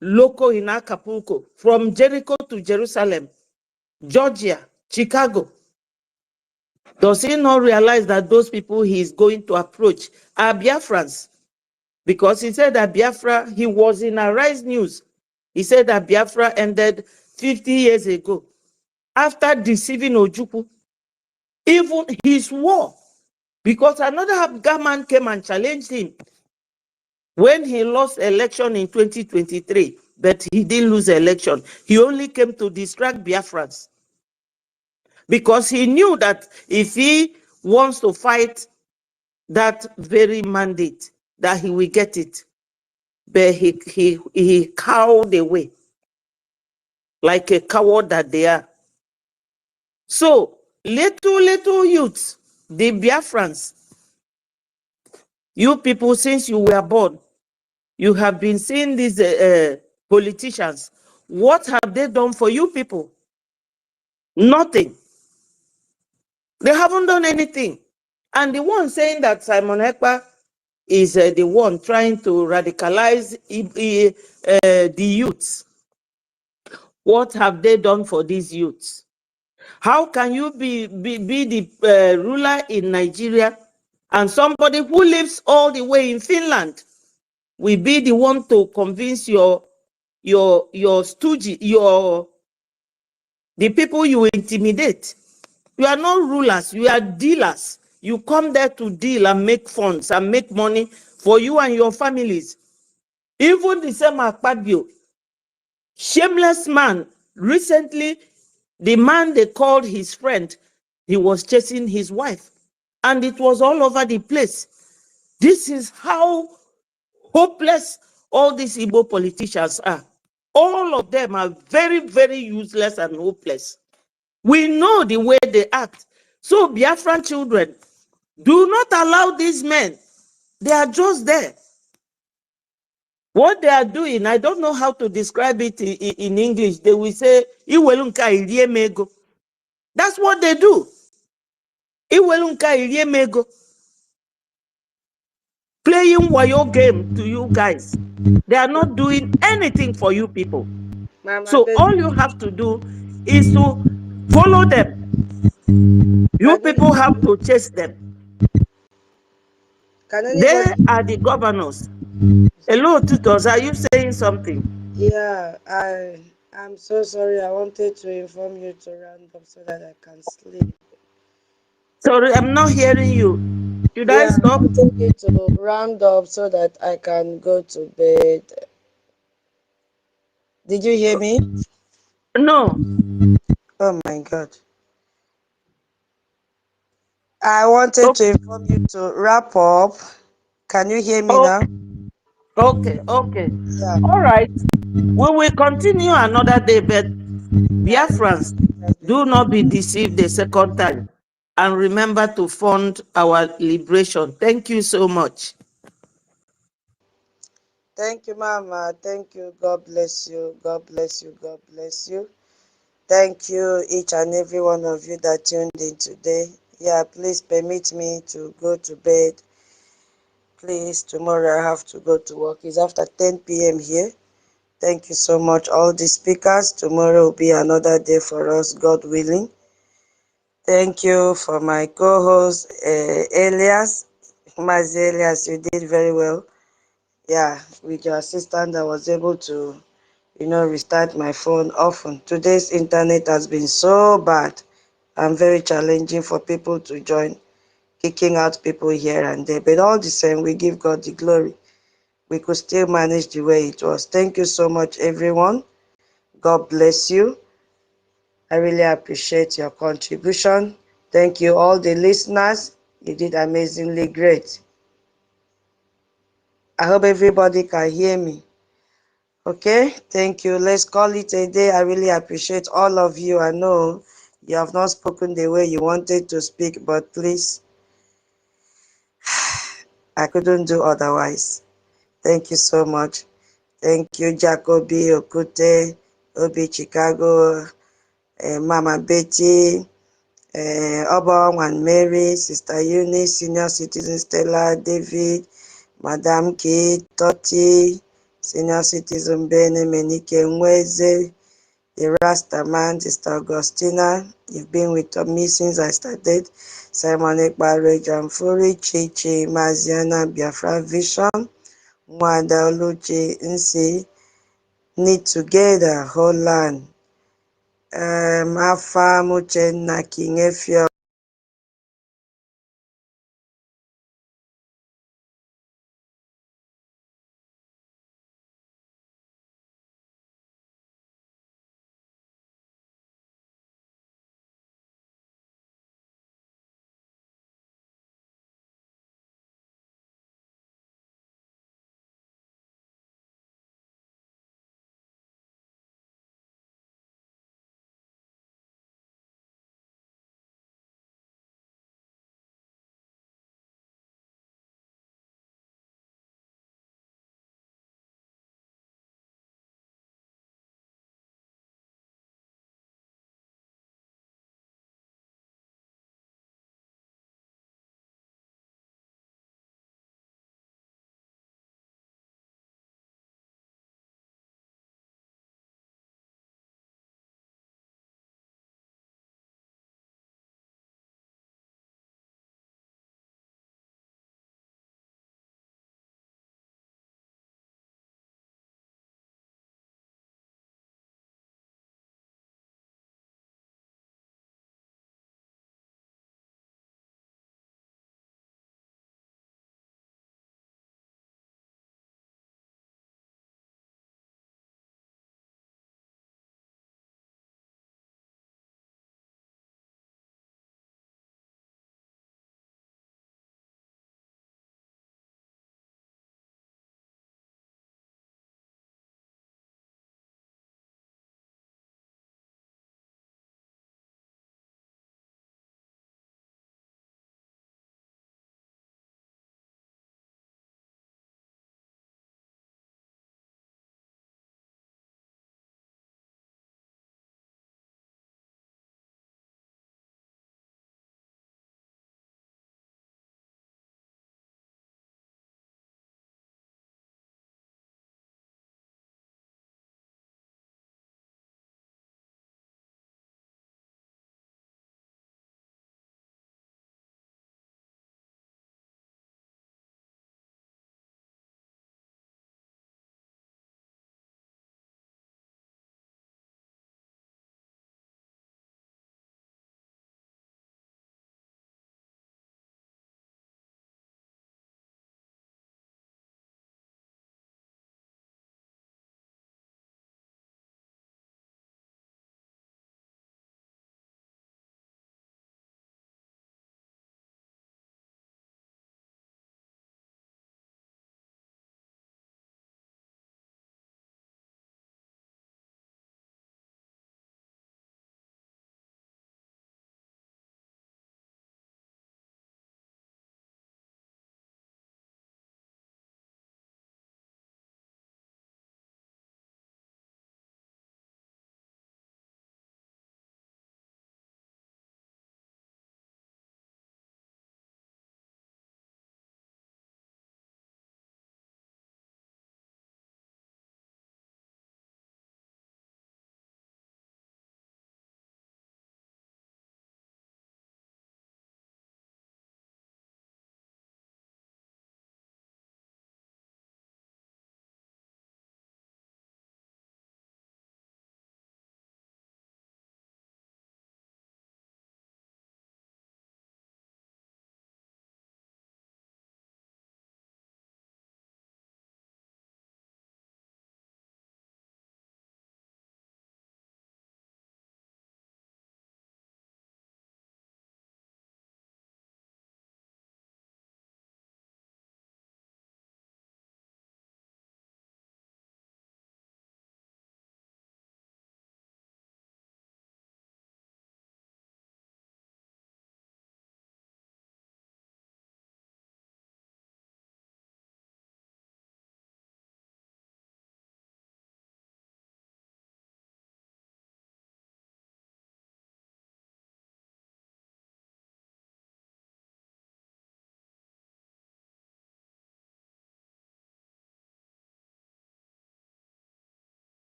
local in Acapulco, from Jericho to Jerusalem, Georgia, Chicago. Does he not realize that those people he is going to approach are Biafrans? Because he said that Biafra, he was in Arise News. He said that Biafra ended 50 years ago after deceiving Ojukwu. Even he swore, because another Abga man came and challenged him when he lost election in 2023, but he didn't lose election. He only came to distract Biafrans, because he knew that if he wants to fight that very mandate, that he will get it. But he cowed away like a coward that they are. So little youths, the Biafrans, you people, since you were born, you have been seeing these politicians. What have they done for you people? Nothing. They haven't done anything. And the one saying that Simon Ekpa is the one trying to radicalize the youths. What have they done for these youths? How can you be the ruler in Nigeria, and somebody who lives all the way in Finland will be the one to convince your stooge, the people you intimidate? You are not rulers, you are dealers. You come there to deal and make funds and make money for you and your families. Even the same Akpabio, shameless man, recently, the man they called his friend, he was chasing his wife, and it was all over the place. This is how hopeless all these Igbo politicians are. All of them are very, very useless and hopeless. We know the way they act. So Biafran children, do not allow these men. They are just there. What they are doing, I don't know how to describe it in English. They will say, "Iwelunka iriemego." That's what they do. Iwelunka iriemego. Playing wayo game to you guys. They are not doing anything for you people. Mama, So all you have to do is to follow them. You people have to chase them. They are the governors. Hello, tutors, are you saying something? Yeah, I'm so sorry. I wanted to inform you to round up so that I can sleep. Sorry, I'm not hearing you. Should I Yeah, I stop? wanted you to round up so that I can go to bed. Did you hear me? No. Oh my God. I wanted to inform you to wrap up. Can you hear me now? Okay. Yeah. All right. We will continue another day, but Biafrans, do not be deceived the second time. And remember to fund our liberation. Thank you so much. Thank you, Mama. Thank you. God bless you. God bless you. God bless you. Thank you, each and every one of you that tuned in today. Yeah, please permit me to go to bed. Please, tomorrow I have to go to work. It's after 10 p.m. here. Thank you so much, all the speakers. Tomorrow will be another day for us, God willing. Thank you for my co-host, Elias. Mazi Elias, you did very well. Yeah, with your assistant, I was able to, restart my phone often. Today's internet has been so bad and very challenging for people to join, kicking out people here and there. But all the same, we give God the glory. We could still manage the way it was. Thank you so much, everyone. God bless you. I really appreciate your contribution. Thank you, all the listeners. You did amazingly great. I hope everybody can hear me. Okay, thank you. Let's call it a day. I really appreciate all of you. I know you have not spoken the way you wanted to speak, but please, I couldn't do otherwise. Thank you so much. Thank you, Jacoby, Okute, Obi Chicago, Mama Betty, Oba and Mary, Sister Eunice, Senior Citizen Stella, David, Madam K, Toti, Senior Citizen Bene, Menike Nweze, the Rasta Man, Sister Augustina. You've been with me since I started. Simon Ekbare, Jamfuri, Chichi, Maziana, Biafra Vision, Mwada Oluchi, Nsi, Knit Together, Whole Land, Afa Muchenna, King Efio,